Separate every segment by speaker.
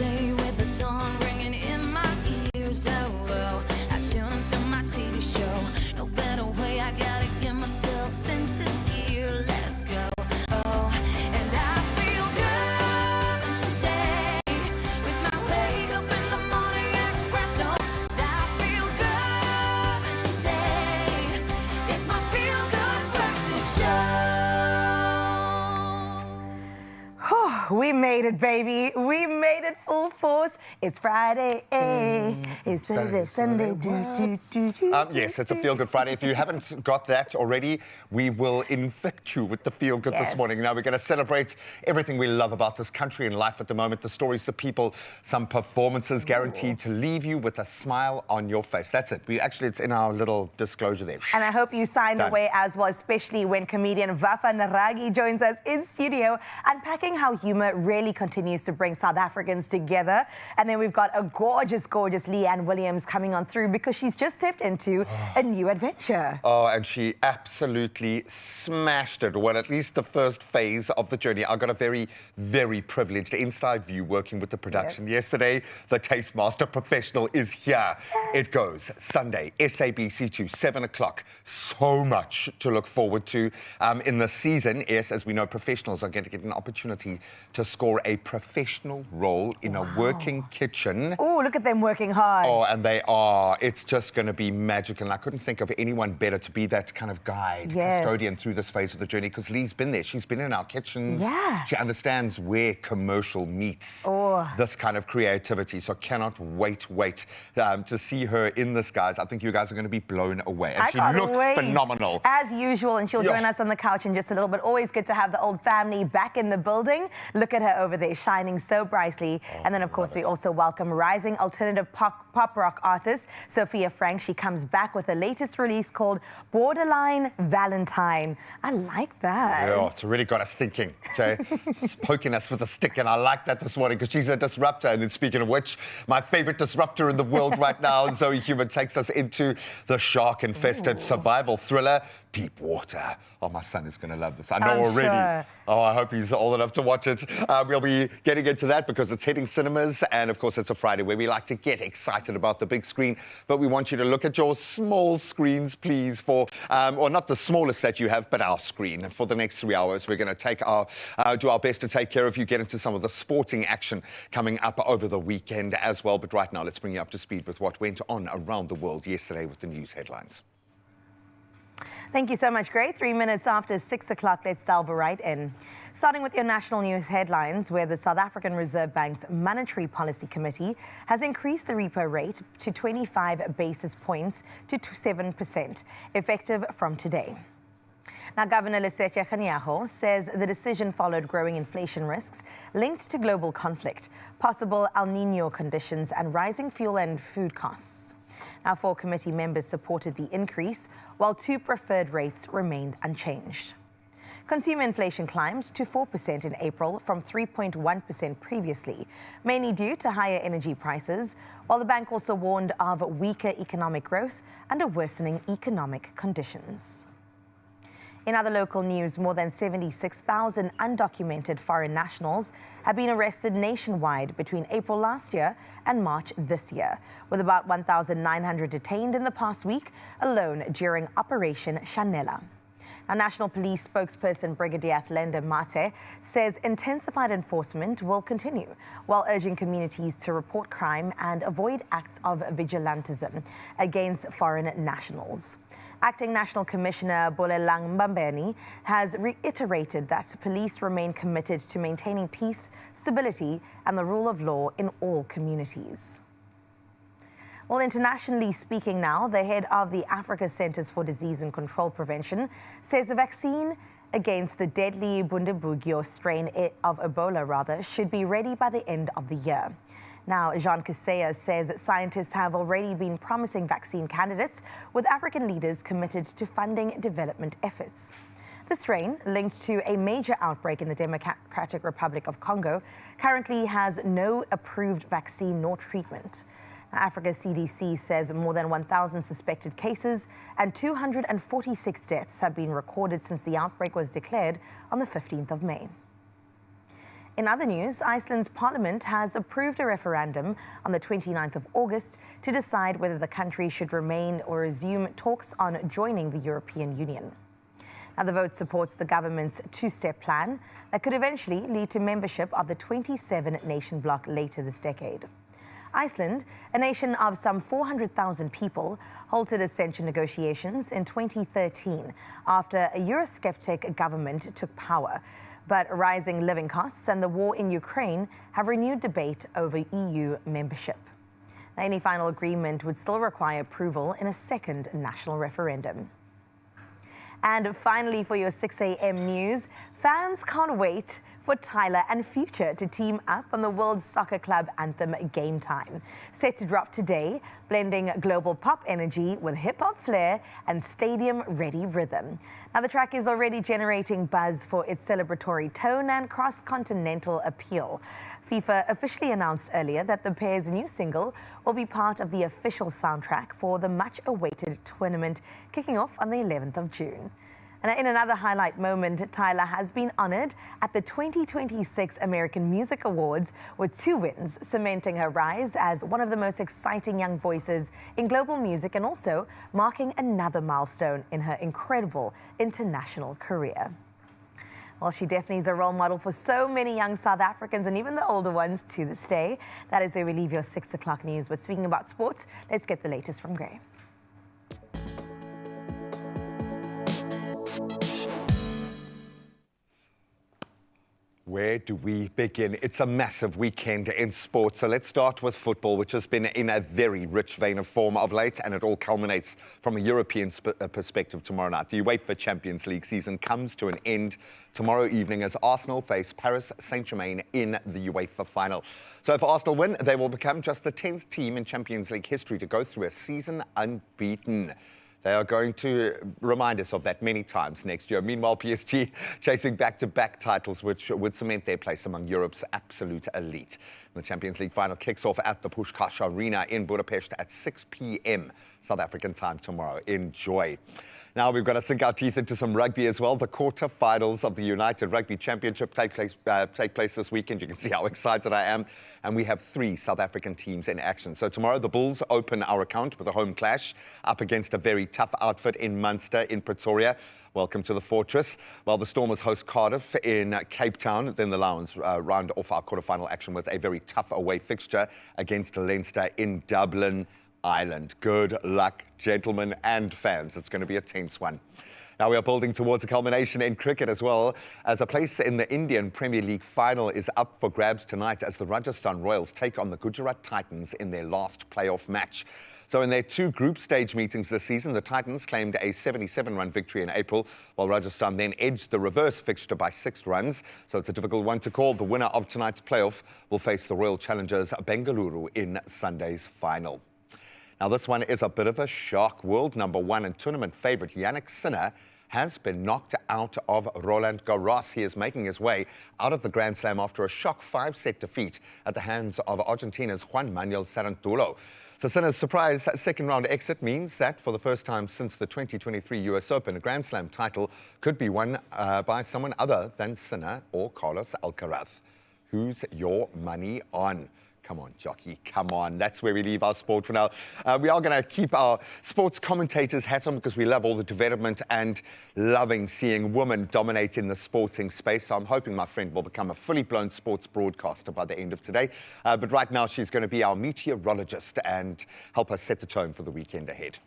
Speaker 1: day with the dawn ringing in my ears. Oh, well, I tune into my TV show. No better way, I gotta get myself into gear. Let's go. Oh, and I feel good today with my wake up in the morning Expresso. I feel good today. It's my feel good breakfast show.
Speaker 2: We made it, baby. We made it full force. It's Friday. It's Saturday, Sunday.
Speaker 3: Yes, it's a Feel Good Friday. If you haven't got that already, we will infect you with the Feel Good this morning. Now, we're going to celebrate everything we love about this country and life at the moment, the stories, the people, some performances guaranteed to leave you with a smile on your face. That's it. It's in our little disclosure there.
Speaker 2: And I hope you signed away as well, especially when comedian Vafa Naragi joins us in studio, unpacking how humor really continues to bring South Africans together. And then we've got a gorgeous, gorgeous Leanne Williams coming on through because she's just stepped into a new adventure.
Speaker 3: Oh, and she absolutely smashed it. Well, at least the first phase of the journey. I got a very, very privileged inside view working with the production yesterday. The Taste Master professional is here. It goes Sunday, SABC2, 7 o'clock. So much to look forward to in the season. Yes, as we know, professionals are going to get an opportunity to score a professional role in a working kitchen.
Speaker 2: Oh, look at them working hard.
Speaker 3: Oh, and they are. It's just going to be magical. And I couldn't think of anyone better to be that kind of guide, custodian through this phase of the journey, because Lee's been there. She's been in our kitchens.
Speaker 2: Yeah.
Speaker 3: She understands where commercial meets this kind of creativity. So cannot wait to see her in this, guys. I think you guys are going to be blown away. And she looks phenomenal.
Speaker 2: As usual, and she'll join us on the couch in just a little bit. Always good to have the old family back in the building. Look at her over there, shining so brightly. And then, of course, we also welcome rising alternative pop rock artist Sophia Frank. She comes back with the latest release called Borderline Valentine. I like that.
Speaker 3: Yeah, it's really got us thinking. Okay? She's poking us with a stick, and I like that this morning because she's a disruptor. And then, speaking of which, my favorite disruptor in the world right now, Zoe Human, takes us into the shark-infested survival thriller Deep Water. Oh, my son is going to love this. I know already. Sure. Oh, I hope he's old enough to watch it. We'll be getting into that because it's hitting cinemas. And, of course, it's a Friday where we like to get excited about the big screen. But we want you to look at your small screens, please, for, or not the smallest that you have, but our screen. For the next 3 hours, we're going to do our best to take care of you, get into some of the sporting action coming up over the weekend as well. But right now, let's bring you up to speed with what went on around the world yesterday with the news headlines.
Speaker 2: Thank you so much, Gray. 3 minutes after 6 o'clock, let's delve right in. Starting with your national news headlines, where the South African Reserve Bank's Monetary Policy Committee has increased the repo rate to 25 basis points to 7%, effective from today. Now, Governor Lesetja Kganyago says the decision followed growing inflation risks linked to global conflict, possible El Niño conditions, and rising fuel and food costs. Now, 4 committee members supported the increase, while 2 preferred rates remained unchanged. Consumer inflation climbed to 4% in April from 3.1% previously, mainly due to higher energy prices, while the bank also warned of weaker economic growth under worsening economic conditions. In other local news, more than 76,000 undocumented foreign nationals have been arrested nationwide between April last year and March this year, with about 1,900 detained in the past week alone during Operation Shanela. Now, National Police spokesperson Brigadier Athlenda Mate says intensified enforcement will continue, while urging communities to report crime and avoid acts of vigilantism against foreign nationals. Acting National Commissioner Bolelang Mbambeni has reiterated that police remain committed to maintaining peace, stability, and the rule of law in all communities. Well, internationally speaking now, the head of the Africa Centers for Disease and Control Prevention says a vaccine against the deadly Bundibugyo strain of Ebola, should be ready by the end of the year. Now, Jean Kaseya says scientists have already been promising vaccine candidates, with African leaders committed to funding development efforts. The strain, linked to a major outbreak in the Democratic Republic of Congo, currently has no approved vaccine nor treatment. Africa's CDC says more than 1,000 suspected cases and 246 deaths have been recorded since the outbreak was declared on the 15th of May. In other news, Iceland's parliament has approved a referendum on the 29th of August to decide whether the country should remain or resume talks on joining the European Union. Now, the vote supports the government's two-step plan that could eventually lead to membership of the 27-nation bloc later this decade. Iceland, a nation of some 400,000 people, halted accession negotiations in 2013 after a Eurosceptic government took power. But rising living costs and the war in Ukraine have renewed debate over EU membership. Now, any final agreement would still require approval in a second national referendum. And finally, for your 6 a.m. news, fans can't wait for Tyler and Future to team up on the World Soccer Club anthem Game Time. Set to drop today, blending global pop energy with hip-hop flair and stadium-ready rhythm. Now, the track is already generating buzz for its celebratory tone and cross-continental appeal. FIFA officially announced earlier that the pair's new single will be part of the official soundtrack for the much-awaited tournament kicking off on the 11th of June. And in another highlight moment, Tyler has been honored at the 2026 American Music Awards with 2 wins, cementing her rise as one of the most exciting young voices in global music and also marking another milestone in her incredible international career. Well, she definitely is a role model for so many young South Africans and even the older ones to this day. That is where we leave your 6 o'clock news. But speaking about sports, let's get the latest from Gray.
Speaker 3: Where do we begin? It's a massive weekend in sports. So let's start with football, which has been in a very rich vein of form of late, and it all culminates from a European perspective tomorrow night. The UEFA Champions League season comes to an end tomorrow evening as Arsenal face Paris Saint-Germain in the UEFA final. So if Arsenal win, they will become just the 10th team in Champions League history to go through a season unbeaten. They are going to remind us of that many times next year. Meanwhile, PSG chasing back-to-back titles, which would cement their place among Europe's absolute elite. The Champions League final kicks off at the Puskás Arena in Budapest at 6 p.m. South African time tomorrow. Enjoy. Now we've got to sink our teeth into some rugby as well. The quarter-finals of the United Rugby Championship take place this weekend. You can see how excited I am. And we have 3 South African teams in action. So tomorrow the Bulls open our account with a home clash up against a very tough outfit in Munster in Pretoria. Welcome to the Fortress. While the Stormers host Cardiff in Cape Town, then the Lions round off our quarter-final action with a very tough away fixture against Leinster in Dublin, Ireland. Good luck, gentlemen and fans. It's going to be a tense one. Now we are building towards a culmination in cricket as well, as a place in the Indian Premier League final is up for grabs tonight as the Rajasthan Royals take on the Gujarat Titans in their last playoff match. So in their 2 group stage meetings this season, the Titans claimed a 77-run victory in April, while Rajasthan then edged the reverse fixture by 6 runs. So it's a difficult one to call. The winner of tonight's playoff will face the Royal challengers Bengaluru in Sunday's final. Now this one is a bit of a shock. World number 1 and tournament favourite Yannick Sinner has been knocked out of Roland Garros. He is making his way out of the Grand Slam after a shock 5-set defeat at the hands of Argentina's Juan Manuel Sarantolo. So Sinner's surprise second-round exit means that for the first time since the 2023 US Open, a Grand Slam title could be won by someone other than Sinner or Carlos Alcaraz. Who's your money on? Come on, jockey, come on. That's where we leave our sport for now. We are going to keep our sports commentators' hats on because we love all the development and loving seeing women dominate in the sporting space. So I'm hoping my friend will become a fully blown sports broadcaster by the end of today. But right now, she's going to be our meteorologist and help us set the tone for the weekend ahead.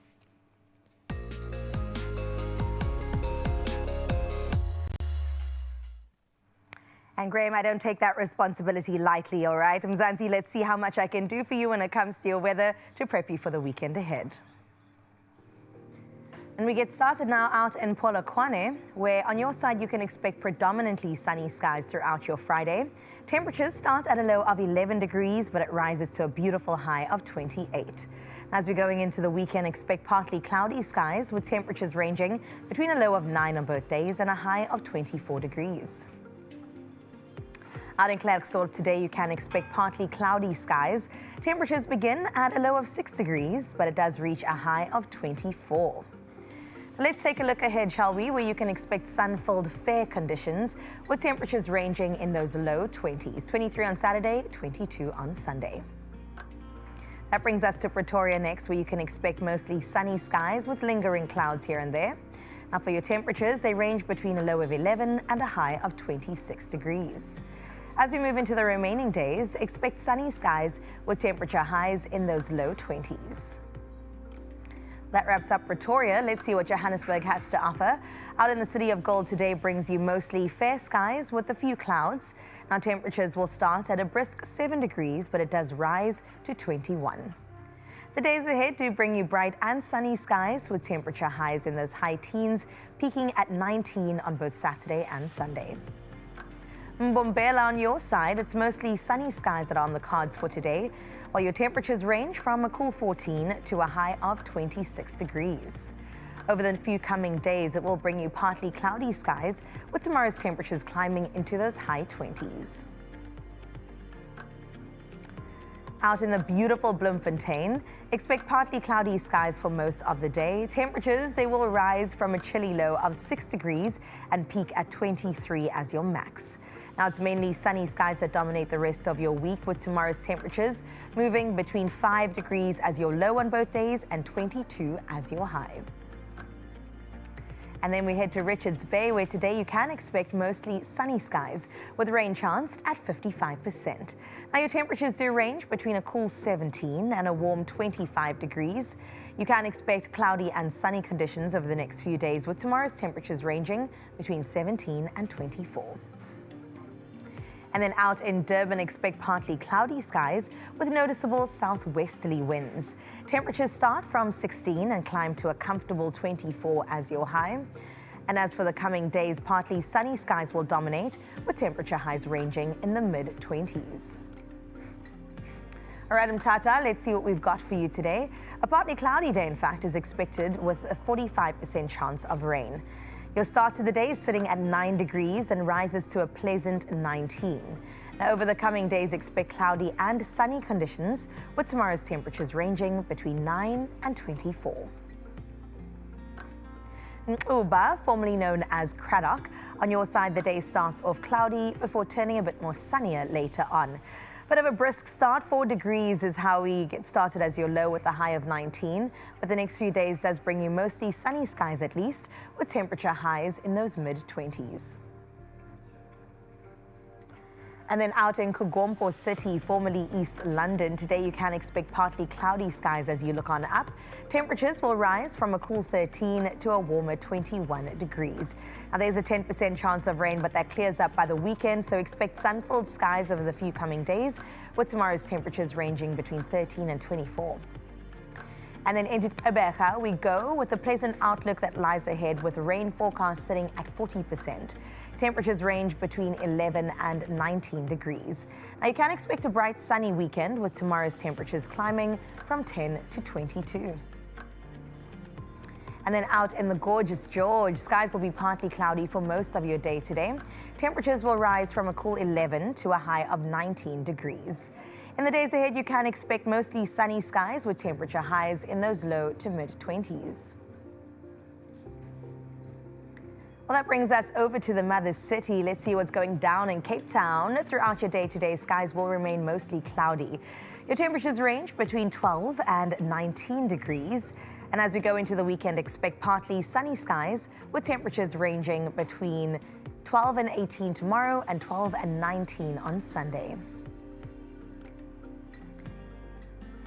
Speaker 2: And Graham, I don't take that responsibility lightly, all right? Mzansi, let's see how much I can do for you when it comes to your weather to prep you for the weekend ahead. And we get started now out in Polokwane, where on your side you can expect predominantly sunny skies throughout your Friday. Temperatures start at a low of 11 degrees, but it rises to a beautiful high of 28. As we're going into the weekend, expect partly cloudy skies with temperatures ranging between a low of 9 on both days and a high of 24 degrees. Out in Klerksdorp today, you can expect partly cloudy skies. Temperatures begin at a low of 6 degrees, but it does reach a high of 24. Let's take a look ahead, shall we, where you can expect sun-filled fair conditions with temperatures ranging in those low 20s. 23 on Saturday, 22 on Sunday. That brings us to Pretoria next, where you can expect mostly sunny skies with lingering clouds here and there. Now for your temperatures, they range between a low of 11 and a high of 26 degrees. As we move into the remaining days, expect sunny skies with temperature highs in those low 20s. That wraps up Pretoria. Let's see what Johannesburg has to offer. Out in the City of Gold today brings you mostly fair skies with a few clouds. Now temperatures will start at a brisk 7 degrees, but it does rise to 21. The days ahead do bring you bright and sunny skies with temperature highs in those high teens, peaking at 19 on both Saturday and Sunday. Mbombela on your side, it's mostly sunny skies that are on the cards for today, while your temperatures range from a cool 14 to a high of 26 degrees. Over the few coming days, it will bring you partly cloudy skies, with tomorrow's temperatures climbing into those high 20s. Out in the beautiful Bloemfontein, expect partly cloudy skies for most of the day. Temperatures, they will rise from a chilly low of 6 degrees and peak at 23 as your max. Now it's mainly sunny skies that dominate the rest of your week, with tomorrow's temperatures moving between 5 degrees as your low on both days and 22 as your high. And then we head to Richards Bay, where today you can expect mostly sunny skies with rain chanced at 55%. Now your temperatures do range between a cool 17 and a warm 25 degrees. You can expect cloudy and sunny conditions over the next few days, with tomorrow's temperatures ranging between 17 and 24. And then out in Durban, expect partly cloudy skies with noticeable southwesterly winds. Temperatures start from 16 and climb to a comfortable 24 as your high. And as for the coming days, partly sunny skies will dominate, with temperature highs ranging in the mid-20s. All right, Tata, let's see what we've got for you today. A partly cloudy day, in fact, is expected with a 45% chance of rain. Your start to the day is sitting at 9 degrees and rises to a pleasant 19. Now, over the coming days, expect cloudy and sunny conditions, with tomorrow's temperatures ranging between 9 and 24. Uba, formerly known as Craddock, on your side, the day starts off cloudy before turning a bit more sunnier later on. Bit of a brisk start, 4 degrees is how we get started as your low with a high of 19. But the next few days does bring you mostly sunny skies at least, with temperature highs in those mid-20s. And then out in Kugompo City, formerly East London, today you can expect partly cloudy skies as you look on up. Temperatures will rise from a cool 13 to a warmer 21 degrees. Now there's a 10% chance of rain, but that clears up by the weekend, so expect sun-filled skies over the few coming days, with tomorrow's temperatures ranging between 13 and 24. And then into Gqeberha we go, with a pleasant outlook that lies ahead, with rain forecast sitting at 40%. Temperatures range between 11 and 19 degrees. Now you can expect a bright sunny weekend, with tomorrow's temperatures climbing from 10 to 22. And then out in the gorgeous George, skies will be partly cloudy for most of your day today. Temperatures will rise from a cool 11 to a high of 19 degrees. In the days ahead, you can expect mostly sunny skies with temperature highs in those low to mid-20s. Well, that brings us over to the mother city. Let's see what's going down in Cape Town. Throughout your day today, skies will remain mostly cloudy. Your temperatures range between 12 and 19 degrees. And as we go into the weekend, expect partly sunny skies with temperatures ranging between 12 and 18 tomorrow and 12 and 19 on Sunday.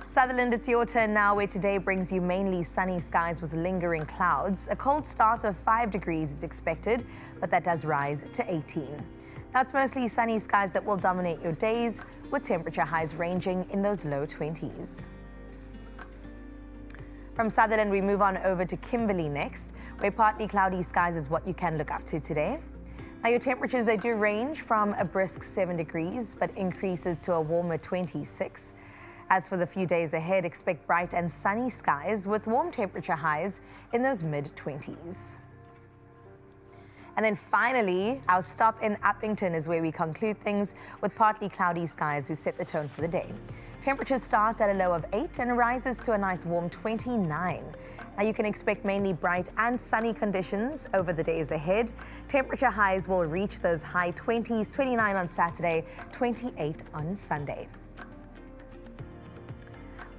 Speaker 2: Sutherland, it's your turn now, where today brings you mainly sunny skies with lingering clouds. A cold start of 5 degrees is expected, but that does rise to 18. Now it's mostly sunny skies that will dominate your days, with temperature highs ranging in those low 20s. From Sutherland, we move on over to Kimberley next, where partly cloudy skies is what you can look up to today. Now your temperatures, they do range from a brisk 7 degrees, but increases to a warmer 26. As for the few days ahead, expect bright and sunny skies with warm temperature highs in those mid-20s. And then finally, our stop in Uppington is where we conclude things with partly cloudy skies who set the tone for the day. Temperature starts at a low of 8 and rises to a nice warm 29. Now you can expect mainly bright and sunny conditions over the days ahead. Temperature highs will reach those high 20s, 29 on Saturday, 28 on Sunday.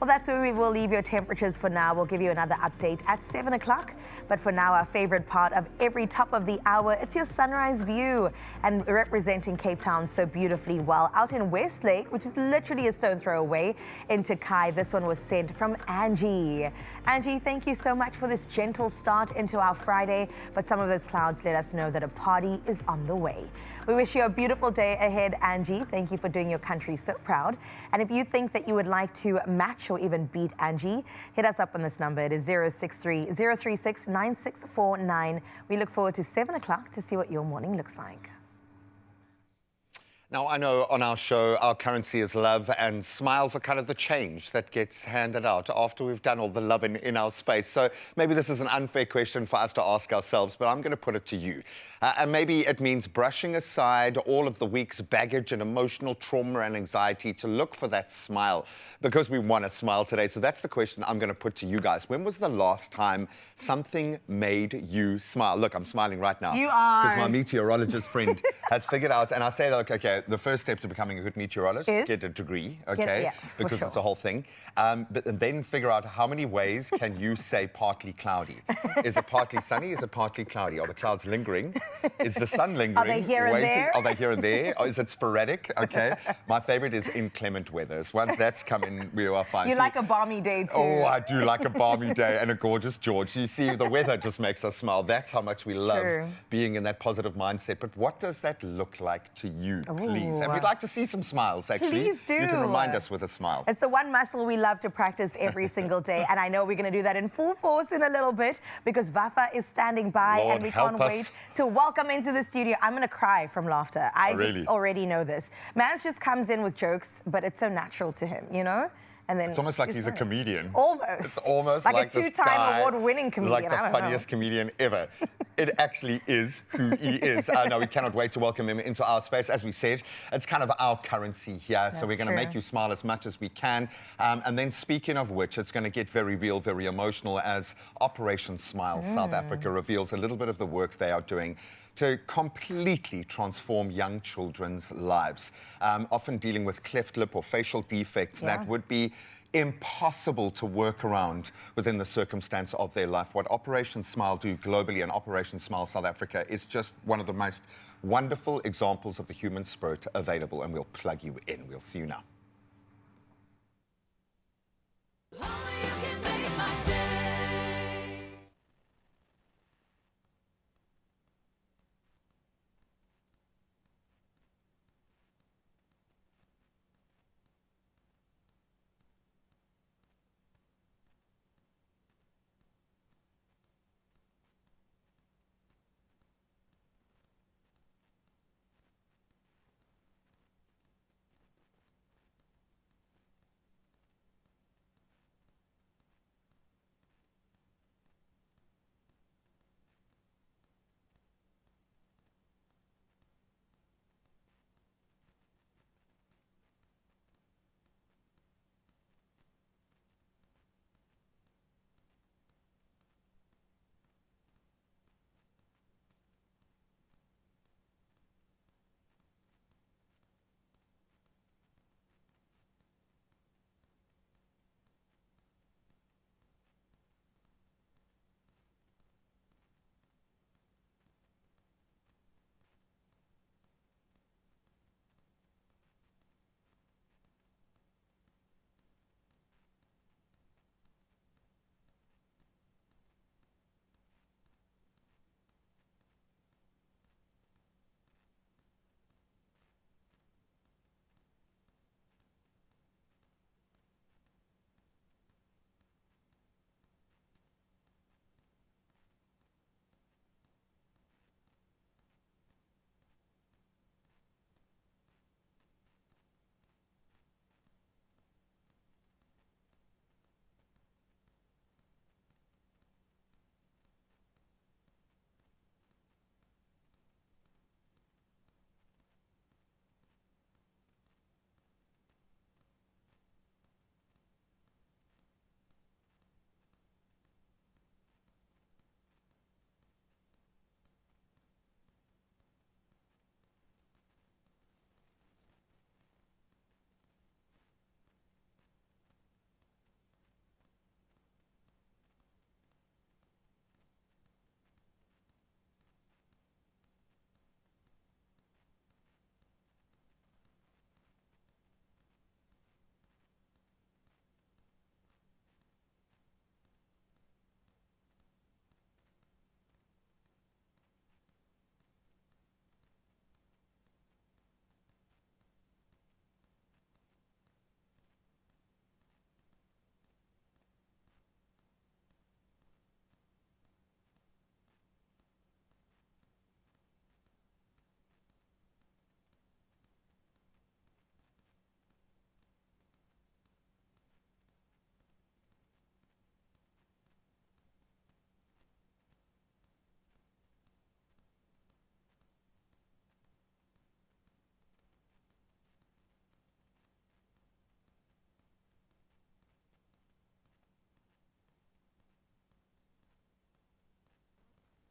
Speaker 2: Well, that's where we will leave your temperatures for now. We'll give you another update at 7 o'clock. But for now, our favorite part of every top of the hour, it's your sunrise view. And representing Cape Town so beautifully well out in Westlake, which is literally a stone throw away into Kai. This one was sent from Angie. Angie, thank you so much for this gentle start into our Friday. But some of those clouds let us know that a party is on the way. We wish you a beautiful day ahead, Angie. Thank you for doing your country so proud. And if you think that you would like to match or even beat Angie, hit us up on this number. It is 063 036 9649. We look forward to 7 o'clock to see what your morning looks like.
Speaker 3: Now, I know on our show, our currency is love, and smiles are kind of the change that gets handed out after we've done all the loving in our space. So maybe this is an unfair question for us to ask ourselves, but I'm going to put it to you. And maybe it means brushing aside all of the week's baggage and emotional trauma and anxiety to look for that smile, because we want to smile today. So that's the question I'm going to put to you guys. When was the last time something made you smile? Look, I'm smiling right now.
Speaker 2: You are.
Speaker 3: Because my meteorologist friend has figured out, and I say that, okay, the first step to becoming a good meteorologist is get a degree, okay? Because it's a whole thing. But then figure out how many ways can you say partly cloudy. Is it partly sunny? Is it partly cloudy? Are the clouds lingering? Is the sun lingering?
Speaker 2: Are they here and there?
Speaker 3: Are they here and there? Or is it sporadic? Okay. My favorite is inclement weather. Once that's come in, we are fine.
Speaker 2: You like a balmy day too.
Speaker 3: Oh, I do like a balmy day and a gorgeous George. You see, the weather just makes us smile. That's how much we love being in that positive mindset. But what does that look like to you, please? And we'd like to see some smiles, actually.
Speaker 2: Please do.
Speaker 3: You can remind us with a smile.
Speaker 2: It's the one muscle we love to practice every single day. And I know we're going to do that in full force in a little bit because Vafa is standing by
Speaker 3: Lord,
Speaker 2: and we can't wait to welcome into the studio. I'm going to cry from laughter. I just already know this. Mans just comes in with jokes, but it's so natural to him, you know? And then
Speaker 3: it's almost like he's a comedian.
Speaker 2: Almost.
Speaker 3: It's almost
Speaker 2: like a two-time award-winning comedian.
Speaker 3: Like the funniest comedian ever. It actually is who he is. No, we cannot wait to welcome him into our space. As we said, it's kind of our currency here. So we're going to make you smile as much as we can. And then speaking of which, it's going to get very real, very emotional as Operation Smile South Africa reveals a little bit of the work they are doing to completely transform young children's lives, often dealing with cleft lip or facial defects that would be impossible to work around within the circumstance of their life. What Operation Smile do globally and Operation Smile South Africa is just one of the most wonderful examples of the human spirit available, and we'll plug you in. We'll see you now.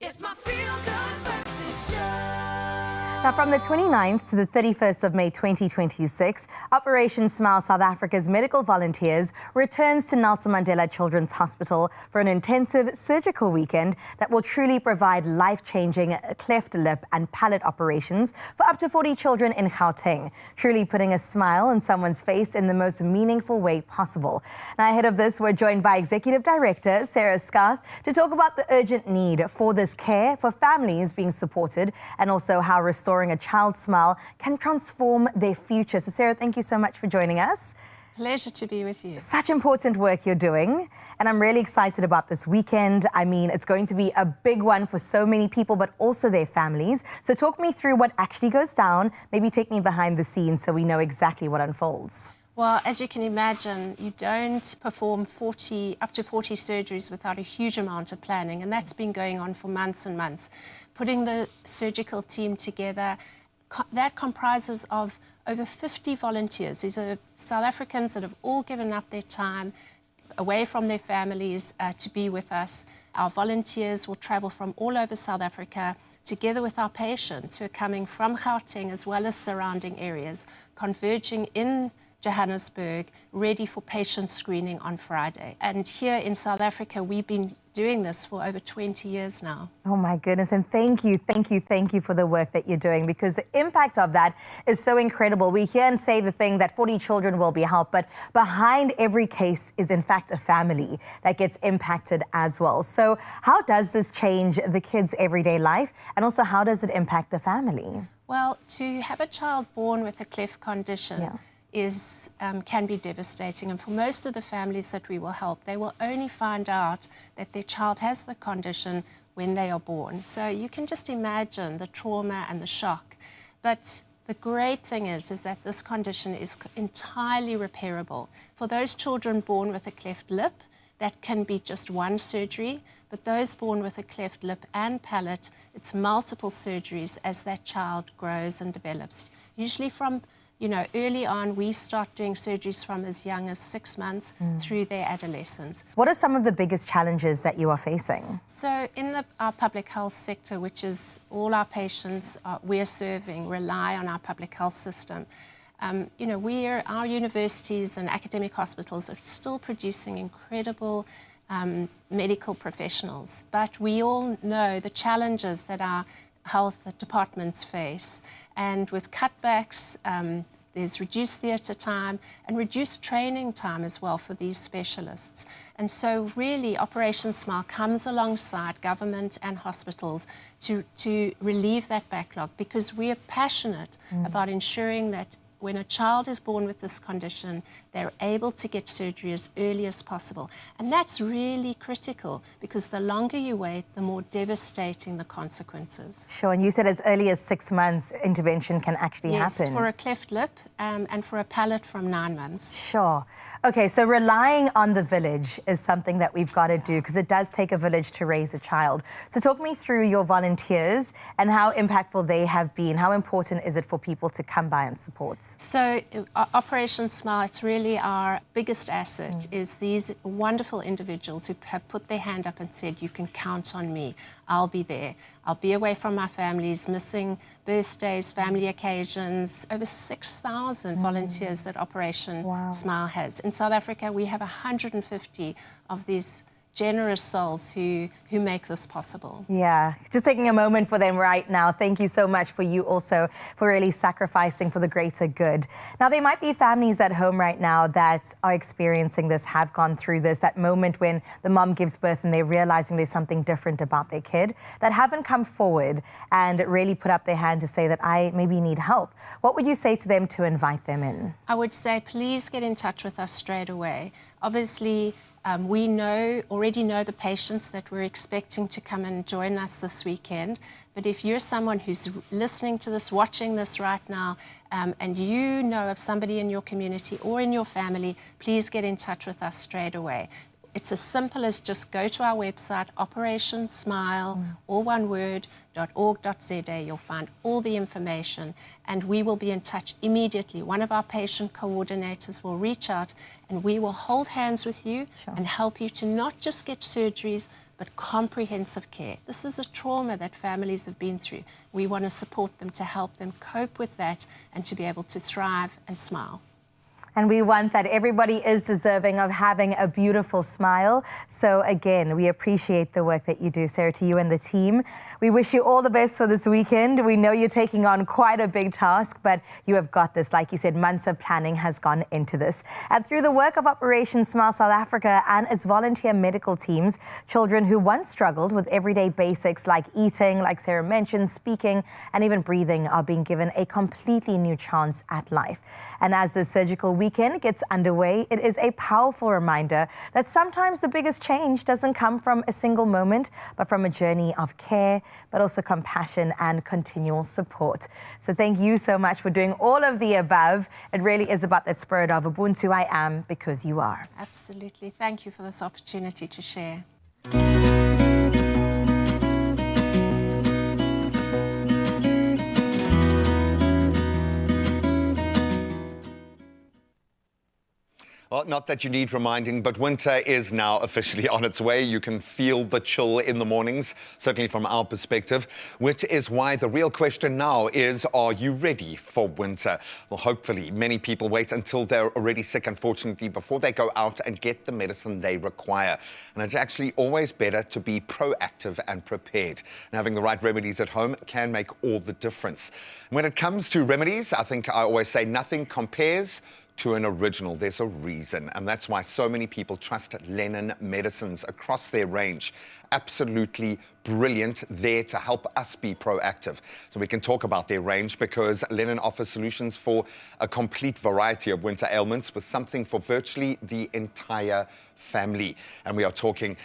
Speaker 1: It's my feel-good breakfast show.
Speaker 2: Now, from the 29th to the 31st of May 2026, Operation Smile South Africa's medical volunteers returns to Nelson Mandela Children's Hospital for an intensive surgical weekend that will truly provide life-changing cleft lip and palate operations for up to 40 children in Gauteng, truly putting a smile on someone's face in the most meaningful way possible. Now, ahead of this, we're joined by Executive Director Sarah Scarth to talk about the urgent need for this care for families being supported and also how restoring a child's smile can transform their future. So Sarah, thank you so much for joining us.
Speaker 4: Pleasure to be with you.
Speaker 2: Such important work you're doing, and I'm really excited about this weekend. I mean, it's going to be a big one for so many people, but also their families. So talk me through what actually goes down, maybe take me behind the scenes so we know exactly what unfolds.
Speaker 4: Well, as you can imagine, you don't perform up to 40 surgeries without a huge amount of planning, and that's been going on for months and months. Putting the surgical team together, that comprises of over 50 volunteers. These are South Africans that have all given up their time away from their families to be with us. Our volunteers will travel from all over South Africa together with our patients who are coming from Gauteng as well as surrounding areas, converging in Johannesburg, ready for patient screening on Friday. And here in South Africa, we've been doing this for over 20 years now.
Speaker 2: Oh my goodness, and thank you for the work that you're doing, because the impact of that is so incredible. We hear and say the thing that 40 children will be helped, but behind every case is in fact a family that gets impacted as well. So how does this change the kids' everyday life, and also how does it impact the family?
Speaker 4: Well, to have a child born with a cleft condition can be devastating, and for most of the families that we will help, they will only find out that their child has the condition when they are born. So you can just imagine the trauma and the shock. But the great thing is that this condition is entirely repairable. For those children born with a cleft lip, that can be just one surgery, but those born with a cleft lip and palate, it's multiple surgeries as that child grows and develops. Usually from early on, we start doing surgeries from as young as 6 months through their adolescence.
Speaker 2: What are some of the biggest challenges that you are facing?
Speaker 4: So in our public health sector, which is all our patients we're serving, rely on our public health system. Our universities and academic hospitals are still producing incredible medical professionals, but we all know the challenges that our health departments face, and with cutbacks, there's reduced theatre time and reduced training time as well for these specialists. And so really Operation Smile comes alongside government and hospitals to relieve that backlog, because we are passionate about ensuring that when a child is born with this condition, they're able to get surgery as early as possible. And that's really critical, because the longer you wait, the more devastating the consequences.
Speaker 2: Sure, and you said as early as 6 months intervention can actually happen.
Speaker 4: Yes, for a cleft lip and for a palate from 9 months.
Speaker 2: Sure. Okay, so relying on the village is something that we've got to do, because it does take a village to raise a child. So talk me through your volunteers and how impactful they have been. How important is it for people to come by and support?
Speaker 4: So Operation Smile, it's really our biggest asset, is these wonderful individuals who have put their hand up and said, you can count on me, I'll be there. I'll be away from my families, missing birthdays, family occasions. Over 6,000 volunteers that Operation Smile has. In South Africa, we have 150 of these generous souls who make this possible.
Speaker 2: Yeah, just taking a moment for them right now. Thank you so much for you also for really sacrificing for the greater good. Now, there might be families at home right now that are experiencing this, have gone through this, that moment when the mom gives birth and they're realizing there's something different about their kid, that haven't come forward and really put up their hand to say that I maybe need help. What would you say to them to invite them in?
Speaker 4: I would say, please get in touch with us straight away. Obviously, we already know the patients that we're expecting to come and join us this weekend. But if you're someone who's listening to this, watching this right now, and you know of somebody in your community or in your family, please get in touch with us straight away. It's as simple as just go to our website, Operation Smile, all one word, .org.za. You'll find all the information, and we will be in touch immediately. One of our patient coordinators will reach out, and we will hold hands with you and help you to not just get surgeries, but comprehensive care. This is a trauma that families have been through. We want to support them to help them cope with that and to be able to thrive and smile.
Speaker 2: And we want that everybody is deserving of having a beautiful smile. So again, we appreciate the work that you do, Sarah, to you and the team. We wish you all the best for this weekend. We know you're taking on quite a big task, but you have got this. Like you said, months of planning has gone into this. And through the work of Operation Smile South Africa and its volunteer medical teams, children who once struggled with everyday basics like eating, like Sarah mentioned, speaking, and even breathing are being given a completely new chance at life. And as the surgical weekend gets underway, it is a powerful reminder that sometimes the biggest change doesn't come from a single moment, but from a journey of care, but also compassion and continual support. So thank you so much for doing all of the above. It really is about that spirit of Ubuntu, I am because you are.
Speaker 4: Absolutely. Thank you for this opportunity to share.
Speaker 3: Well, not that you need reminding, but winter is now officially on its way. You can feel the chill in the mornings, certainly from our perspective, which is why the real question now is, are you ready for winter? Well, hopefully, many people wait until they're already sick, unfortunately, before they go out and get the medicine they require. And it's actually always better to be proactive and prepared. And having the right remedies at home can make all the difference. And when it comes to remedies, I think I always say nothing compares to an original. There's a reason, and that's why so many people trust Lennon Medicines across their range. Absolutely brilliant, there to help us be proactive. So we can talk about their range because Lennon offers solutions for a complete variety of winter ailments with something for virtually the entire family. And we are talking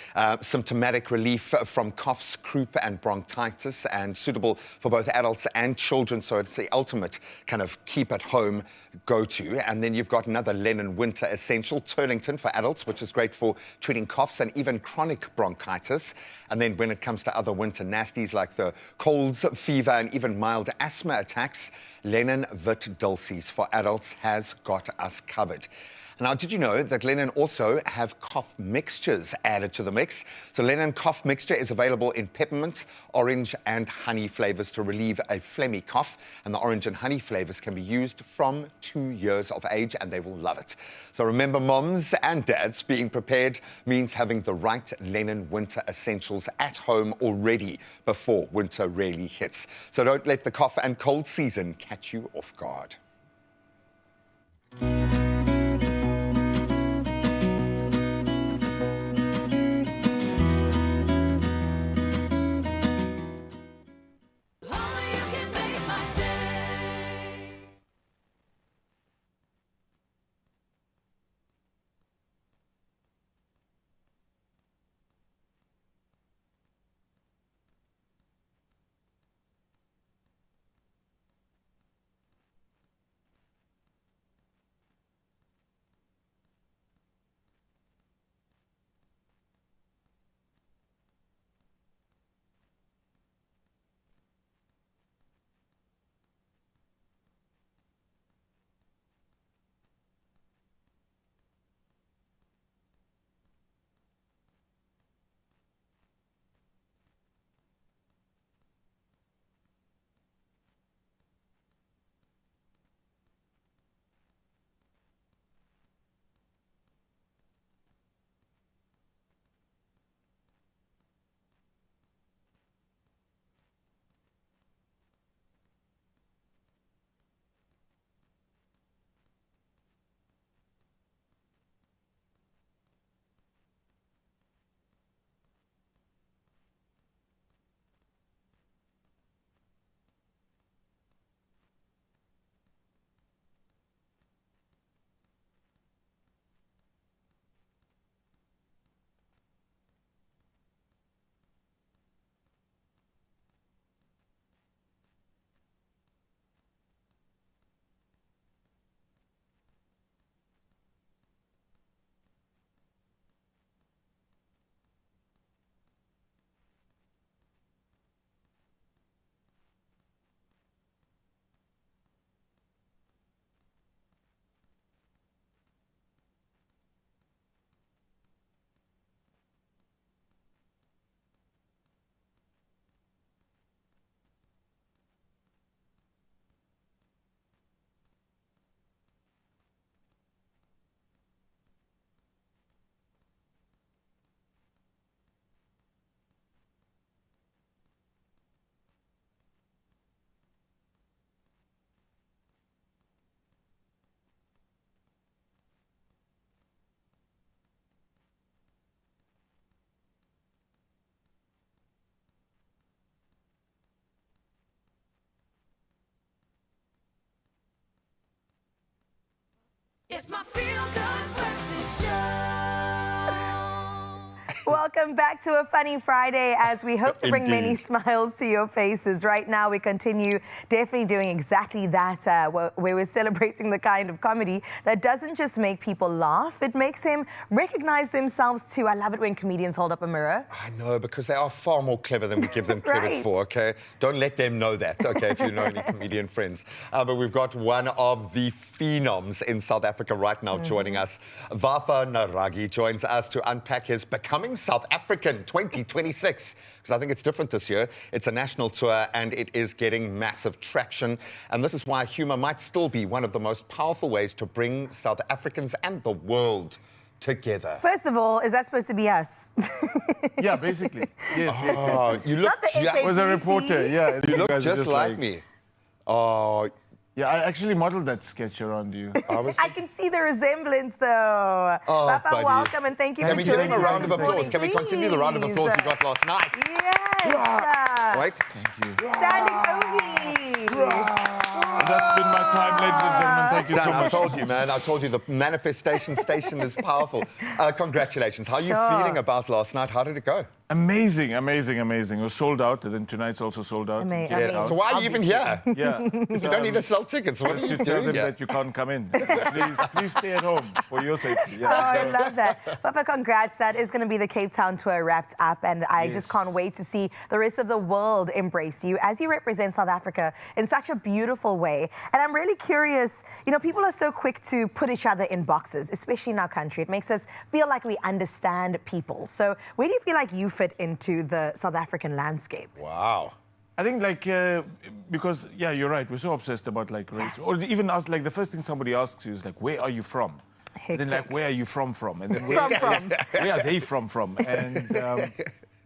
Speaker 3: symptomatic relief from coughs, croup and bronchitis, and suitable for both adults and children. So it's the ultimate kind of keep at home go-to. And then you've got another Lennon Winter Essential, Turlington for adults, which is great for treating coughs and even chronic bronchitis. And then when it comes to other winter nasties like the colds, fever and even mild asthma attacks, Lennon Vit Dulcis for adults has got us covered. Now, did you know that Lennon also have cough mixtures added to the mix? So Lennon cough mixture is available in peppermint, orange and honey flavors to relieve a phlegmy cough. And the orange and honey flavors can be used from 2 years of age, and they will love it. So remember, moms and dads, being prepared means having the right Lennon winter essentials at home already before winter really hits. So don't let the cough and cold season catch you off guard.
Speaker 1: It's my feel-good breakfast show.
Speaker 2: Welcome back to a funny Friday as we hope to bring many
Speaker 3: Indeed.
Speaker 2: smiles to your faces. Right now, we continue definitely doing exactly that, where we're celebrating the kind of comedy that doesn't just make people laugh, it makes them recognize themselves too. I love it when comedians hold up a mirror.
Speaker 3: I know, because they are far more clever than we give them credit
Speaker 2: Right.
Speaker 3: for, okay? Don't let them know that, okay, if you know any comedian friends. But we've got one of the phenoms in South Africa right now joining us. Vafa Naragi joins us to unpack his Becoming South African 2026, because I think it's different this year. It's a national tour and it is getting massive traction. And this is why humour might still be one of the most powerful ways to bring South Africans and the world together.
Speaker 2: First of all, is that supposed to be us?
Speaker 5: Yeah, basically. Yes, yes,
Speaker 3: Oh,
Speaker 5: yes.
Speaker 3: you look
Speaker 2: Not the
Speaker 3: ju-
Speaker 2: SAP.
Speaker 5: Was a reporter, yeah.
Speaker 3: you look
Speaker 5: guys are
Speaker 3: just like me. Oh,
Speaker 5: Yeah, I actually modeled that sketch around you.
Speaker 2: I can see the resemblance, though.
Speaker 3: Oh,
Speaker 2: Papa,
Speaker 3: buddy.
Speaker 2: welcome and thank you
Speaker 3: Can
Speaker 2: for
Speaker 3: we give him
Speaker 2: joining
Speaker 3: a
Speaker 2: us
Speaker 3: round of
Speaker 2: this
Speaker 3: applause?
Speaker 2: morning,
Speaker 3: Can we continue the round of applause you
Speaker 2: please?
Speaker 3: got last night?
Speaker 2: Yes.
Speaker 3: Wait.
Speaker 5: Thank you.
Speaker 2: Standing ovation.
Speaker 5: That's been my time, ladies and gentlemen. Thank you so
Speaker 3: Dan, I
Speaker 5: much.
Speaker 3: told you, man. I told you the manifestation station is powerful. Congratulations. How are you
Speaker 2: Sure.
Speaker 3: feeling about last night? How did it go?
Speaker 5: Amazing, amazing, amazing. It was sold out, and then tonight's also sold out.
Speaker 2: Amazing.
Speaker 5: Check it
Speaker 2: Yeah,
Speaker 5: out.
Speaker 3: So why are you even here?
Speaker 5: Yeah.
Speaker 3: If you don't need to sell tickets, what are
Speaker 5: Just
Speaker 3: you
Speaker 5: to tell
Speaker 3: doing
Speaker 5: them
Speaker 3: here?
Speaker 5: that you can't come in. Please stay at home for your safety.
Speaker 2: Oh, I love that. Papa, congrats. That is going to be the Cape Town tour wrapped up, and I just
Speaker 5: Yes.
Speaker 2: can't wait to see the rest of the world embrace you as you represent South Africa in such a beautiful way. And I'm really curious, you know, people are so quick to put each other in boxes, especially in our country. It makes us feel like we understand people. So where do you feel like you fit into the South African landscape?
Speaker 3: Wow.
Speaker 5: I think because you're right. We're so obsessed about like race, or even us. Like the first thing somebody asks you is like, "Where are you from?" And then like, "Where are you from?" And then
Speaker 2: From.
Speaker 5: where are they from? And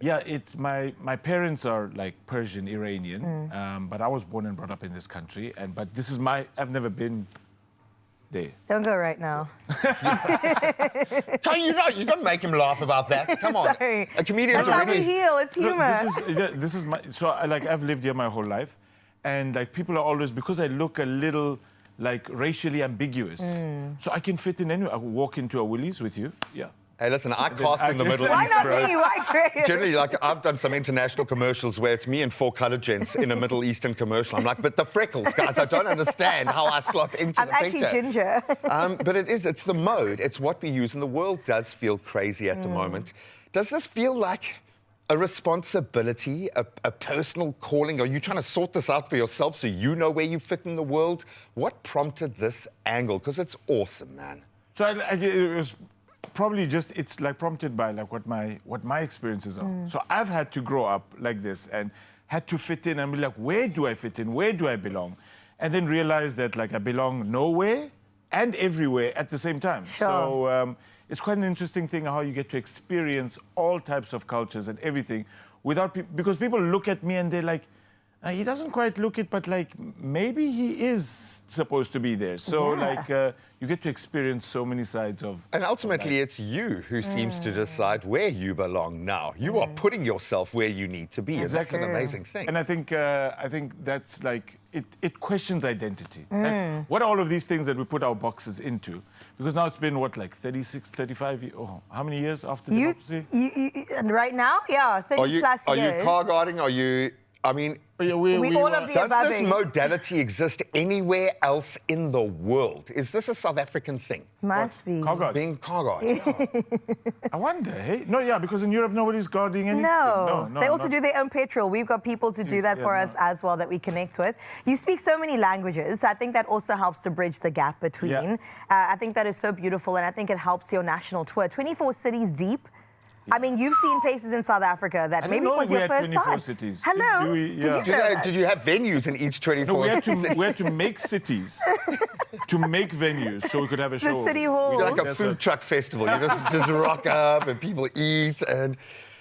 Speaker 5: it's my parents are like Persian, Iranian, but I was born and brought up in this country. But this is I've never been there.
Speaker 2: Don't go right now.
Speaker 3: You don't make him laugh about that. Come on.
Speaker 2: Sorry.
Speaker 3: A comedian's
Speaker 2: That's how we
Speaker 3: already...
Speaker 2: heal. It's
Speaker 5: Look,
Speaker 2: humor.
Speaker 5: this is my. So I've lived here my whole life, and like people are always, because I look a little like racially ambiguous, so I can fit in anywhere. I walk into a Woolies with you. Yeah.
Speaker 3: Hey, listen, I cast in the Middle
Speaker 2: Why
Speaker 3: East,
Speaker 2: not
Speaker 3: bro.
Speaker 2: me? Why Graham?
Speaker 3: Generally, like, I've done some international commercials where it's me and four colored gents in a Middle Eastern commercial. I'm like, but the freckles, guys, I don't understand how I slot into
Speaker 2: I'm
Speaker 3: the
Speaker 2: actually
Speaker 3: picture.
Speaker 2: ginger.
Speaker 3: But it's the mode. It's what we use, and the world does feel crazy at the moment. Does this feel like a responsibility, a personal calling? Are you trying to sort this out for yourself so you know where you fit in the world? What prompted this angle? Because it's awesome, man.
Speaker 5: So it was probably just, it's like prompted by like what my experiences are. So I've had to grow up like this and had to fit in and be like, where do I fit in? Where do I belong? And then realize that like I belong nowhere and everywhere at the same time.
Speaker 2: Sure.
Speaker 5: So it's quite an interesting thing how you get to experience all types of cultures and everything without because people look at me and they're like, he doesn't quite look it, but like maybe he is supposed to be there. So like you get to experience so many sides of.
Speaker 3: And ultimately, it's you who seems to decide where you belong now. You are putting yourself where you need to be.
Speaker 5: Exactly.
Speaker 3: And that's an amazing thing.
Speaker 5: And I think that's like it questions identity. Like, what are all of these things that we put our boxes into? Because now it's been what, like 36, 35 years? Oh, how many years after democracy?
Speaker 2: And right now, yeah, 30 plus
Speaker 3: Are
Speaker 2: years.
Speaker 3: you car guarding? Are you? I mean,
Speaker 2: We all of the
Speaker 3: does
Speaker 2: above.
Speaker 3: this modality exist anywhere else in the world? Is this a South African thing?
Speaker 2: Must be.
Speaker 5: Car guard.
Speaker 3: Being car guard.
Speaker 5: I wonder, hey? No, yeah, because in Europe nobody's guarding anything.
Speaker 2: No, they also
Speaker 5: not-
Speaker 2: do their own petrol. We've got people to do that
Speaker 5: Yeah,
Speaker 2: for
Speaker 5: no.
Speaker 2: us as well that we connect with. You speak so many languages. I think that also helps to bridge the gap between.
Speaker 5: Yeah.
Speaker 2: I think that is so beautiful, and I think it helps your national tour. 24 cities deep. I mean, you've seen places in South Africa that
Speaker 5: I
Speaker 2: maybe
Speaker 5: didn't know
Speaker 2: was
Speaker 5: we
Speaker 2: your
Speaker 5: had
Speaker 2: first
Speaker 5: 24
Speaker 2: time.
Speaker 5: cities.
Speaker 2: Hello.
Speaker 5: Do we-
Speaker 2: Did
Speaker 5: yeah.
Speaker 2: you know that?
Speaker 3: Did you have venues in each 24?
Speaker 5: No, we had to make cities to make venues so we could have a show.
Speaker 2: The city hall.
Speaker 3: Like a
Speaker 5: That's
Speaker 3: food
Speaker 5: right.
Speaker 3: truck festival. You just rock up and people eat and...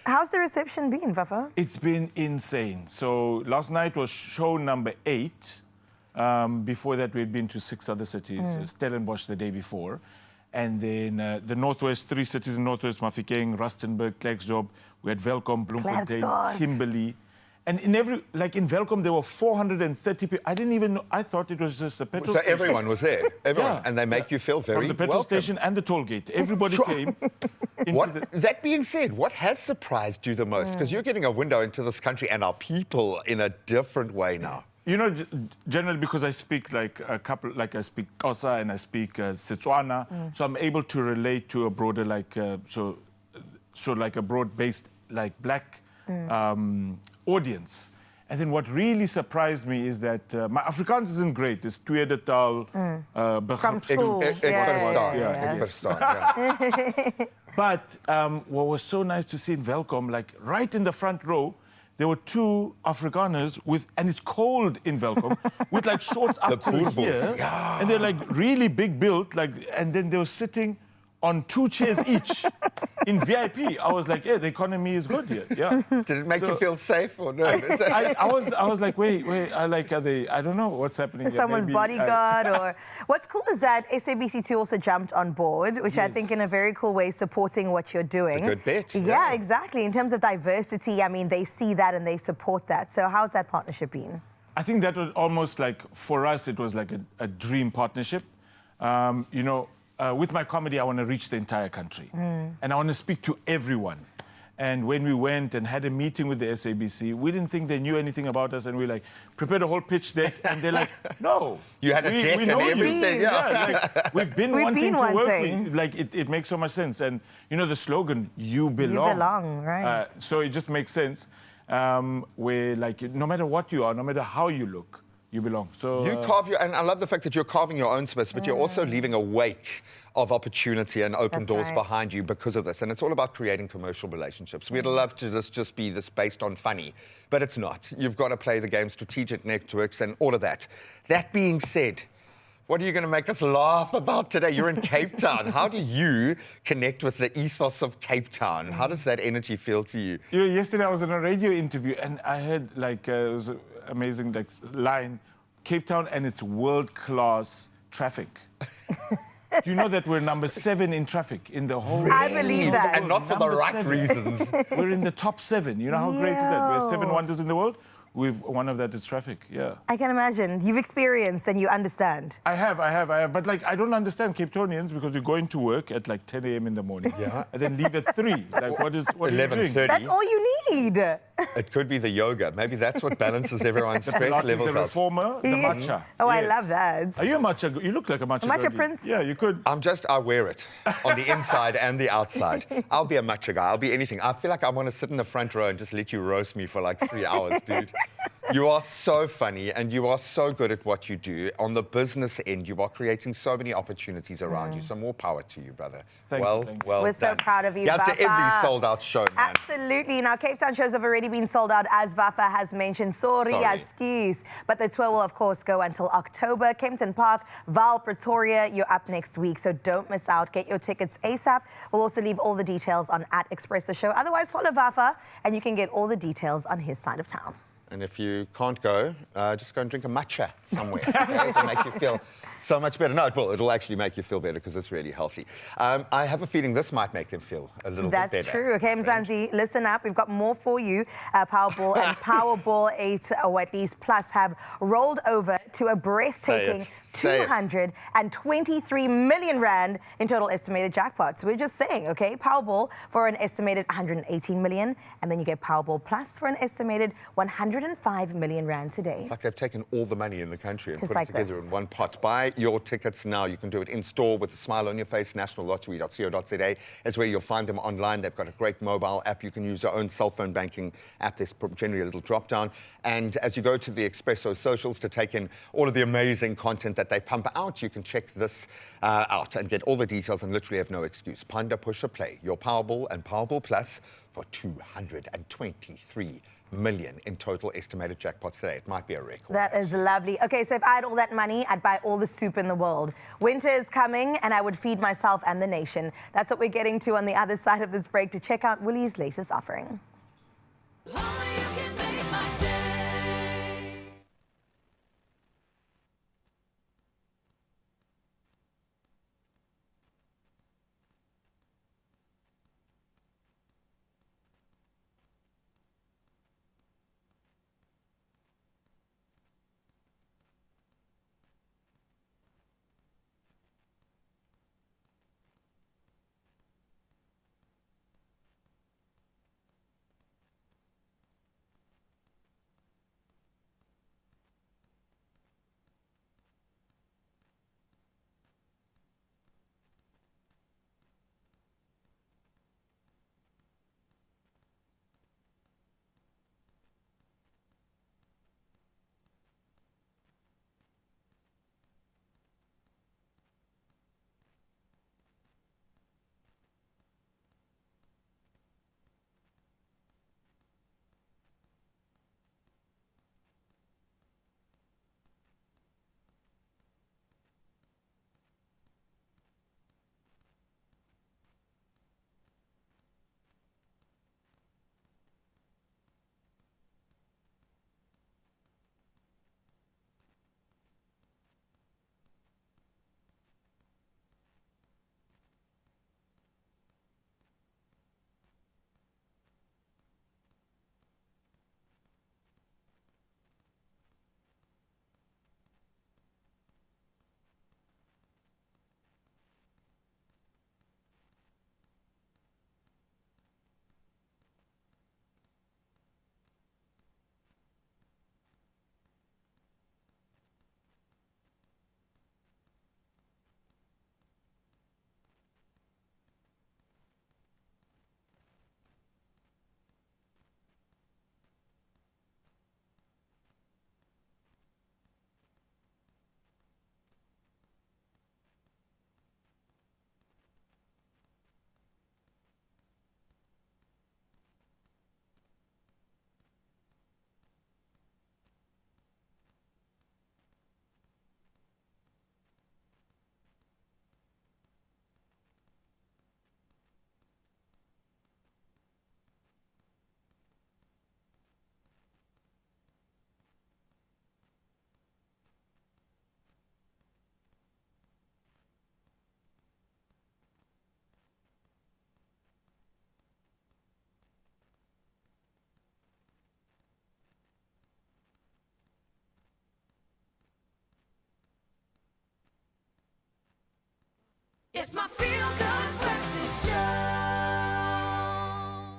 Speaker 2: How's the reception been, Vafa?
Speaker 5: It's been insane. So last night was show number 8. Before that, we'd been to 6 other cities. Stellenbosch the day before. And then the Northwest, 3 cities in Northwest, Mafikeng, Rustenburg, Klerksdorp. We had Welkom, Bloemfontein,
Speaker 2: Klerksdorp.
Speaker 5: Kimberley. And in in Welkom, there were 430 people. I didn't even know. I thought it was just a petrol
Speaker 3: So
Speaker 5: station.
Speaker 3: everyone was there. Everyone.
Speaker 5: Yeah.
Speaker 3: And they make you feel very
Speaker 5: From the petrol
Speaker 3: welcome.
Speaker 5: station and the toll gate. Everybody came.
Speaker 3: That being said, what has surprised you the most? Because you're getting a window into this country and our people in a different way now.
Speaker 5: You know, generally because I speak I speak Xhosa and I speak Setswana, so I'm able to relate to a broader, a broad-based, black audience. And then what really surprised me is that my Afrikaans isn't great. It's tweede taal.
Speaker 2: From school.
Speaker 5: But what was so nice to see in Welkom, right in the front row, there were two Afrikaners and it's cold in Welkom, with shorts up to here. Yeah. And they're really big built, and then they were sitting on 2 chairs each in VIP. I was like, yeah, the economy is good here. Yeah.
Speaker 3: Did it make you feel safe or no?
Speaker 5: I was like, wait, are they, I don't know what's happening here.
Speaker 2: Someone's bodyguard or... What's cool is that SABC2 also jumped on board, which I think in a very cool way supporting what you're doing.
Speaker 3: It's a good bet.
Speaker 2: Yeah, exactly. In terms of diversity, I mean, they see that and they support that. So how's that partnership been?
Speaker 5: I think that was almost for us, it was a dream partnership. You know, with my comedy, I want to reach the entire country. And I want to speak to everyone. And when we went and had a meeting with the SABC, we didn't think they knew anything about us. And we prepared a whole pitch deck. And they're like, no.
Speaker 3: You had a deck and everything.
Speaker 5: Yeah, we've been wanting to work with. It makes so much sense. And, you know, the slogan, you belong.
Speaker 2: You belong, right.
Speaker 5: So it just makes sense. Where, no matter what you are, no matter how you look, you belong. So
Speaker 3: you carve and I love the fact that you're carving your own space, but you're also leaving a wake of opportunity and open doors behind you because of this. And it's all about creating commercial relationships. We'd love to just be this based on funny, but it's not. You've got to play the game, strategic networks and all of that. That being said, what are you going to make us laugh about today? You're in Cape Town. How do you connect with the ethos of Cape Town? How does that energy feel to you?
Speaker 5: You know, yesterday I was in a radio interview and I heard it was an amazing line, Cape Town and its world-class traffic. Do you know that we're number 7 in traffic in the whole...
Speaker 2: I believe that.
Speaker 3: And not for the right reasons.
Speaker 5: We're in the top 7. You know how great is that? We're 7 wonders in the world. One of that is traffic, yeah.
Speaker 2: I can imagine. You've experienced and you understand.
Speaker 5: I have. But I don't understand Cape Townians because you go into work at 10 a.m. in the morning and then leave at 3. What are you doing?
Speaker 3: 11:30.
Speaker 2: That's all you need.
Speaker 3: It could be the yoga. Maybe that's what balances everyone's stress
Speaker 5: Pilates,
Speaker 3: levels
Speaker 5: the
Speaker 3: out.
Speaker 5: reformer, the matcha.
Speaker 2: Oh,
Speaker 5: Yes.
Speaker 2: I love that.
Speaker 5: Are you a matcha? You look like a matcha.
Speaker 2: Matcha
Speaker 5: girlie.
Speaker 2: prince?
Speaker 5: Yeah, you could.
Speaker 3: I wear it on the inside and the outside. I'll be a matcha guy. I'll be anything. I feel like I want to sit in the front row and just let you roast me for 3 hours, dude. You are so funny and you are so good at what you do. On the business end, you are creating so many opportunities around you. So more power to you, brother.
Speaker 5: Thank you.
Speaker 3: Well
Speaker 2: We're
Speaker 3: done.
Speaker 2: so proud of you,
Speaker 3: Yes, to
Speaker 2: Vafa.
Speaker 3: every sold-out show, man.
Speaker 2: Absolutely. Now, Cape Town shows have already been sold out, as Vafa has mentioned. Sorry. Skis. But the tour will, of course, go until October. Kempton Park, Vaal, Pretoria, you're up next week, so don't miss out. Get your tickets ASAP. We'll also leave all the details on @Expresso Show. Otherwise, follow Vafa, and you can get all the details on his side of town.
Speaker 3: And if you can't go, just go and drink a matcha somewhere. Okay? It'll make you feel so much better. No, it will. It'll actually make you feel better because it's really healthy. I have a feeling this might make them feel a little bit better.
Speaker 2: That's true. Okay, Mzansi, listen up. We've got more for you. Powerball and Powerball 8, or at least Plus, have rolled over to a breathtaking 223 million rand in total estimated jackpots. We're just saying, okay, Powerball for an estimated 118 million, and then you get Powerball Plus for an estimated 105 million rand today.
Speaker 3: It's like they've taken all the money in the country and
Speaker 2: Just
Speaker 3: put it together in one pot. Buy your tickets now. You can do it in store with a smile on your face. nationallottery.co.za is where you'll find them online. They've got a great mobile app. You can use your own cell phone banking app. There's generally a little drop down. And as you go to the Expresso socials to take in all of the amazing content that they pump out, you can check this out and get all the details and literally have no excuse. Panda, push or play. Your Powerball and Powerball Plus for 223 million in total estimated jackpots today. It might be a record.
Speaker 2: That is lovely. Okay, so if I had all that money, I'd buy all the soup in the world. Winter is coming and I would feed myself and the nation. That's what we're getting to on the other side of this break. To check out Woolies' latest offering.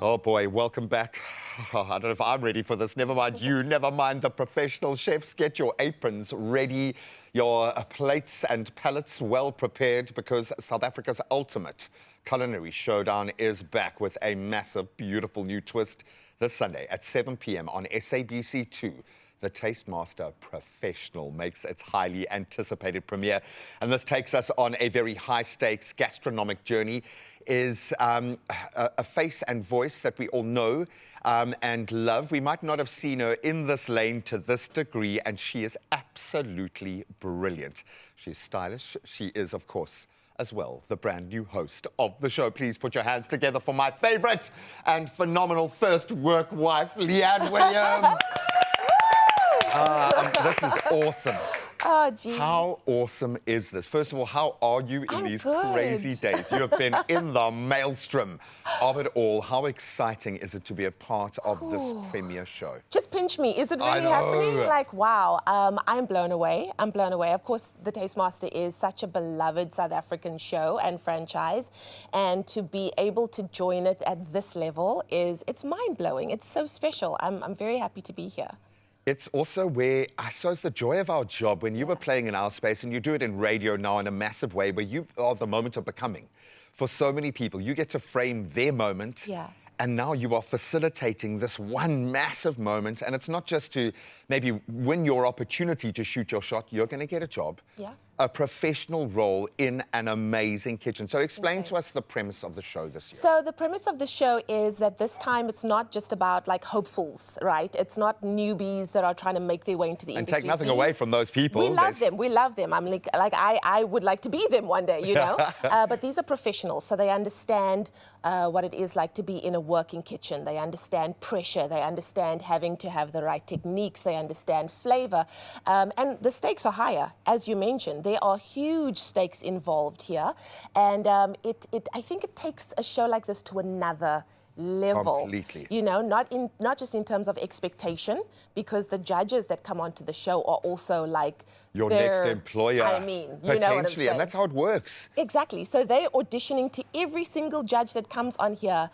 Speaker 3: Oh boy, welcome back. Oh, I don't know if I'm ready for this. Never mind you, never mind the professional chefs. Get your aprons ready, your plates and palettes well prepared, because South Africa's ultimate culinary showdown is back with a massive, beautiful new twist this Sunday at 7 p.m. on SABC2. The Tastemaster Professional makes its highly anticipated premiere. And this takes us on a very high-stakes gastronomic journey. Is a face and voice that we all know and love. We might not have seen her in this lane to this degree, and she is absolutely brilliant. She's stylish. She is, of course, as well, the brand new host of the show. Please put your hands together for my favorite and phenomenal first work wife, Leanne Williams. This is awesome.
Speaker 6: Oh, gee.
Speaker 3: How awesome is this? First of all, how are you in these crazy days? You have been in the maelstrom of it all. How exciting is it to be a part of this premiere show?
Speaker 6: Just pinch me. Is it really happening? Like, wow. I'm blown away. I'm blown away. Of course, the Tastemaster is such a beloved South African show and franchise. And to be able to join it at this level it's mind-blowing. It's so special. I'm very happy to be here.
Speaker 3: It's also where, I suppose, the joy of our job, when you were playing in our space, and you do it in radio now in a massive way, where you are the moment of becoming. For so many people, you get to frame their moment.
Speaker 6: Yeah.
Speaker 3: And now you are facilitating this one massive moment. And it's not just to maybe win your opportunity to shoot your shot. You're going to get a job.
Speaker 6: Yeah.
Speaker 3: A professional role in an amazing kitchen. So explain to us the premise of the show this year.
Speaker 6: So the premise of the show is that this time it's not just about like hopefuls, right? It's not newbies that are trying to make their way into the industry.
Speaker 3: And take nothing away from those people.
Speaker 6: We love them. We love them. I'm like I would like to be them one day, you know? But these are professionals, so they understand what it is like to be in a working kitchen. They understand pressure. They understand having to have the right techniques. They understand flavor. And the stakes are higher, as you mentioned. There are huge stakes involved here, and I think it takes a show like this to another level.
Speaker 3: Completely.
Speaker 6: You know, not just in terms of expectation, because the judges that come onto the show are also like
Speaker 3: your next employer.
Speaker 6: I mean, you know what I'm saying.
Speaker 3: And that's how it works.
Speaker 6: Exactly. So they're auditioning to every single judge that comes on here.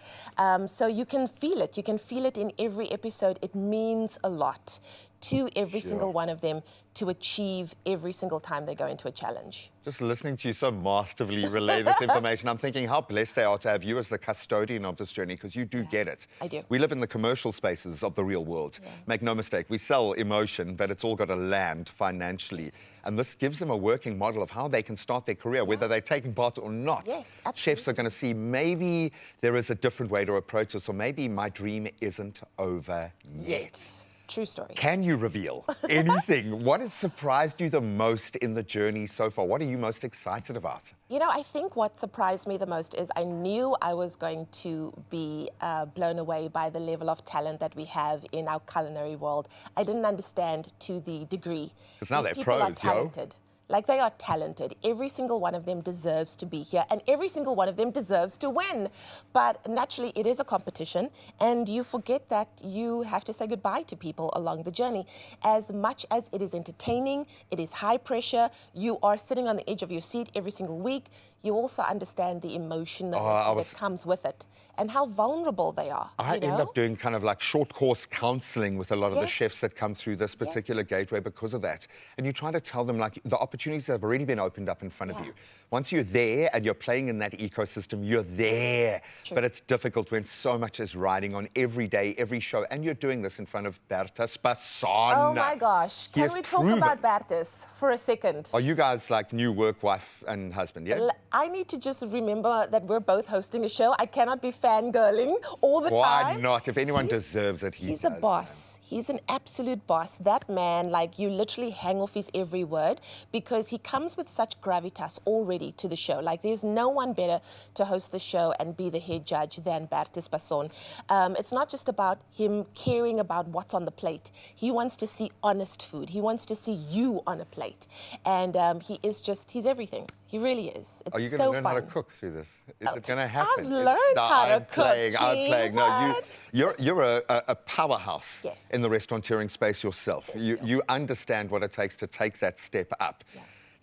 Speaker 6: So you can feel it. You can feel it in every episode. It means a lot to every single one of them to achieve every single time they go into a challenge.
Speaker 3: Just listening to you so masterfully relay this information, I'm thinking how blessed they are to have you as the custodian of this journey, because you do get it.
Speaker 6: I do.
Speaker 3: We live in the commercial spaces of the real world. Make no mistake, we sell emotion, but it's all got to land financially. And this gives them a working model of how they can start their career, whether they're taking part or not.
Speaker 6: Yes, absolutely.
Speaker 3: Chefs are going to see maybe there is a different way to approach this, or maybe my dream isn't over yet.
Speaker 6: True story.
Speaker 3: Can you reveal anything? What has surprised you the most in the journey so far? What are you most excited about?
Speaker 6: You know, I think what surprised me the most is I knew I was going to be blown away by the level of talent that we have in our culinary world. I didn't understand to the degree.
Speaker 3: Because now
Speaker 6: These
Speaker 3: they're
Speaker 6: people
Speaker 3: pros,
Speaker 6: are talented. Like, they are talented. Every single one of them deserves to be here, and every single one of them deserves to win. But naturally, it is a competition, and you forget that you have to say goodbye to people along the journey. As much as it is entertaining, it is high pressure, you are sitting on the edge of your seat every single week, you also understand the emotionality that comes with it and how vulnerable they are.
Speaker 3: I end up doing kind of like short course counseling with a lot of the chefs that come through this particular gateway because of that. And you try to tell them, like, the opportunities have already been opened up in front of you. Once you're there and you're playing in that ecosystem, you're there.
Speaker 6: True.
Speaker 3: But it's difficult when so much is riding on every day, every show. And you're doing this in front of Bertus Passon.
Speaker 6: Oh my gosh. Can we talk about Bertus for a second?
Speaker 3: Are you guys like new work wife and husband, yeah?
Speaker 6: I need to just remember that we're both hosting a show. I cannot be fangirling all the time.
Speaker 3: Why not? If anyone deserves it,
Speaker 6: he's a boss. He's an absolute boss. That man, like, you literally hang off his every word, because he comes with such gravitas already to the show. Like, there's no one better to host the show and be the head judge than Bertus Passon. It's not just about him caring about what's on the plate. He wants to see honest food. He wants to see you on a plate. And he's everything. He really is. It's
Speaker 3: Are you going
Speaker 6: so
Speaker 3: to learn
Speaker 6: fun.
Speaker 3: how to cook through this? Is it going to happen?
Speaker 6: I've learned how to cook.
Speaker 3: I'm playing. No, you're a powerhouse in the restaurateuring space yourself. You understand what it takes to take that step up.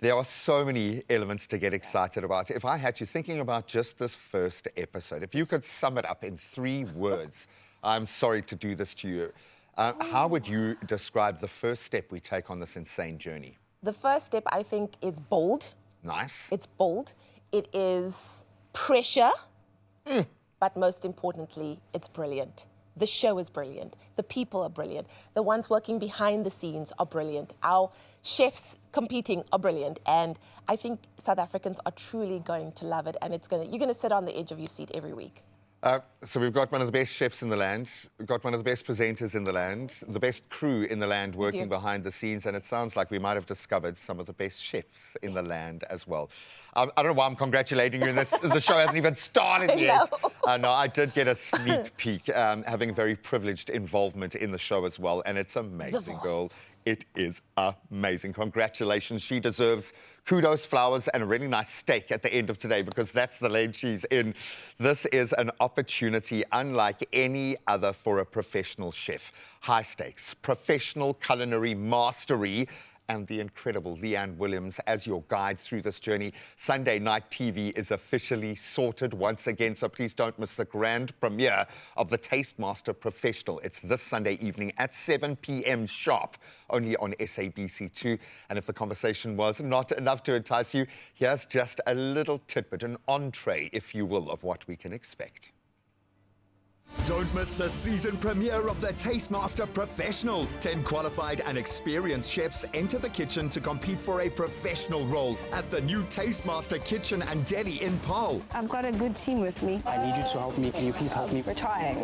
Speaker 3: There are so many elements to get excited about. If I had to, thinking about just this first episode, if you could sum it up in 3 words, I'm sorry to do this to you. How would you describe the first step we take on this insane journey?
Speaker 6: The first step, I think, is bold.
Speaker 3: Nice.
Speaker 6: It's bold. It is pressure. But most importantly, it's brilliant. The show is brilliant. The people are brilliant. The ones working behind the scenes are brilliant. Our chefs competing are brilliant. And I think South Africans are truly going to love it. And you're going to sit on the edge of your seat every week.
Speaker 3: So we've got one of the best chefs in the land, we've got one of the best presenters in the land, the best crew in the land working behind the scenes, and it sounds like we might have discovered some of the best chefs in the land as well. I don't know why I'm congratulating you in this. The show hasn't even started yet. No, I did get a sneak peek, having very privileged involvement in the show as well, and it's amazing, girl. It is amazing. Congratulations. She deserves kudos, flowers, and a really nice steak at the end of today, because that's the lane she's in. This is an opportunity unlike any other for a professional chef. High stakes, professional culinary mastery, and the incredible Leanne Williams as your guide through this journey. Sunday Night TV is officially sorted once again, so please don't miss the grand premiere of the Tastemaster Professional. It's this Sunday evening at 7 p.m. sharp, only on SABC2. And if the conversation was not enough to entice you, here's just a little tidbit, an entree, if you will, of what we can expect.
Speaker 7: Don't miss the season premiere of the Tastemaster Professional. 10 qualified and experienced chefs enter the kitchen to compete for a professional role at the new Tastemaster Kitchen and Deli in Paarl.
Speaker 8: I've got a good team with me.
Speaker 9: I need you to help me. Can you please help me?
Speaker 8: We're trying.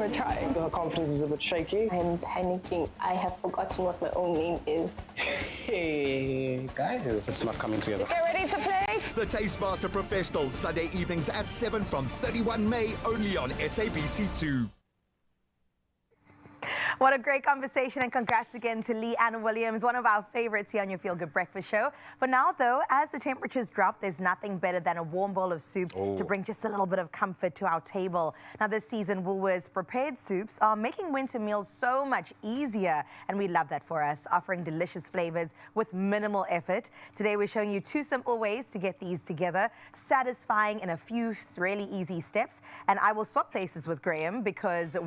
Speaker 9: Her confidence is a bit shaky.
Speaker 8: I'm panicking. I have forgotten what my own name is.
Speaker 9: Hey, guys. It's not coming together.
Speaker 8: Get ready to play.
Speaker 7: The Tastemaster Professional, Sunday evenings at 7 from 31 May, only on SABC2.
Speaker 2: What a great conversation, and congrats again to Leanne Williams, one of our favorites here on your Feel Good Breakfast show. For now, though, as the temperatures drop, there's nothing better than a warm bowl of soup to bring just a little bit of comfort to our table. Now, this season, Woolworths prepared soups are making winter meals so much easier, and we love that for us, offering delicious flavors with minimal effort. Today, we're showing you 2 simple ways to get these together, satisfying in a few really easy steps. And I will swap places with Graham because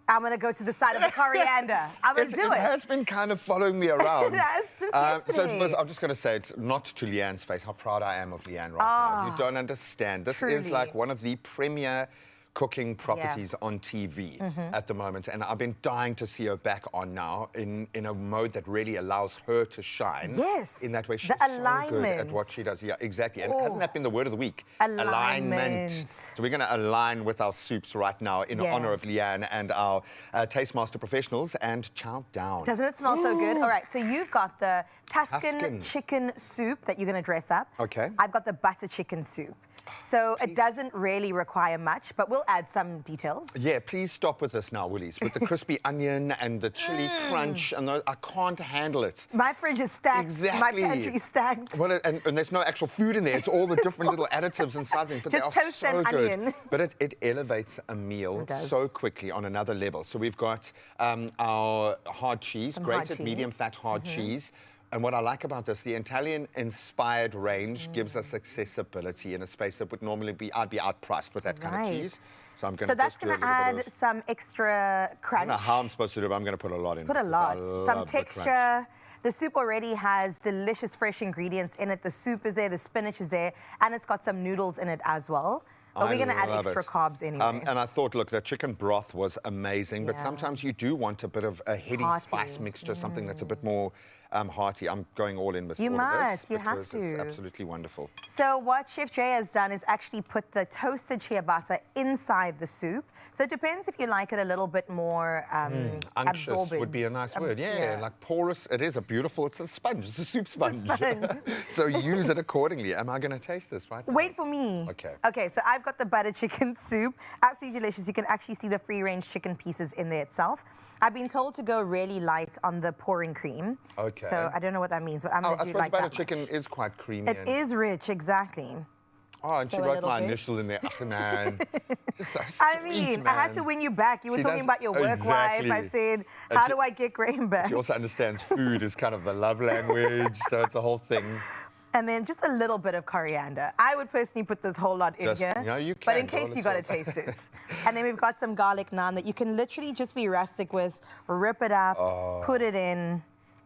Speaker 2: I'm going to go to the side of the coriander. I'm going to do it.
Speaker 3: It has been kind of following me around.
Speaker 2: It has, since yesterday.
Speaker 3: I'm just going to say it, not to Leanne's face, how proud I am of Leanne right now. You don't understand. This is like one of the premier cooking properties on TV at the moment, and I've been dying to see her back on now in a mode that really allows her to shine.
Speaker 2: Yes.
Speaker 3: In that way, she's so good at what she does. Yeah, exactly. And hasn't that been the word of the week? Alignment. So we're going to align with our soups right now in honor of Leanne and our Tastemaster Professionals, and chow down.
Speaker 2: Doesn't it smell so good? All right, so you've got the Tuscan chicken soup that you're going to dress up.
Speaker 3: Okay.
Speaker 2: I've got the butter chicken soup. So it doesn't really require much, but we'll add some details.
Speaker 3: Yeah, please stop with this now, Willies. With the crispy onion and the chili crunch, and those, I can't handle it.
Speaker 2: My fridge is stacked.
Speaker 3: Exactly.
Speaker 2: My pantry's stacked.
Speaker 3: Well, and there's no actual food in there. It's all the different little additives inside things, but
Speaker 2: just
Speaker 3: they are
Speaker 2: toast
Speaker 3: so
Speaker 2: and
Speaker 3: good.
Speaker 2: onion.
Speaker 3: But it elevates a meal so quickly on another level. So we've got our hard cheese, grated medium fat hard cheese. And what I like about this, the Italian-inspired range gives us accessibility in a space that would normally I'd be outpriced with that kind of cheese. So I'm going to
Speaker 2: that's going to add some extra crunch.
Speaker 3: I don't know how I'm supposed to do it, but I'm going to put a lot in.
Speaker 2: Put a lot. Some texture. The soup already has delicious fresh ingredients in it. The soup is there, the spinach is there, and it's got some noodles in it as well. But we're going to add extra carbs anyway.
Speaker 3: And I thought, look, the chicken broth was amazing, but sometimes you do want a bit of a heady spice mixture, something that's a bit more hearty. I'm going all in with all of this.
Speaker 2: You have to.
Speaker 3: It's absolutely wonderful.
Speaker 2: So what Chef Jay has done is actually put the toasted ciabatta inside the soup. So it depends if you like it a little bit more absorbent.
Speaker 3: Would be a nice word. Yeah, like porous. It is it's a sponge. It's a soup sponge. So use it accordingly. Am I going to taste this right now?
Speaker 2: Wait for me.
Speaker 3: Okay.
Speaker 2: Okay, so I've got the butter chicken soup. Absolutely delicious. You can actually see the free-range chicken pieces in there itself. I've been told to go really light on the pouring cream.
Speaker 3: Okay.
Speaker 2: So I don't know what that means, but I'm going to do like that.
Speaker 3: I suppose butter chicken is quite creamy.
Speaker 2: It is rich, exactly.
Speaker 3: Oh, and
Speaker 2: So
Speaker 3: she
Speaker 2: a
Speaker 3: wrote
Speaker 2: little
Speaker 3: my
Speaker 2: bit.
Speaker 3: initial in there. Oh, man. Just so
Speaker 2: I
Speaker 3: sweet,
Speaker 2: mean,
Speaker 3: man.
Speaker 2: I had to win you back. You were talking about your work wife. I said, how do I get Graham back?
Speaker 3: She also understands food is kind of the love language, so it's a whole thing.
Speaker 2: And then just a little bit of coriander. I would personally put this whole lot in
Speaker 3: Just-
Speaker 2: here.
Speaker 3: no, you
Speaker 2: But
Speaker 3: can,
Speaker 2: in case
Speaker 3: girl,
Speaker 2: you got to
Speaker 3: it's
Speaker 2: taste it. And then we've got some garlic naan that you can literally just be rustic with, rip it up, put it in,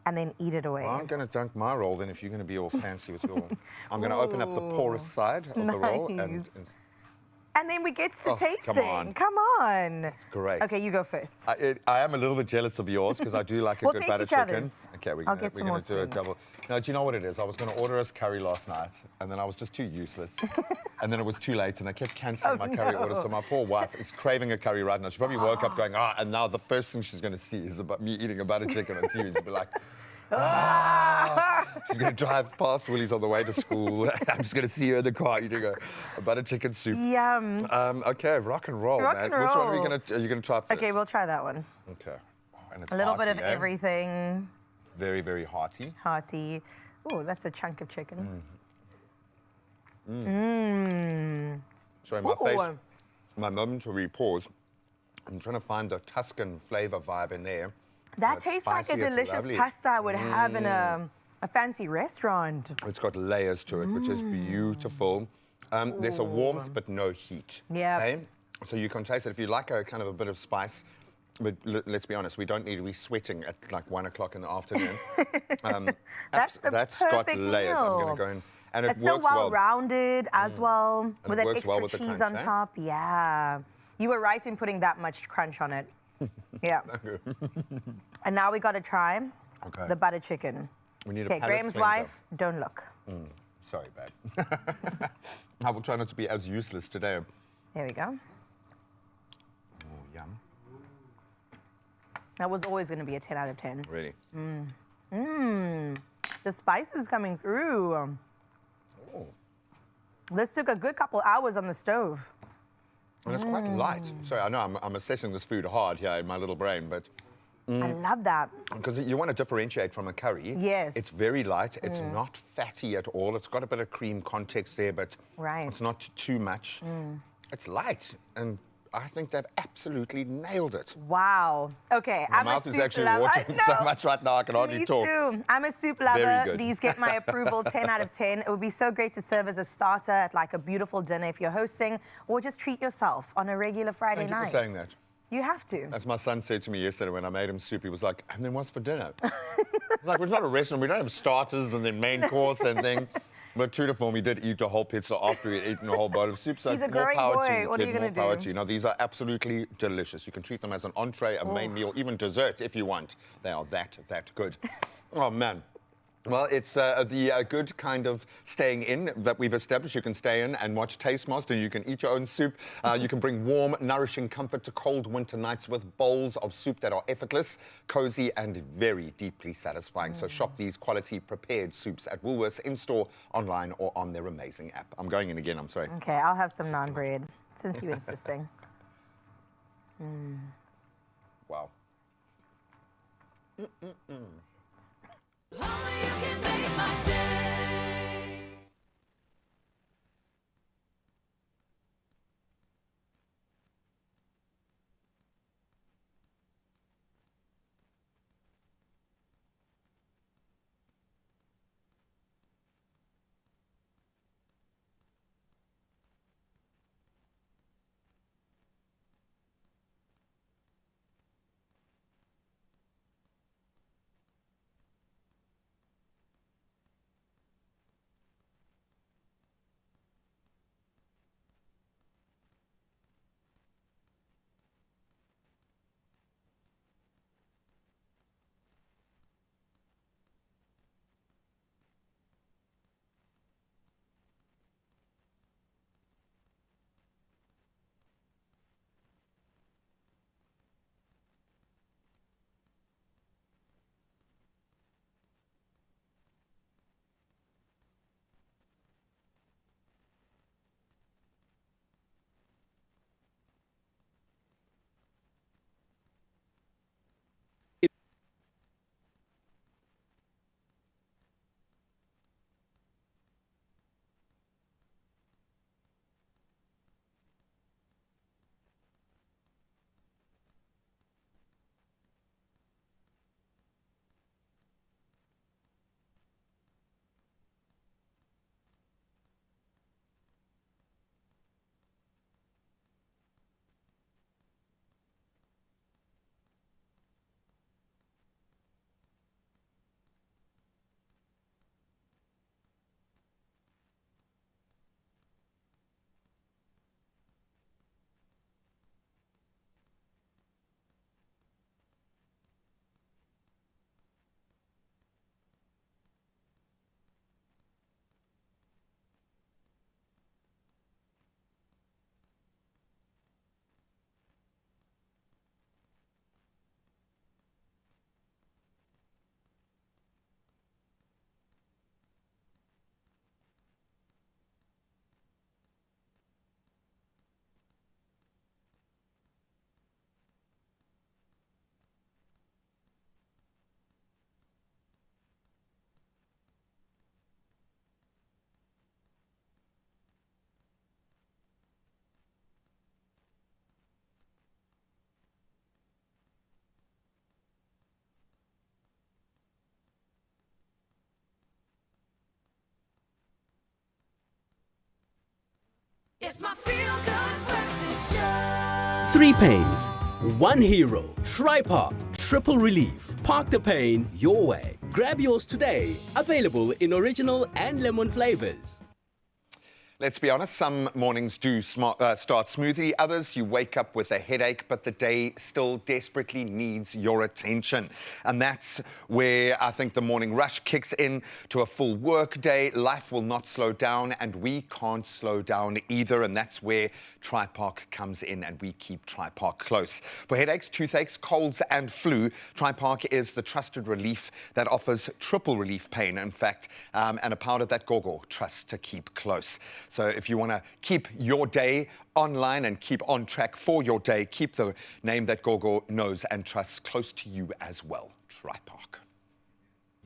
Speaker 2: and then eat it away.
Speaker 3: Well, I'm going to dunk my roll then if you're going to be all fancy with your... I'm going to open up the porous side of the roll.
Speaker 2: Nice. And then we get to
Speaker 3: Oh, come
Speaker 2: tasting.
Speaker 3: on.
Speaker 2: Come on. That's
Speaker 3: great.
Speaker 2: Okay, you go first.
Speaker 3: I am a little bit jealous of yours because I do like a
Speaker 2: We'll
Speaker 3: good
Speaker 2: taste
Speaker 3: butter
Speaker 2: each
Speaker 3: chicken.
Speaker 2: other's.
Speaker 3: Okay, we're
Speaker 2: I'll
Speaker 3: gonna,
Speaker 2: get
Speaker 3: we're
Speaker 2: some
Speaker 3: gonna
Speaker 2: more
Speaker 3: do a
Speaker 2: spoons.
Speaker 3: double. No, do you know what it is? I was going to order us curry last night, and then I was just too useless. And then it was too late, and they kept cancelling my curry order. So my poor wife is craving a curry right now. She probably woke up going, and now the first thing she's going to see is about me eating a butter chicken on TV. She'll be like, she's going to drive past Willie's on the way to school. I'm just going to see her in the car eating a butter chicken soup.
Speaker 2: Yum.
Speaker 3: Okay, rock and roll,
Speaker 2: Rock
Speaker 3: man.
Speaker 2: and
Speaker 3: Which one
Speaker 2: roll.
Speaker 3: are you going to try first?
Speaker 2: Okay, we'll try that one.
Speaker 3: Okay. And it's
Speaker 2: A little bit
Speaker 3: hearty,
Speaker 2: of
Speaker 3: eh?
Speaker 2: everything.
Speaker 3: Very, very hearty.
Speaker 2: Hearty. Oh, that's a chunk of chicken.
Speaker 3: Sorry, my
Speaker 2: Ooh.
Speaker 3: face, my momentary pause. I'm trying to find the Tuscan flavor vibe in there.
Speaker 2: That
Speaker 3: It's
Speaker 2: tastes like a
Speaker 3: spicy, it's
Speaker 2: delicious
Speaker 3: lovely.
Speaker 2: pasta I would have in a fancy restaurant.
Speaker 3: It's got layers to it, which is beautiful. There's a warmth, but no heat.
Speaker 2: Yep.
Speaker 3: Okay? So you can taste it. If you like a kind of a bit of spice, but let's be honest, we don't need to be sweating at like 1 o'clock in the afternoon.
Speaker 2: That's the
Speaker 3: that's got
Speaker 2: perfect
Speaker 3: layers. I'm going
Speaker 2: meal.
Speaker 3: to go in. And it
Speaker 2: It's so
Speaker 3: works well.
Speaker 2: well-rounded as well, with
Speaker 3: it
Speaker 2: that
Speaker 3: works well
Speaker 2: extra
Speaker 3: with the
Speaker 2: cheese
Speaker 3: crunch,
Speaker 2: on
Speaker 3: eh?
Speaker 2: top. Yeah. You were right in putting that much crunch on it. Yeah. And now we got to try
Speaker 3: Okay.
Speaker 2: the butter chicken.
Speaker 3: We need a
Speaker 2: Okay,
Speaker 3: palate
Speaker 2: Graham's
Speaker 3: cleanser.
Speaker 2: wife, don't look.
Speaker 3: Sorry, babe. I will try not to be as useless today.
Speaker 2: There we go.
Speaker 3: Oh, yum.
Speaker 2: That was always going to be a 10 out of 10.
Speaker 3: Really.
Speaker 2: The spice is coming through.
Speaker 3: Oh.
Speaker 2: This took a good couple hours on the stove.
Speaker 3: And it's quite light. Sorry, I know I'm assessing this food hard here in my little brain, but
Speaker 2: I love that.
Speaker 3: because you want to differentiate from a curry.
Speaker 2: Yes.
Speaker 3: It's very light. It's not fatty at all. It's got a bit of cream context there, but
Speaker 2: Right.
Speaker 3: it's not too much. It's light, and I think they've absolutely nailed it.
Speaker 2: Wow. Okay,
Speaker 3: My
Speaker 2: I'm
Speaker 3: mouth
Speaker 2: a
Speaker 3: is
Speaker 2: soup
Speaker 3: actually
Speaker 2: lover.
Speaker 3: watering so much right now I can hardly
Speaker 2: Me
Speaker 3: talk.
Speaker 2: too. I'm a soup lover.
Speaker 3: Very good.
Speaker 2: These get my approval, 10 out of 10. It would be so great to serve as a starter at like a beautiful dinner if you're hosting, or just treat yourself on a regular Friday
Speaker 3: Thank you
Speaker 2: night.
Speaker 3: for saying that.
Speaker 2: You have to.
Speaker 3: As my son said to me yesterday when I made him soup, he was like, and then what's for dinner? It's like, we're not a restaurant. We don't have starters and then main course and thing. But true to form, he did eat a whole pizza after he had eaten a whole bowl of soup. So
Speaker 2: He's a
Speaker 3: more
Speaker 2: growing
Speaker 3: power
Speaker 2: boy.
Speaker 3: to you,
Speaker 2: What are
Speaker 3: kid,
Speaker 2: you gonna
Speaker 3: more power
Speaker 2: do?
Speaker 3: to you. Now, these are absolutely delicious. You can treat them as an entree, a main meal, even dessert if you want. They are that good. Oh, man. Well, it's the good kind of staying in that we've established. You can stay in and watch Taste Master. You can eat your own soup. You can bring warm, nourishing comfort to cold winter nights with bowls of soup that are effortless, cozy, and very deeply satisfying. So shop these quality prepared soups at Woolworths in-store, online, or on their amazing app. I'm going in again, I'm sorry.
Speaker 2: Okay, I'll have some naan bread, since you're insisting.
Speaker 3: Wow.
Speaker 1: Only you can make my day. It's my feel-good breakfast show.
Speaker 10: 3 pains, 1 hero. Tri-Park, triple relief. Park the pain your way. Grab yours today. Available in original and lemon flavors.
Speaker 3: Let's be honest, some mornings do start smoothly. Others, you wake up with a headache, but the day still desperately needs your attention. And that's where I think the morning rush kicks in to a full work day. Life will not slow down, and we can't slow down either. And that's where Tri-Park comes in, and we keep Tri-Park close. For headaches, toothaches, colds, and flu, Tri-Park is the trusted relief that offers triple relief pain, in fact, and a powder that Gogo trusts to keep close. So if you want to keep your day online and keep on track for your day, keep the name that Gogo knows and trusts close to you as well. Tri-Park.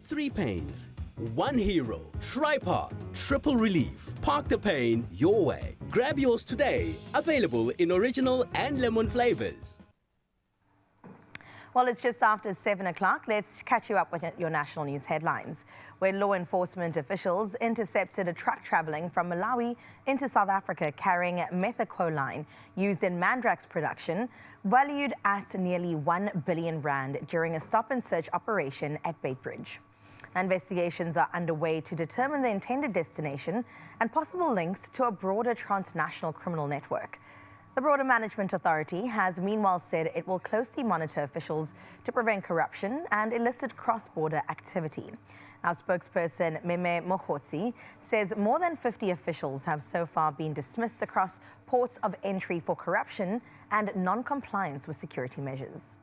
Speaker 10: 3 pains, 1 hero. Tri-Park, triple relief. Park the pain your way. Grab yours today. Available in original and lemon flavors.
Speaker 2: Well, it's just after 7 o'clock. Let's catch you up with your national news headlines, where law enforcement officials intercepted a truck traveling from Malawi into South Africa carrying methacholine used in Mandrax production, valued at nearly 1 billion rand during a stop-and-search operation at Beitbridge. Investigations are underway to determine the intended destination and possible links to a broader transnational criminal network. The Border Management Authority has meanwhile said it will closely monitor officials to prevent corruption and illicit cross-border activity. Now, spokesperson Meme Mohotsi says more than 50 officials have so far been dismissed across ports of entry for corruption and non-compliance with security measures.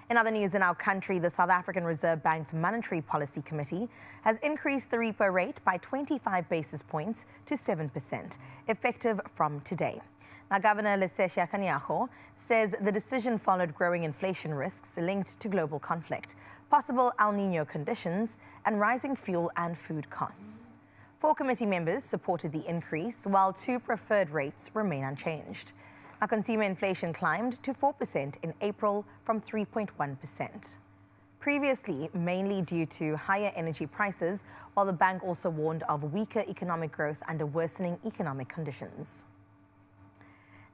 Speaker 2: In other news in our country, the South African Reserve Bank's Monetary Policy Committee has increased the repo rate by 25 basis points to 7%, effective from today. Now, Governor Lesesha Kanyako says the decision followed growing inflation risks linked to global conflict, possible El Niño conditions, and rising fuel and food costs. 4 committee members supported the increase, while 2 preferred rates remain unchanged. Our consumer inflation climbed to 4% in April from 3.1%. Previously, mainly due to higher energy prices, while the bank also warned of weaker economic growth under worsening economic conditions.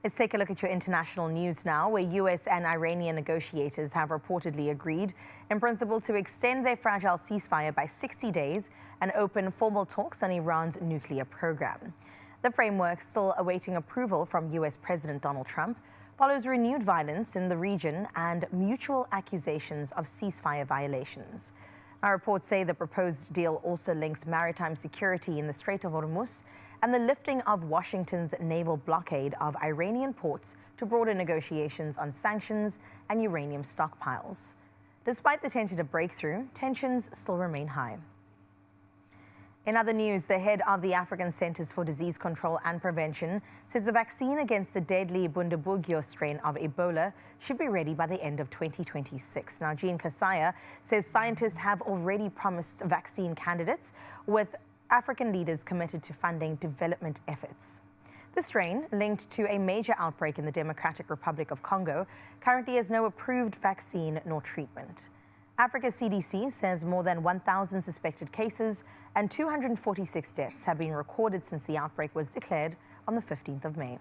Speaker 2: Let's take a look at your international news now, where US and Iranian negotiators have reportedly agreed in principle to extend their fragile ceasefire by 60 days and open formal talks on Iran's nuclear program. The framework, still awaiting approval from US President Donald Trump, follows renewed violence in the region and mutual accusations of ceasefire violations. Our reports say the proposed deal also links maritime security in the Strait of Hormuz and the lifting of Washington's naval blockade of Iranian ports to broader negotiations on sanctions and uranium stockpiles. Despite the tentative breakthrough, tensions still remain high. In other news, the head of the African Centers for Disease Control and Prevention says the vaccine against the deadly Bundibugyo strain of Ebola should be ready by the end of 2026. Now, Jean Kasaya says scientists have already promised vaccine candidates, with African leaders committed to funding development efforts. The strain, linked to a major outbreak in the Democratic Republic of Congo, currently has no approved vaccine nor treatment. Africa's CDC says more than 1,000 suspected cases and 246 deaths have been recorded since the outbreak was declared on the 15th of May.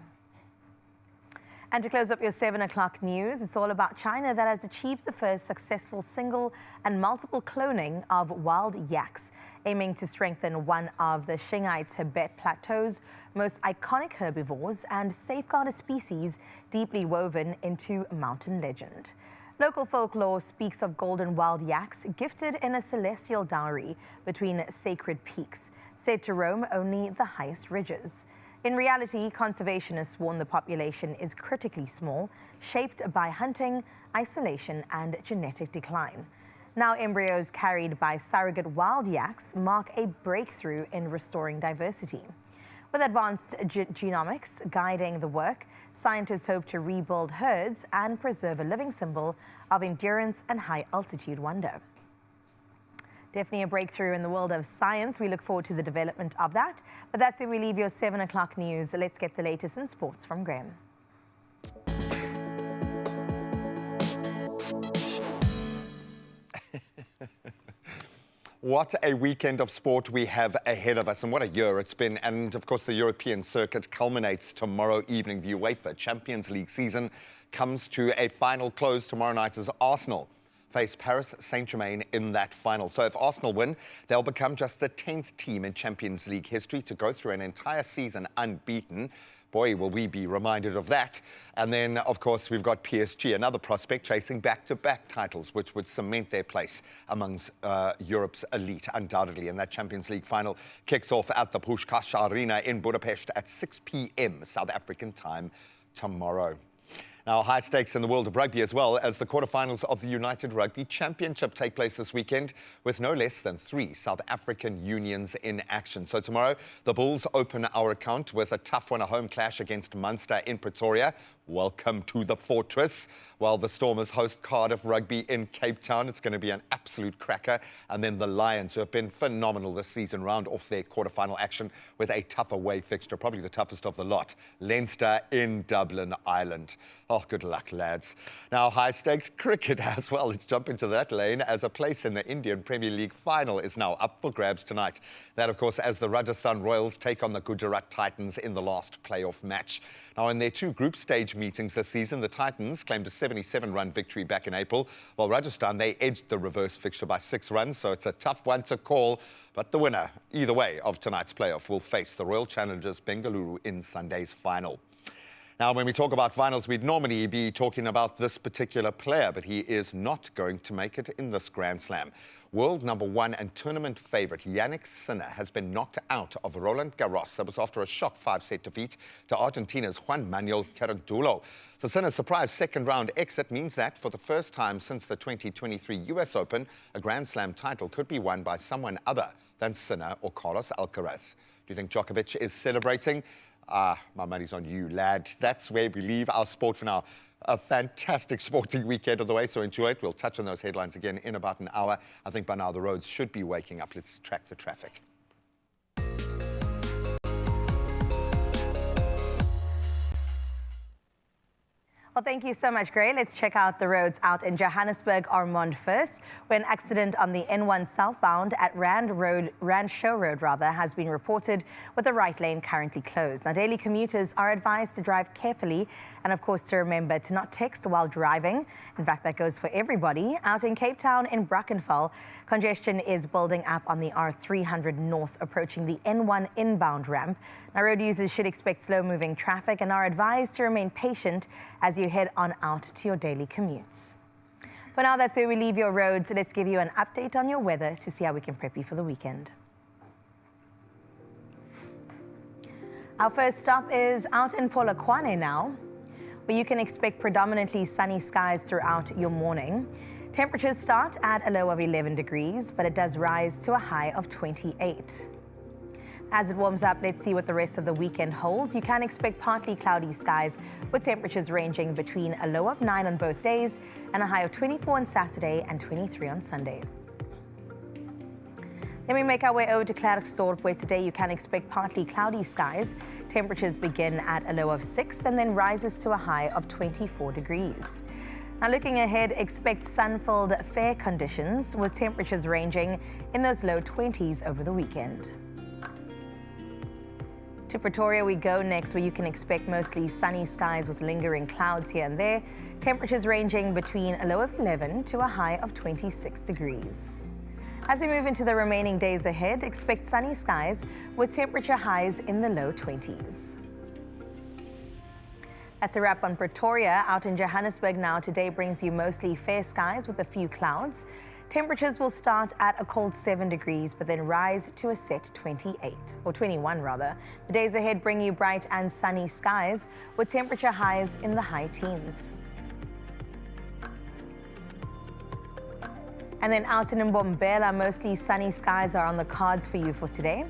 Speaker 2: And to close up your 7 o'clock news, it's all about China that has achieved the first successful single and multiple cloning of wild yaks, aiming to strengthen one of the Xinghai Tibet Plateau's most iconic herbivores and safeguard a species deeply woven into mountain legend. Local folklore speaks of golden wild yaks gifted in a celestial dowry between sacred peaks, said to roam only the highest ridges. In reality, conservationists warn the population is critically small, shaped by hunting, isolation, and genetic decline. Now, embryos carried by surrogate wild yaks mark a breakthrough in restoring diversity. With advanced genomics guiding the work, scientists hope to rebuild herds and preserve a living symbol of endurance and high-altitude wonder. Definitely a breakthrough in the world of science. We look forward to the development of that. But that's where we leave your 7 o'clock news. Let's get the latest in sports from Graham.
Speaker 3: What a weekend of sport we have ahead of us, and what a year it's been. And of course, the European circuit culminates tomorrow evening. The UEFA Champions League season comes to a final close tomorrow night as Arsenal face Paris Saint-Germain in that final. So if Arsenal win, they'll become just the 10th team in Champions League history to go through an entire season unbeaten. Boy, will we be reminded of that. And then, of course, we've got PSG, another prospect chasing back-to-back titles, which would cement their place amongst Europe's elite, undoubtedly. And that Champions League final kicks off at the Puskás Arena in Budapest at 6 p.m. South African time tomorrow. Now, high stakes in the world of rugby as well, as the quarterfinals of the United Rugby Championship take place this weekend with no less than 3 South African unions in action. So tomorrow, the Bulls open our account with a tough one, a home clash against Munster in Pretoria. Welcome to the Fortress. While the Stormers host Cardiff Rugby in Cape Town. It's going to be an absolute cracker. And then the Lions, who have been phenomenal this season, round off their quarterfinal action with a tough away fixture, probably the toughest of the lot. Leinster in Dublin, Ireland. Oh, good luck, lads. Now, high-stakes cricket as well. Let's jump into that lane as a place in the Indian Premier League final is now up for grabs tonight. That, of course, as the Rajasthan Royals take on the Gujarat Titans in the last playoff match. Now, in their 2 group stage meetings this season, the Titans claimed a 77-run victory back in April, while Rajasthan, they edged the reverse fixture by 6 runs, so it's a tough one to call. But the winner, either way, of tonight's playoff will face the Royal Challengers Bengaluru in Sunday's final. Now, when we talk about finals, we'd normally be talking about this particular player, but he is not going to make it in this Grand Slam. World #1 and tournament favourite Yannick Sinner has been knocked out of Roland Garros. That was after a shock 5-set defeat to Argentina's Juan Manuel Caradullo. So Sinner's surprise second-round exit means that for the first time since the 2023 US Open, a Grand Slam title could be won by someone other than Sinner or Carlos Alcaraz. Do you think Djokovic is celebrating? My money's on you, lad. That's where we leave our sport for now. A fantastic sporting weekend on the way, so enjoy it. We'll touch on those headlines again in about an hour. I think by now the roads should be waking up. Let's track the traffic.
Speaker 2: Well, thank you so much, Gray. Let's check out the roads out in Johannesburg, Armand first, where an accident on the N1 southbound at Rand Show Road has been reported with the right lane currently closed. Now, daily commuters are advised to drive carefully and, of course, to remember to not text while driving. In fact, that goes for everybody. Out in Cape Town in Brackenfell, congestion is building up on the R300 North, approaching the N1 inbound ramp. Now, road users should expect slow-moving traffic and are advised to remain patient as you head on out to your daily commutes. For now, that's where we leave your roads. Let's give you an update on your weather to see how we can prep you for the weekend. Our first stop is out in Polokwane now, where you can expect predominantly sunny skies throughout your morning. Temperatures start at a low of 11 degrees, but it does rise to a high of 28. As it warms up, let's see what the rest of the weekend holds. You can expect partly cloudy skies with temperatures ranging between a low of 9 on both days and a high of 24 on Saturday and 23 on Sunday. Then we make our way over to Klerksdorp, where today you can expect partly cloudy skies. Temperatures begin at a low of 6 and then rises to a high of 24 degrees. Now, looking ahead, expect sun-filled fair conditions with temperatures ranging in those low 20s over the weekend. To Pretoria we go next, where you can expect mostly sunny skies with lingering clouds here and there. Temperatures ranging between a low of 11 to a high of 26 degrees. As we move into the remaining days ahead, expect sunny skies with temperature highs in the low 20s. That's a wrap on Pretoria. Out in Johannesburg now, today brings you mostly fair skies with a few clouds. Temperatures will start at a cold 7 degrees, but then rise to a set 28, or 21 rather. The days ahead bring you bright and sunny skies with temperature highs in the high teens. And then out in Mbombela, mostly sunny skies are on the cards for you for today.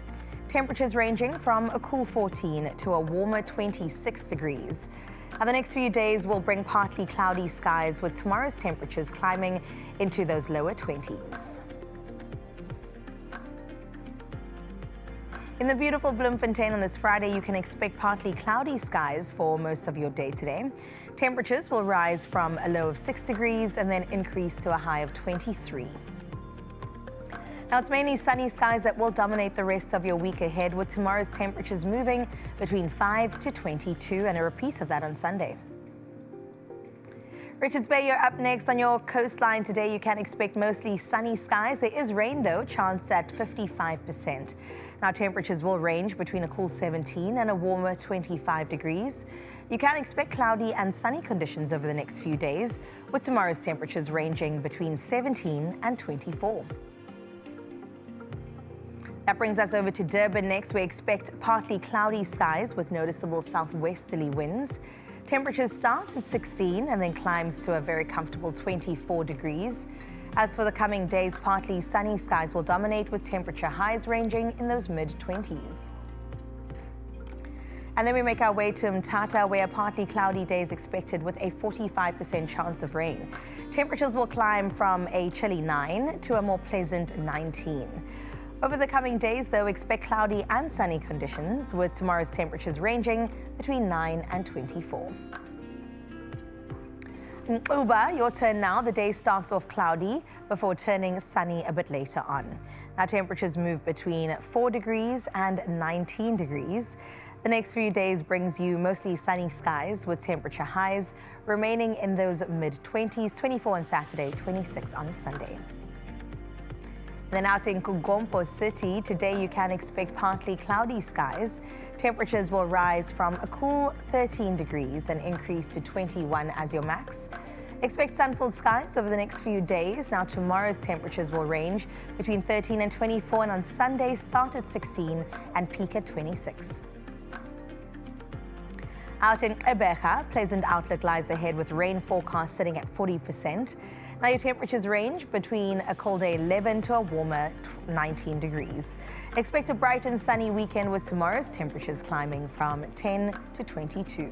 Speaker 2: Temperatures ranging from a cool 14 to a warmer 26 degrees. Now, the next few days will bring partly cloudy skies with tomorrow's temperatures climbing into those lower 20s. In the beautiful Bloemfontein on this Friday, you can expect partly cloudy skies for most of your day today. Temperatures will rise from a low of 6 degrees and then increase to a high of 23. Now, it's mainly sunny skies that will dominate the rest of your week ahead, with tomorrow's temperatures moving between 5 to 22, and a repeat of that on Sunday. Richards Bay, you're up next. On your coastline today, you can expect mostly sunny skies. There is rain, though, chance at 55%. Now, temperatures will range between a cool 17 and a warmer 25 degrees. You can expect cloudy and sunny conditions over the next few days, with tomorrow's temperatures ranging between 17 and 24. That brings us over to Durban next. We expect partly cloudy skies with noticeable southwesterly winds. Temperature starts at 16 and then climbs to a very comfortable 24 degrees. As for the coming days, partly sunny skies will dominate, with temperature highs ranging in those mid-20s. And then we make our way to Mthatha, where a partly cloudy day is expected with a 45% chance of rain. Temperatures will climb from a chilly 9 to a more pleasant 19. Over the coming days, though, expect cloudy and sunny conditions, with tomorrow's temperatures ranging between 9 and 24. In Uba, your turn now. The day starts off cloudy before turning sunny a bit later on. Now, temperatures move between 4 degrees and 19 degrees. The next few days brings you mostly sunny skies, with temperature highs remaining in those mid-20s, 24 on Saturday, 26 on Sunday. Then out in Kugompo City, today you can expect partly cloudy skies. Temperatures will rise from a cool 13 degrees and increase to 21 as your max. Expect sun-filled skies over the next few days. Now, tomorrow's temperatures will range between 13 and 24, and on Sunday start at 16 and peak at 26. Out in Gqeberha, pleasant outlook lies ahead with rain forecast sitting at 40%. Now, your temperatures range between a cold 11 to a warmer 19 degrees. Expect a bright and sunny weekend, with tomorrow's temperatures climbing from 10 to 22.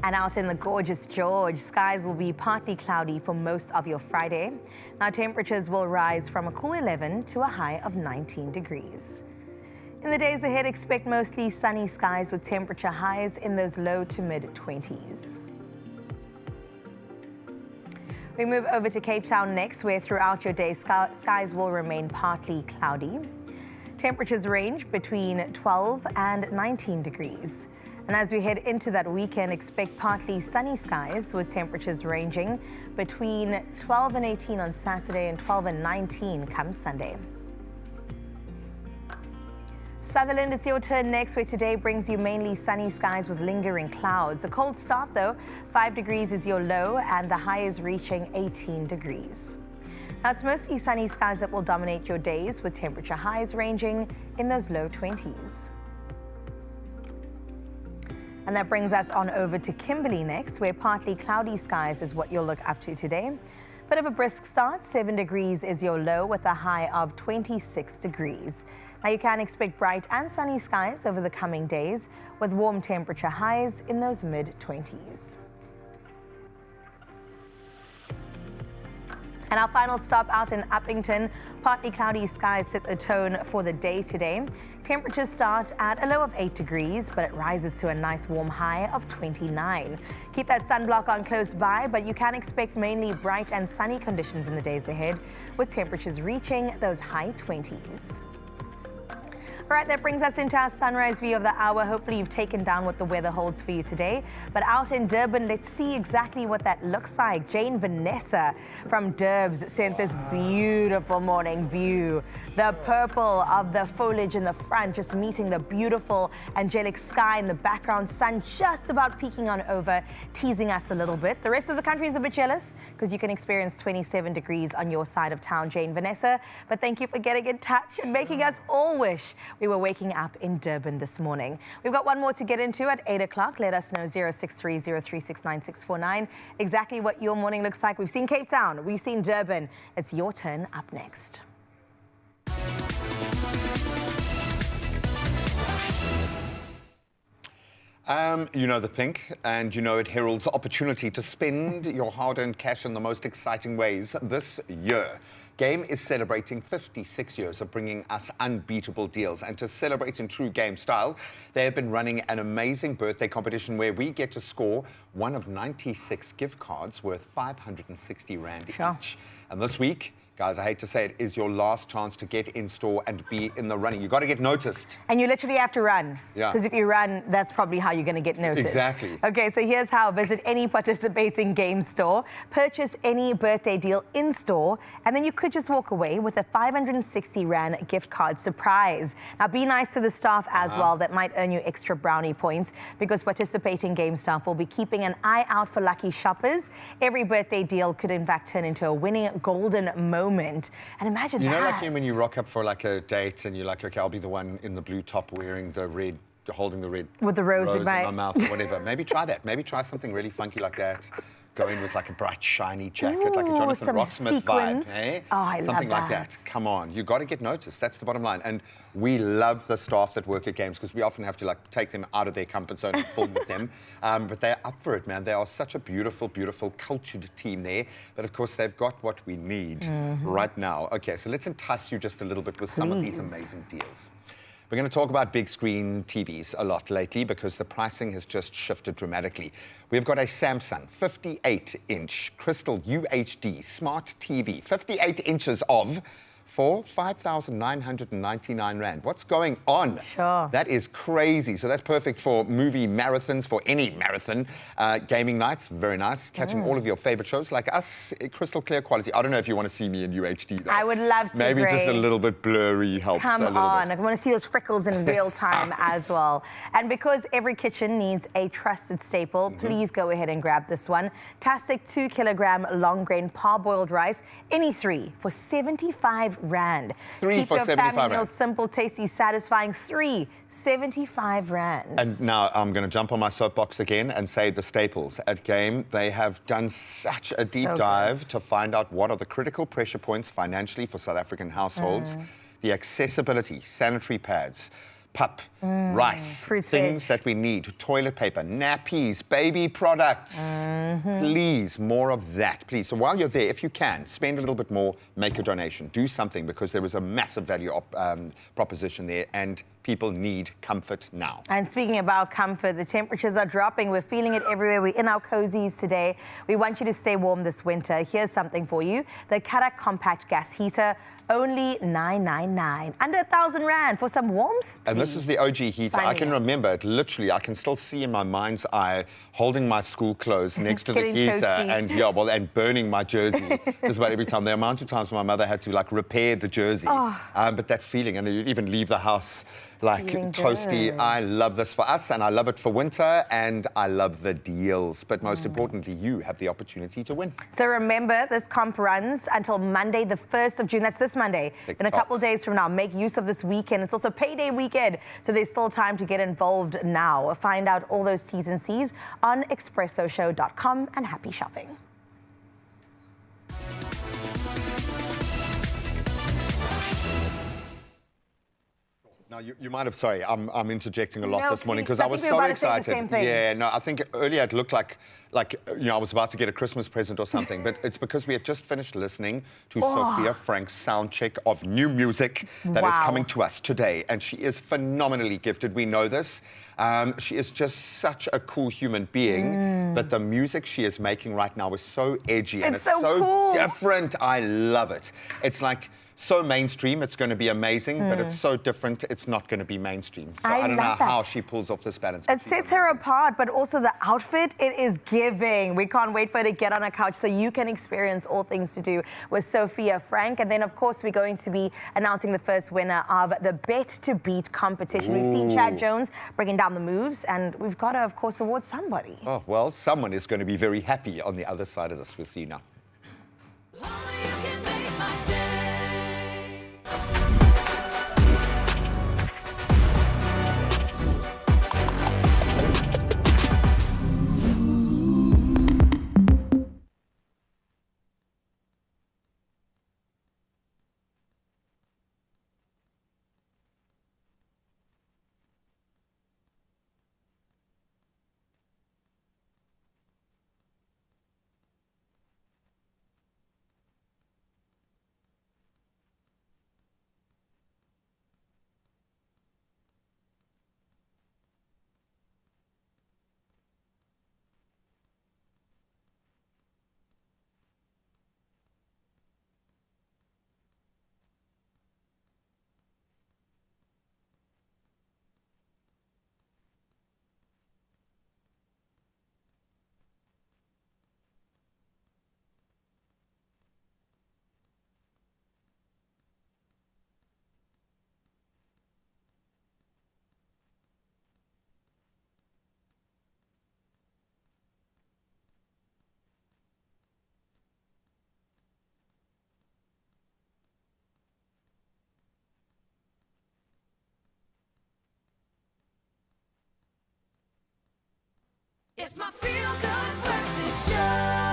Speaker 2: And out in the gorgeous George, skies will be partly cloudy for most of your Friday. Now, temperatures will rise from a cool 11 to a high of 19 degrees. In the days ahead, expect mostly sunny skies with temperature highs in those low to mid-20s. We move over to Cape Town next, where throughout your day, skies will remain partly cloudy. Temperatures range between 12 and 19 degrees. And as we head into that weekend, expect partly sunny skies with temperatures ranging between 12 and 18 on Saturday and 12 and 19 come Sunday. Sutherland, it's your turn next, where today brings you mainly sunny skies with lingering clouds. A cold start, though. 5 degrees is your low, and the high is reaching 18 degrees. Now, it's mostly sunny skies that will dominate your days, with temperature highs ranging in those low 20s. And that brings us on over to Kimberley next, where partly cloudy skies is what you'll look up to today. Bit of a brisk start. 7 degrees is your low, with a high of 26 degrees. Now, you can expect bright and sunny skies over the coming days, with warm temperature highs in those mid-20s. And our final stop out in Uppington, partly cloudy skies set the tone for the day today. Temperatures start at a low of 8 degrees, but it rises to a nice warm high of 29. Keep that sunblock on close by, but you can expect mainly bright and sunny conditions in the days ahead, with temperatures reaching those high 20s. All right, that brings us into our sunrise view of the hour. Hopefully you've taken down what the weather holds for you today. But out in Durban, let's see exactly what that looks like. Jane Vanessa from Durbs sent this beautiful morning view. The purple of the foliage in the front, just meeting the beautiful angelic sky in the background. Sun just about peeking on over, teasing us a little bit. The rest of the country is a bit jealous because you can experience 27 degrees on your side of town, Jane Vanessa. But thank you for getting in touch and making us all wish we were waking up in Durban this morning. We've got one more to get into at 8 o'clock. Let us know 063-036-9649 exactly what your morning looks like. We've seen Cape Town, we've seen Durban. It's your turn up next.
Speaker 3: You know the pink, and you know it heralds opportunity to spend your hard-earned cash in the most exciting ways this year. Game is celebrating 56 years of bringing us unbeatable deals, and to celebrate in true Game style, they have been running an amazing birthday competition where we get to score one of 96 gift cards worth 560 Rand each. And this week, guys, I hate to say it, is your last chance to get in store and be in the running. You've got to get noticed.
Speaker 2: And you literally have to run.
Speaker 3: Yeah.
Speaker 2: Because if you run, that's probably how you're going to get noticed.
Speaker 3: Exactly.
Speaker 2: Okay, so here's how. Visit any participating game store, purchase any birthday deal in store, and then you could just walk away with a 560 Rand gift card surprise. Now, be nice to the staff as well. That might earn you extra brownie points because participating game staff will be keeping an eye out for lucky shoppers. Every birthday deal could in fact turn into a winning golden moment. And imagine that.
Speaker 3: You know, like when you rock up for like a date and you're like, okay, I'll be the one in the blue top wearing the red, holding the red
Speaker 2: with the rose
Speaker 3: in my mouth or whatever. Maybe try that. Maybe try something really funky like that. Go in with like a bright, shiny jacket, like a Jonathan
Speaker 2: some
Speaker 3: Rocksmith
Speaker 2: sequins.
Speaker 3: vibe. Eh?
Speaker 2: Oh, I
Speaker 3: something
Speaker 2: love
Speaker 3: like that. Come on, you got to get noticed. That's the bottom line. And we love the staff that work at games because we often have to like take them out of their comfort zone and film with them. But they're up for it, man. They are such a beautiful, beautiful, cultured team there. But of course, they've got what we need right now. Okay, so let's entice you just a little bit with some of these amazing deals. We're going to talk about big screen TVs a lot lately because the pricing has just shifted dramatically. We've got a Samsung 58-inch Crystal UHD smart TV, 58 inches of, for 5,999 Rand. What's going on?
Speaker 2: Sure.
Speaker 3: That is crazy. So that's perfect for movie marathons, for any marathon. Gaming nights, very nice. Catching all of your favorite shows like us, crystal clear quality. I don't know if you want to see me in UHD though.
Speaker 2: I would love to.
Speaker 3: Maybe just a little bit blurry helps
Speaker 2: Come
Speaker 3: a little
Speaker 2: on,
Speaker 3: bit.
Speaker 2: I want to see those freckles in real time as well. And because every kitchen needs a trusted staple, please go ahead and grab this one. Tastic 2-kilogram long grain parboiled rice, any 3 for 75 Rand.
Speaker 3: Three
Speaker 2: Keep
Speaker 3: for
Speaker 2: your
Speaker 3: 75
Speaker 2: family meals
Speaker 3: Rand.
Speaker 2: simple, tasty, satisfying. 3, 75 Rand.
Speaker 3: And now I'm going to jump on my soapbox again and say the staples at Game. They have done such a deep dive to find out what are the critical pressure points financially for South African households. The accessibility, sanitary pads, pup, rice,
Speaker 2: Fruit,
Speaker 3: things that we need, toilet paper, nappies, baby products. Please, more of that, please. So while you're there, if you can, spend a little bit more, make a donation, do something because there is a massive value proposition there and people need comfort now.
Speaker 2: And speaking about comfort, the temperatures are dropping. We're feeling it everywhere. We're in our cozies today. We want you to stay warm this winter. Here's something for you. The Karak Compact Gas Heater, only 999. Under 1,000 Rand for some warmth.
Speaker 3: And this is the OG heater. I can remember it literally. I can still see in my mind's eye holding my school clothes next to the
Speaker 2: Getting
Speaker 3: heater
Speaker 2: toasty.
Speaker 3: and burning my jersey just about every time. The amount of times my mother had to like repair the jersey. But that feeling, and you'd even leave the house like
Speaker 2: Feeling
Speaker 3: toasty.
Speaker 2: good.
Speaker 3: I love this for us and I love it for winter and I love the deals. But most importantly, you have the opportunity to win.
Speaker 2: So remember, this comp runs until Monday, the 1st of June. That's this Monday. In a couple of days from now, make use of this weekend. It's also payday weekend, so there's still time to get involved now. Find out all those T's and C's on expressoshow.com and happy shopping.
Speaker 3: Now, you might have, sorry, I'm interjecting a lot
Speaker 2: No,
Speaker 3: this morning
Speaker 2: please.
Speaker 3: because I
Speaker 2: I
Speaker 3: was
Speaker 2: think we were
Speaker 3: so
Speaker 2: about to say the
Speaker 3: excited.
Speaker 2: same thing.
Speaker 3: Yeah, no, I think earlier it looked like you know, I was about to get a Christmas present or something, but it's because we had just finished listening to Sophia Frank's sound check of new music that is coming to us today. And she is phenomenally gifted, we know this. She is just such a cool human being, but the music she is making right now is so edgy and it's
Speaker 2: so cool.
Speaker 3: different. I love it. It's like so mainstream, it's going to be amazing, but it's so different, it's not going to be mainstream. So I don't know how she pulls off this balance.
Speaker 2: It sets her apart, but also the outfit, it is giving. We can't wait for her to get on a couch so you can experience all things to do with Sophia Frank. And then, of course, we're going to be announcing the first winner of the Bet to Beat competition. We've seen Chad Jones bringing down the moves, and we've got to, of course, award somebody.
Speaker 3: Oh, well, someone is going to be very happy on the other side of this. We'll see now.
Speaker 1: It's my feel-good breakfast show.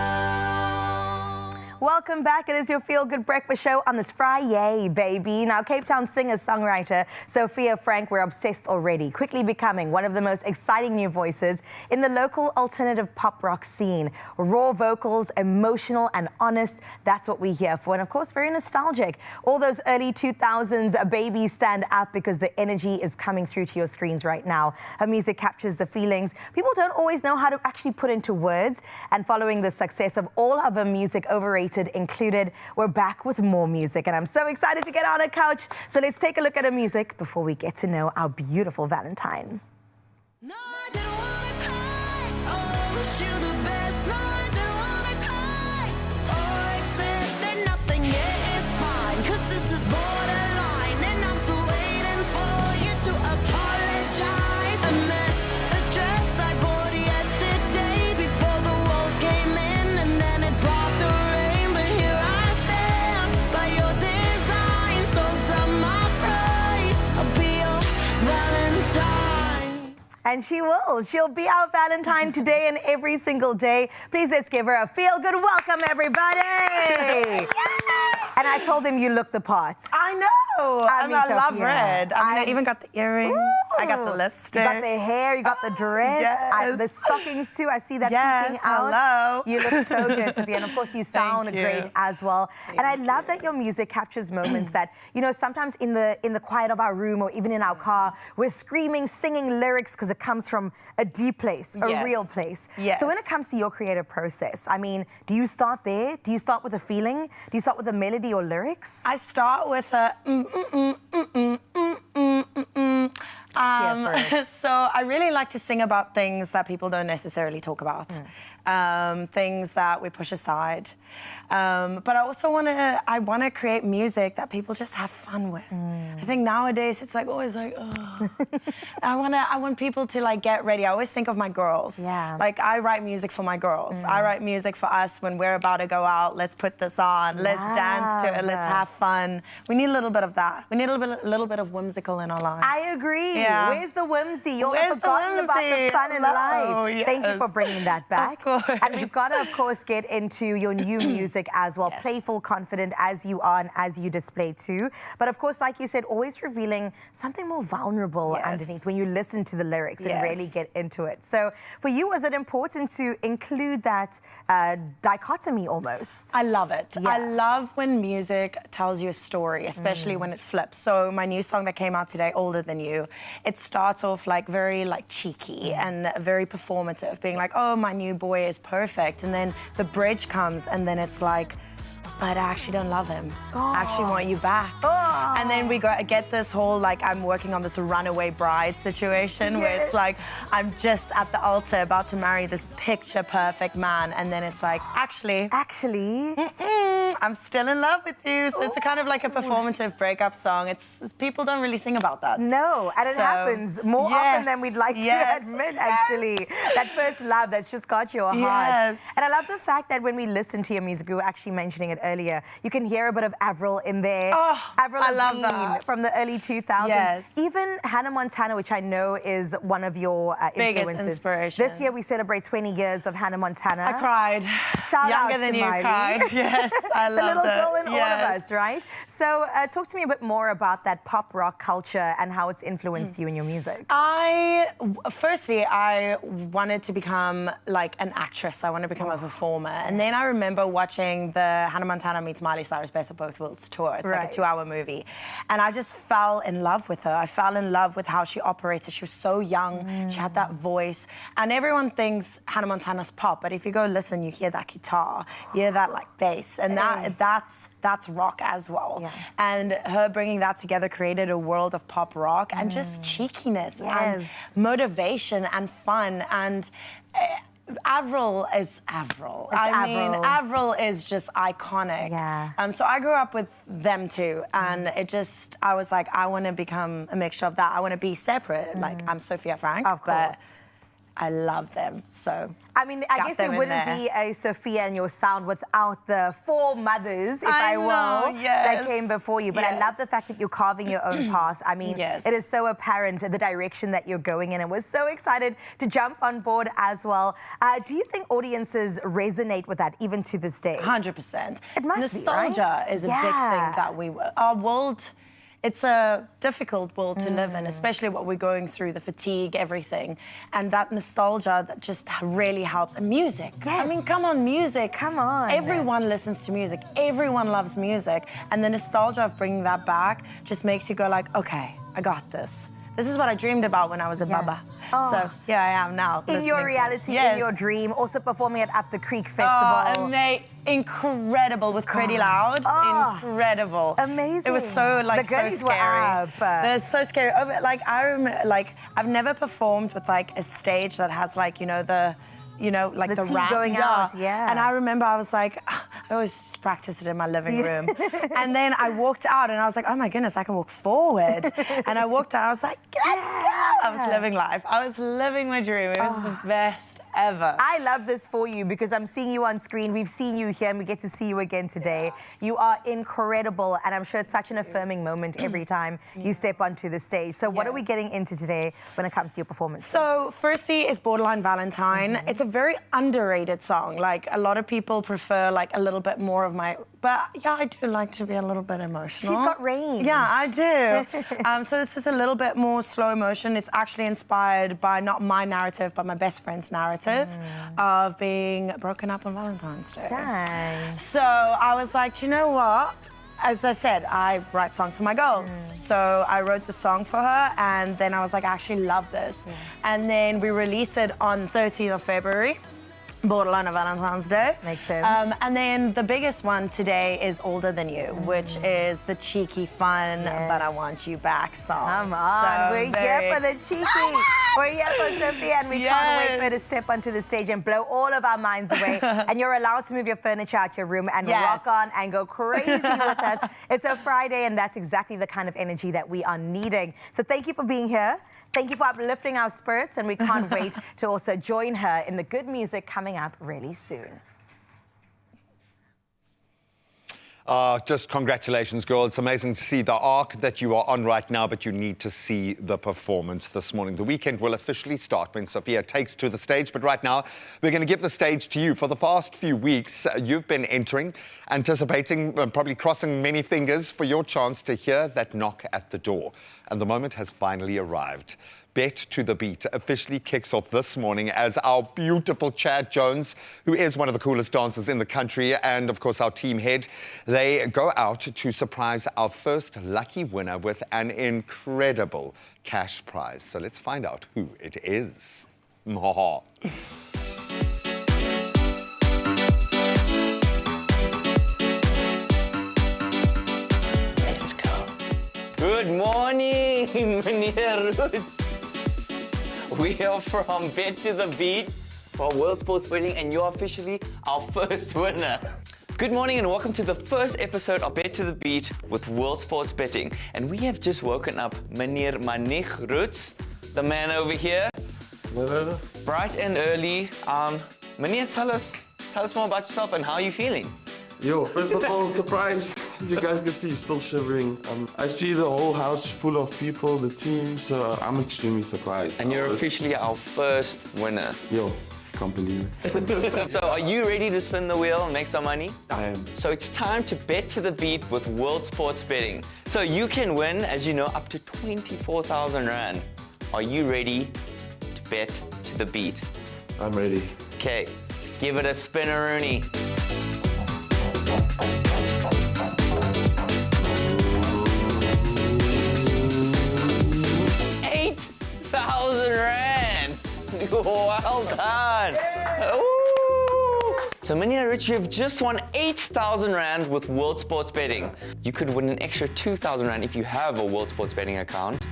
Speaker 2: Welcome back. It is your Feel Good Breakfast Show on this Friday, baby. Now, Cape Town singer-songwriter Sophia Frank, we're obsessed already, quickly becoming one of the most exciting new voices in the local alternative pop rock scene. Raw vocals, emotional and honest, that's what we're here for. And of course, very nostalgic. All those early 2000s babies stand up because the energy is coming through to your screens right now. Her music captures the feelings people don't always know how to actually put into words. And following the success of all of her music, Overrated included, we're back with more music, and I'm so excited to get on a couch. So let's take a look at her music before we get to know our beautiful Valentine.
Speaker 1: No, I didn't wanna cry. Oh, wish you the best. No, I didn't wanna cry. Oh, accept that nothing yet is fine. 'Cause this is borderline, and I'm still waiting for you to apologize. A mess, a dress I bought yesterday before the walls came in, and then it brought the rain. But here I stand by your design, so dumb my pride. I'll be your Valentine.
Speaker 2: And she will. She'll be our Valentine today and every single day. Please, let's give her a feel-good welcome, everybody. And I told them you look the part.
Speaker 11: I know. I love
Speaker 2: Sophia.
Speaker 11: red. I even got the earrings. I got the
Speaker 2: Ooh.
Speaker 11: lipstick.
Speaker 2: You got the hair, you got the dress,
Speaker 11: yes.
Speaker 2: the stockings too. I see that
Speaker 11: Yes,
Speaker 2: peeking out.
Speaker 11: hello.
Speaker 2: You look so good, Sophia. And of course, you sound
Speaker 11: you.
Speaker 2: great as well. And I love that your music captures moments that, you know, sometimes in the quiet of our room or even in our car, we're screaming, singing lyrics because it comes from a deep place, a
Speaker 11: Yes.
Speaker 2: real place.
Speaker 11: Yes.
Speaker 2: So when it comes to your creative process, I mean, do you start there? Do you start with a feeling? Do you start with a melody or lyrics?
Speaker 11: I start with a So I really like to sing about things that people don't necessarily talk about, things that we push aside. But I also want to create music that people just have fun with. I think nowadays it's like always like, oh. I want people to like get ready. I always think of my girls.
Speaker 2: Yeah.
Speaker 11: Like I write music for my girls. I write music for us when we're about to go out. Let's put this on. Let's dance to it. Let's have fun. We need a little bit of that. We need a little bit of whimsical in our lives.
Speaker 2: I agree.
Speaker 11: Yeah.
Speaker 2: Where's the whimsy? You're
Speaker 11: Where's the
Speaker 2: forgotten about the
Speaker 11: whimsy?
Speaker 2: fun in
Speaker 11: Hello,
Speaker 2: life. Thank you
Speaker 11: yes.
Speaker 2: for bringing that back.
Speaker 11: Of course.
Speaker 2: And we've got to, of course, get into your new music as well.
Speaker 11: Yes.
Speaker 2: Playful, confident as you are and as you display too. But of course, like you said, always revealing something more vulnerable
Speaker 11: Yes.
Speaker 2: underneath when you listen to the lyrics and
Speaker 11: Yes.
Speaker 2: really get into it. So for you, was it important to include that dichotomy almost?
Speaker 11: I love it.
Speaker 2: Yeah.
Speaker 11: I love when music tells you a story, especially when it flips. So my new song that came out today, Older Than You, it starts off like very like cheeky and very performative, being like, oh, my new boy is perfect. And then the bridge comes and then it's like, but I actually don't love him. I actually want you back. And then we get this whole, like, I'm working on this runaway bride situation where it's like, I'm just at the altar about to marry this picture perfect man. And then it's like, actually, I'm still in love with you. So it's a kind of like a performative breakup song. It's people don't really sing about that.
Speaker 2: No, and it
Speaker 11: So,
Speaker 2: happens more often than we'd like
Speaker 11: yes,
Speaker 2: to admit, actually. That first love that's just got your heart.
Speaker 11: Yes.
Speaker 2: And I love the fact that when we listen to your music, we were actually mentioning it earlier, you can hear a bit of Avril in there.
Speaker 11: Oh,
Speaker 2: Avril
Speaker 11: I love
Speaker 2: Lavigne
Speaker 11: that.
Speaker 2: from the early 2000s.
Speaker 11: Yes.
Speaker 2: Even Hannah Montana, which I know is one of your
Speaker 11: Biggest
Speaker 2: influences.
Speaker 11: inspiration.
Speaker 2: This year we celebrate 20 years of Hannah Montana.
Speaker 11: I cried.
Speaker 2: Shout
Speaker 11: Younger
Speaker 2: out
Speaker 11: than
Speaker 2: to
Speaker 11: you
Speaker 2: Miley.
Speaker 11: cried. Yes, I
Speaker 2: The
Speaker 11: love
Speaker 2: little
Speaker 11: that.
Speaker 2: girl in all of
Speaker 11: Yes.
Speaker 2: us, right? So talk to me a bit more about that pop rock culture and how it's influenced you in your music.
Speaker 11: Firstly, I wanted to become like an actress. I wanted to become a performer. And then I remember watching the Hannah Montana meets Miley Cyrus Best of Both Worlds tour. It's like a 2-hour movie. And I just fell in love with her. I fell in love with how she operated. She was so young. She had that voice. And everyone thinks Hannah Montana's pop, but if you go listen, you hear that guitar, you hear that like bass. And that's rock as well.
Speaker 2: Yeah.
Speaker 11: And her bringing that together created a world of pop rock and just cheekiness and motivation and fun. And Avril is Avril. I mean, Avril is just iconic.
Speaker 2: Yeah.
Speaker 11: So I grew up with them too, and I was like, I want to become a mixture of that. I want to be separate. Like, I'm Sophia Frank,
Speaker 2: Of
Speaker 11: but
Speaker 2: course.
Speaker 11: I love them. So
Speaker 2: I mean, I
Speaker 11: got
Speaker 2: guess
Speaker 11: them
Speaker 2: there
Speaker 11: in
Speaker 2: wouldn't
Speaker 11: there.
Speaker 2: be a Sophia in your sound without the four mothers, if I,
Speaker 11: I know,
Speaker 2: will, that
Speaker 11: yes.
Speaker 2: came before you. But I
Speaker 11: Yes.
Speaker 2: love the fact that you're carving your own path. I mean,
Speaker 11: Yes.
Speaker 2: it is so apparent the direction that you're going in. And we're so excited to jump on board as well. Do you think audiences resonate with that even to this day?
Speaker 11: 100%.
Speaker 2: It must be,
Speaker 11: Nostalgia
Speaker 2: right?
Speaker 11: is a
Speaker 2: Yeah.
Speaker 11: big thing that our world, it's a difficult world to live in, especially what we're going through, the fatigue, everything. And that nostalgia that just really helps. And music.
Speaker 2: Yes.
Speaker 11: I mean, come on, music.
Speaker 2: Come on.
Speaker 11: Everyone listens to music. Everyone loves music. And the nostalgia of bringing that back just makes you go like, okay, I got this. This is what I dreamed about when I was a baba.
Speaker 2: Oh.
Speaker 11: So here I am now.
Speaker 2: In your reality,
Speaker 11: yes.
Speaker 2: in your dream, also performing at Up the Creek Festival.
Speaker 11: Oh, incredible with Pretty Loud. Incredible.
Speaker 2: Amazing.
Speaker 11: It was so
Speaker 2: The
Speaker 11: so
Speaker 2: girlies were
Speaker 11: scary.
Speaker 2: up.
Speaker 11: They're so scary. I've never performed with like a stage that has like the
Speaker 2: The tea
Speaker 11: ramp
Speaker 2: going out, yeah.
Speaker 11: And I remember I was like, I always practiced it in my living room. And then I walked out and I was like, oh my goodness, I can walk forward. And I walked out, I was like, let's go. I was living life. I was living my dream. It was the best ever.
Speaker 2: I love this for you because I'm seeing you on screen. We've seen you here and we get to see you again today. You are incredible and I'm sure it's such an affirming moment every time you step onto the stage. So what are we getting into today when it comes to your performance?
Speaker 11: So firstly is Borderline Valentine. It's a very underrated song. Like a lot of people prefer like a little bit more of but yeah, I do like to be a little bit emotional.
Speaker 2: She's got range.
Speaker 11: Yeah, I do. So this is a little bit more slow motion. It's actually inspired by not my narrative, but my best friend's narrative of being broken up on Valentine's Day.
Speaker 2: Dang.
Speaker 11: So I was like, do you know what? As I said, I write songs for my girls. So I wrote the song for her and then I was like, I actually love this. And then we released it on 30th of February. Borderline of Valentine's Day.
Speaker 2: Makes sense.
Speaker 11: And then the biggest one today is Older Than You, which is the cheeky, fun, but I want you back song.
Speaker 2: Come on,
Speaker 11: So
Speaker 2: we're
Speaker 11: very
Speaker 2: here for the cheeky. We're here for Sophia and we can't wait for her to step onto the stage and blow all of our minds away. And you're allowed to move your furniture out your room and rock on and go crazy with us. It's a Friday and that's exactly the kind of energy that we are needing. So thank you for being here. Thank you for uplifting our spirits and we can't wait to also join her in the good music coming up really soon.
Speaker 3: Just congratulations, girl. It's amazing to see the arc that you are on right now, but you need to see the performance this morning. The weekend will officially start when Sophia takes to the stage, but right now, we're going to give the stage to you. For the past few weeks, you've been entering, anticipating, probably crossing many fingers for your chance to hear that knock at the door. And the moment has finally arrived. Bet to the Beat officially kicks off this morning as our beautiful Chad Jones, who is one of the coolest dancers in the country, and of course our team head, they go out to surprise our first lucky winner with an incredible cash prize. So let's find out who it is.
Speaker 12: Let's go. Good morning, Meneer Roots. We are from Bet to the Beat for World Sports Betting, and you're officially our first winner. Good morning and welcome to the first episode of Bet to the Beat with World Sports Betting. And we have just woken up Meneer Manig Roots, the man over here. Bright and early. Meneer, tell us more about yourself and how you're feeling.
Speaker 13: Yo, first of all, surprised. You guys can see, still shivering. I see the whole house full of people, the team, so I'm extremely surprised.
Speaker 12: And you're officially our first winner.
Speaker 13: Yo, can't believe it.
Speaker 12: So are you ready to spin the wheel and make some money?
Speaker 13: I am.
Speaker 12: So it's time to bet to the beat with World Sports Betting. So you can win, as you know, up to 24,000 Rand. Are you ready to bet to the beat?
Speaker 13: I'm ready.
Speaker 12: Okay, give it a spinneroonie. R8,000. Well done. Ooh. So Meneer Rich, you have just won 8,000 Rand with World Sports Betting. You could win an extra 2,000 Rand if you have a World Sports Betting account.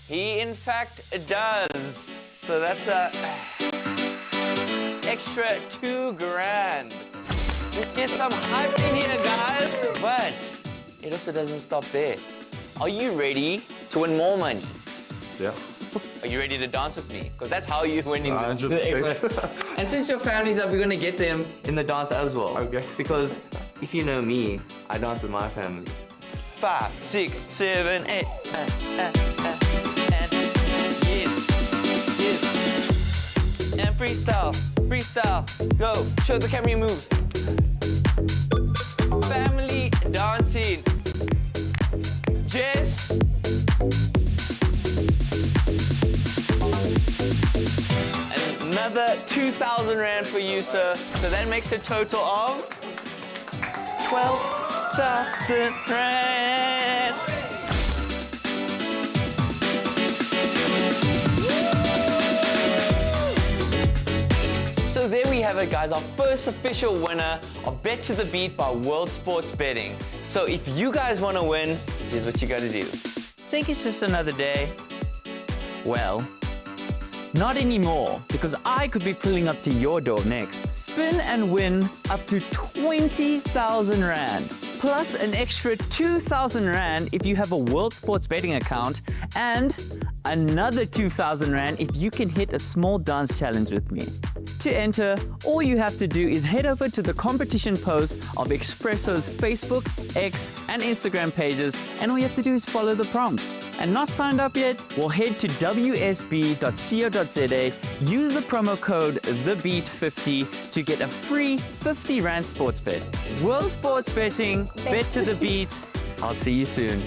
Speaker 12: He in fact does. So that's a extra 2 grand. Let's get some hype in here, guys. But it also doesn't stop there. Are you ready to win more money?
Speaker 13: Yeah.
Speaker 12: Are you ready to dance with me? Because that's how you win in the
Speaker 13: 100%.
Speaker 12: Expresso. And since your family's up, we're going to get them in the dance as well.
Speaker 13: Okay.
Speaker 12: Because if you know me, I dance with my family. 5, 6, 7, 8. And yes. And freestyle. Go. Show the camera your moves. Family dancing. Jess. Another 2,000 Rand for you, sir. So that makes a total of 12,000 Rand. So there we have it, guys. Our first official winner of Bet to the Beat by World Sports Betting. So if you guys want to win, here's what you got to do. Think it's just another day? Well, not anymore, because I could be pulling up to your door next. Spin and win up to 20,000 Rand, plus an extra 2,000 Rand if you have a World Sports Betting account, and another 2,000 Rand if you can hit a small dance challenge with me. To enter, all you have to do is head over to the competition post of Expresso's Facebook, X, and Instagram pages, and all you have to do is follow the prompts. And not signed up yet? Well, head to wsb.co.za, use the promo code THEBEAT50 to get a free 50 Rand sports bet. World Sports Betting, bet to the beat. I'll see you soon.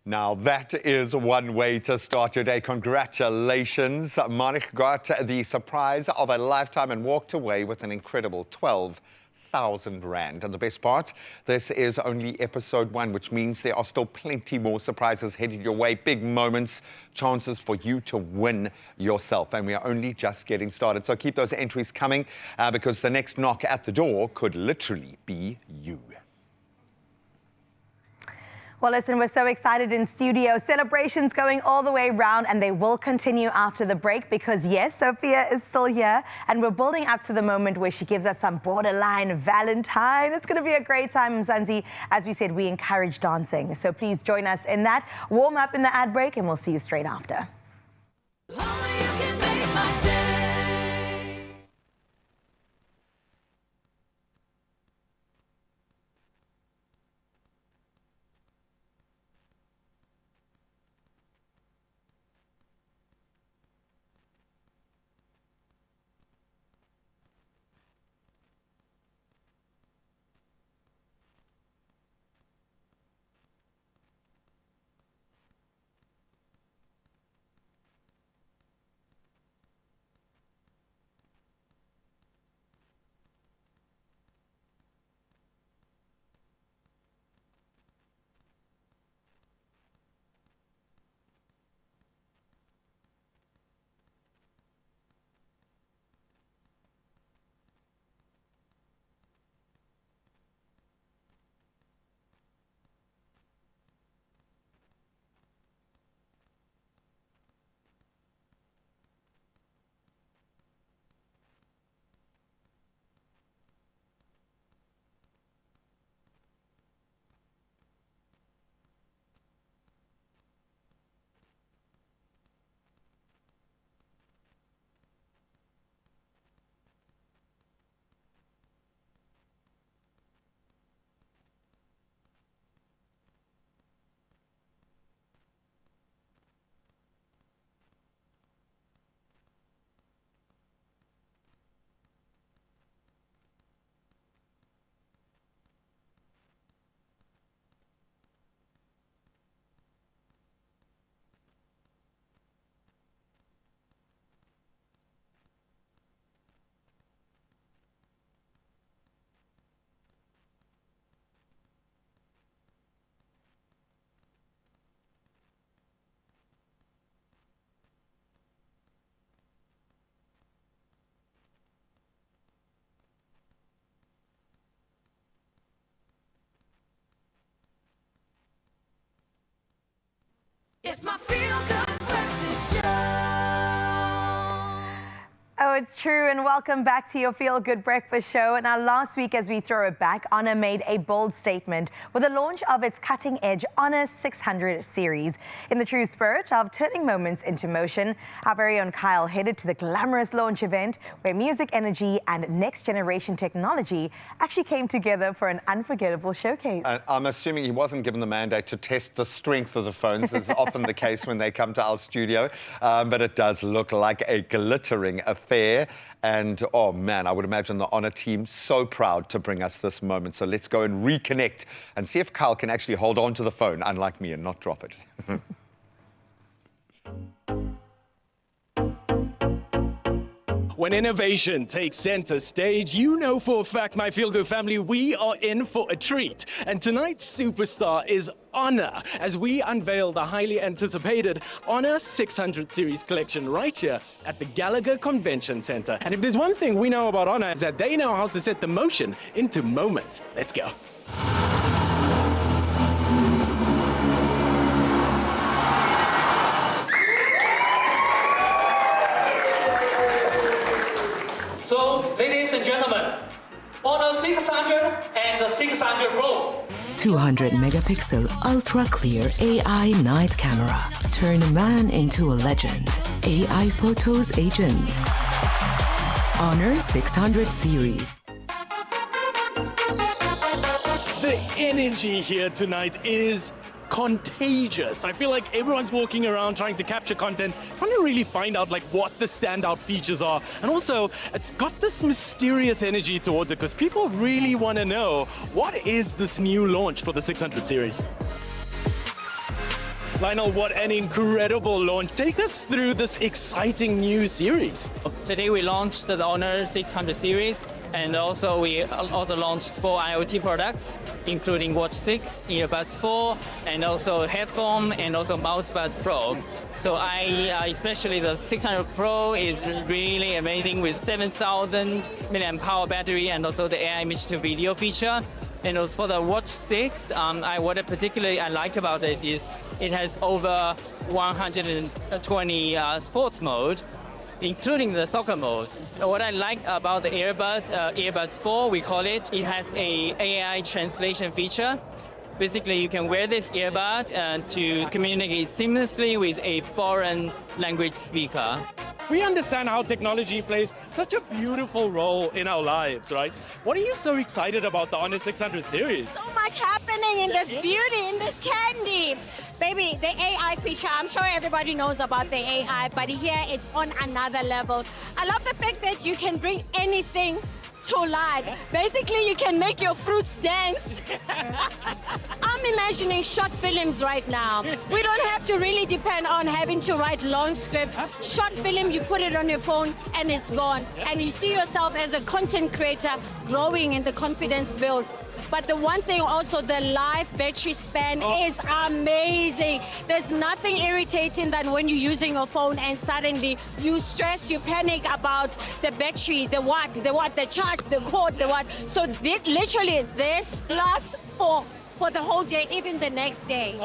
Speaker 3: Now, that is one way to start your day. Congratulations. Monica got the surprise of a lifetime and walked away with an incredible 12,000 Rand. And the best part, this is only episode 1, which means there are still plenty more surprises headed your way, big moments, chances for you to win yourself. And we are only just getting started. So keep those entries coming because the next knock at the door could literally be you.
Speaker 2: Well, listen, we're so excited in studio. Celebrations going all the way round, and they will continue after the break because, yes, Sophia is still here, and we're building up to the moment where she gives us some borderline Valentine. It's going to be a great time, Mzansi. As we said, we encourage dancing. So please join us in that. Warm up in the ad break, and we'll see you straight after. It's my feel-good breakfast show. Oh, it's true, and welcome back to your Feel Good Breakfast Show. Now, last week, as we throw it back, Honor made a bold statement with the launch of its cutting-edge Honor 600 series. In the true spirit of turning moments into motion, our very own Kyle headed to the glamorous launch event where music, energy, and next-generation technology actually came together for an unforgettable showcase.
Speaker 3: I'm assuming he wasn't given the mandate to test the strength of the phones, as is often the case when they come to our studio, but it does look like a glittering affair. And, oh, man, I would imagine the Honor team so proud to bring us this moment. So let's go and reconnect and see if Kyle can actually hold on to the phone, unlike me, and not drop it.
Speaker 14: When innovation takes center stage, you know for a fact, my Feel Good family, we are in for a treat. And tonight's superstar is Honor, as we unveil the highly anticipated Honor 600 series collection right here at the Gallagher Convention Center. And if there's one thing we know about Honor, is that they know how to set the motion into moments. Let's go.
Speaker 15: So, ladies and gentlemen, Honor 600 and the 600 Pro.
Speaker 16: 200 megapixel ultra clear AI night camera. Turn a man into a legend. AI Photos Agent. Honor 600 series.
Speaker 14: The energy here tonight is contagious. I feel like everyone's walking around trying to capture content, trying to really find out like what the standout features are. And also, it's got this mysterious energy towards it because people really want to know what is this new launch for the 600 series. Lionel, what an incredible launch. Take us through this exciting new series.
Speaker 17: Today we launched the Honor 600 series. And also we also launched 4 IoT products, including Watch 6, Earbuds 4, and also headphone, and also MouseBuds Pro. So especially the 600 Pro is really amazing with 7,000 mAh battery and also the AI image to video feature. And also for the Watch 6, what particularly I like about it is it has over 120 sports mode, including the soccer mode. What I like about the earbuds 4, we call it, it has a AI translation feature. Basically, you can wear this earbud to communicate seamlessly with a foreign language speaker.
Speaker 14: We understand how technology plays such a beautiful role in our lives, right? What are you so excited about the Honor 600 series?
Speaker 18: So much happening in this beauty, in this candy. Baby, the AI feature, I'm sure everybody knows about the AI, but here it's on another level. I love the fact that you can bring anything to life. Basically, you can make your fruits dance. I'm imagining short films right now. We don't have to really depend on having to write long script. Short film, you put it on your phone and it's gone. And you see yourself as a content creator growing and the confidence builds. But the one thing also, the live battery span is amazing. There's nothing irritating than when you're using your phone and suddenly you stress, you panic about the battery, the charge, the cord, the watt. So literally this lasts for the whole day, even the next day.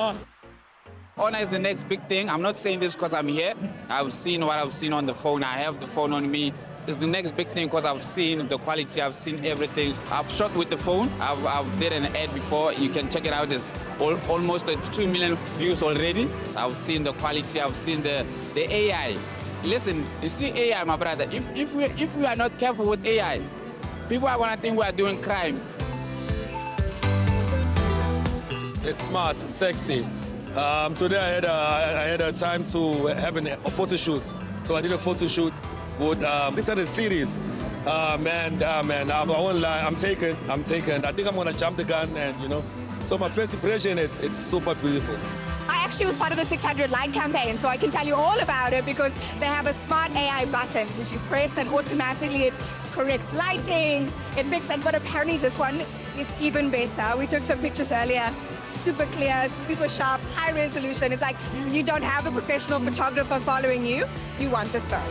Speaker 19: Honor is the next big thing. I'm not saying this because I'm here. I've seen what I've seen on the phone. I have the phone on me. It's the next big thing because I've seen the quality, I've seen everything. I've shot with the phone. I've did an ad before. You can check it out. It's almost 2 million views already. I've seen the quality. I've seen the AI. Listen, you see AI, my brother. If we are not careful with AI, people are gonna think we are doing crimes.
Speaker 20: It's smart, it's sexy. Today I had a time to have a photo shoot. So I did a photo shoot with 600 series. Man, I won't lie, I'm taken. I think I'm gonna jump the gun and, you know. So my first impression, it's super beautiful.
Speaker 21: I actually was part of the 600 line campaign, so I can tell you all about it because they have a smart AI button which you press and automatically it corrects lighting, it fixes, but apparently this one is even better. We took some pictures earlier. Super clear, super sharp, high resolution. It's like you don't have a professional photographer following you. You want this phone.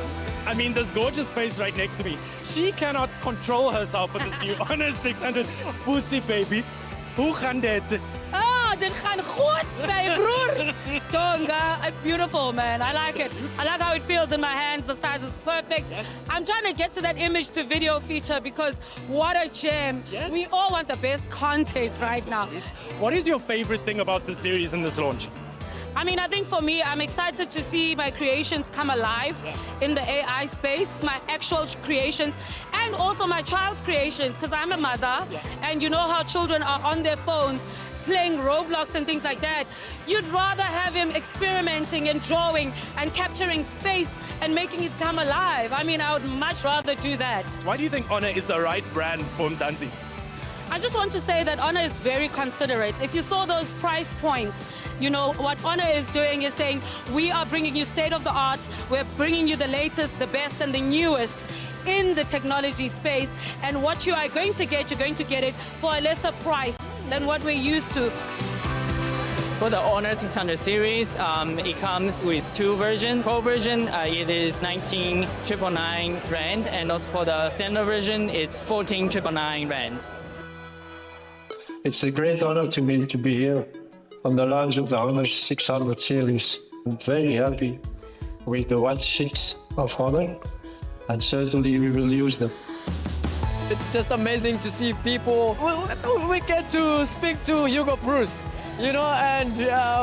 Speaker 14: I mean, this gorgeous face right next to me. She cannot control herself for this new Honor 600. Pussy baby. Hoe gaan dit?
Speaker 22: Oh,
Speaker 4: dit gaan goed bij broer. Tonga, it's beautiful, man. I like it. I like how it feels in my hands. The size is perfect. I'm trying to get to that image to video feature because what a gem. We all want the best content right now.
Speaker 14: What is your favorite thing about the series and this launch?
Speaker 4: I mean, I think for me, I'm excited to see my creations come alive in the AI space, my actual creations, and also my child's creations, because I'm a mother, and you know how children are on their phones playing Roblox and things like that. You'd rather have him experimenting and drawing and capturing space and making it come alive. I mean, I would much rather do that.
Speaker 14: Why do you think Honor is the right brand for Mzansi?
Speaker 4: I just want to say that Honor is very considerate. If you saw those price points, you know, what Honor is doing is saying, we are bringing you state of the art, we're bringing you the latest, the best, and the newest in the technology space. And what you are going to get, you're going to get it for a lesser price than what we're used to.
Speaker 17: For the Honor 600 series, it comes with two versions. Pro version, it is 19,999 Rand, and also for the standard version, it's 14,999 Rand.
Speaker 22: It's a great honor to me to be here on the launch of the Honor 600 series. I'm very happy with the Watch 6 of Honor, and certainly we will use them.
Speaker 23: It's just amazing to see people. We get to speak to Hugo Bruce, you know, and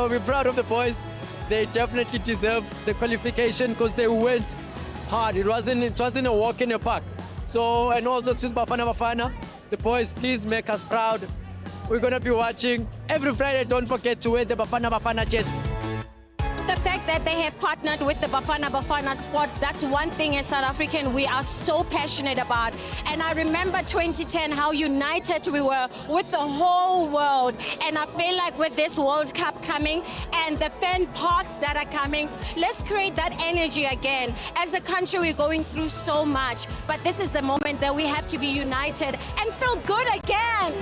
Speaker 23: we're proud of the boys. They definitely deserve the qualification because they went hard. It wasn't a walk in the park. So, and also to Bafana, the boys, please make us proud. We're going to be watching every Friday. Don't forget to wear the Bafana chest.
Speaker 18: The fact that they have partnered with the Bafana sport, that's one thing as South African we are so passionate about. And I remember 2010, how united we were with the whole world. And I feel like with this World Cup coming and the fan parks that are coming, let's create that energy again. As a country, we're going through so much, but this is the moment that we have to be united and feel good again.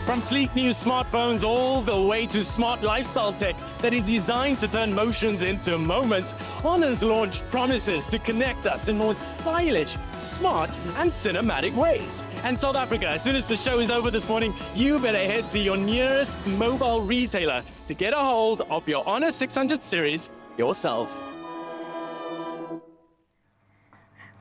Speaker 14: From sleek new smartphones all the way to smart lifestyle tech that is designed to turn motions into moments, Honor's launch promises to connect us in more stylish, smart, and cinematic ways. And South Africa, as soon as the show is over this morning, you better head to your nearest mobile retailer to get a hold of your Honor 600 series yourself.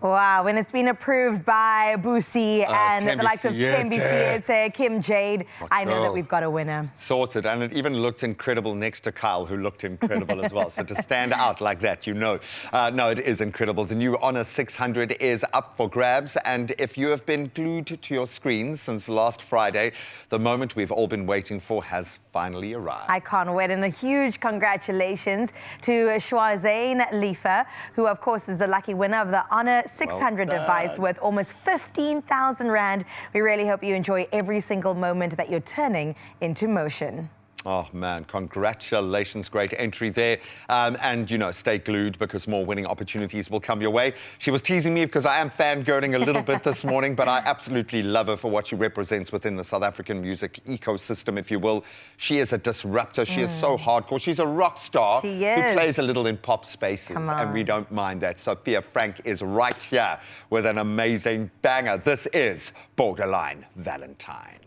Speaker 2: Wow, when it's been approved by Boosie and the likes of Tembisi, Kim Jade, I know that we've got a winner.
Speaker 3: Sorted, and it even looked incredible next to Kyle, who looked incredible as well. So to stand out like that, you know. No, it is incredible. The new Honor 600 is up for grabs, and if you have been glued to your screens since last Friday, the moment we've all been waiting for has finally arrived.
Speaker 2: I can't wait, and a huge congratulations to Shwazain Lifa, who of course is the lucky winner of the Honor 600 device worth almost 15,000 Rand. We really hope you enjoy every single moment that you're turning into motion.
Speaker 3: Oh, man, congratulations. Great entry there. And, you know, stay glued because more winning opportunities will come your way. She was teasing me because I am fangirling a little bit this morning, but I absolutely love her for what she represents within the South African music ecosystem, if you will. She is a disruptor. She is so hardcore. She's a rock star who plays a little in pop spaces, and we don't mind that. Sophia Frank is right here with an amazing banger. This is Borderline Valentine.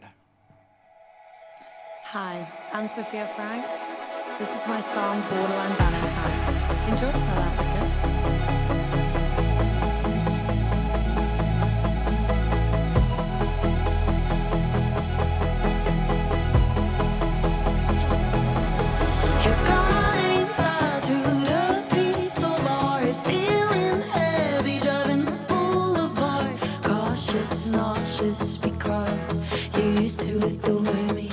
Speaker 24: Hi, I'm Sophia Frank. This is my song, Borderline Valentine. Enjoy, South Africa.
Speaker 1: You got my name tattooed on a piece of art, feeling heavy, driving the boulevard. Cautious, nauseous, because you used to adore me.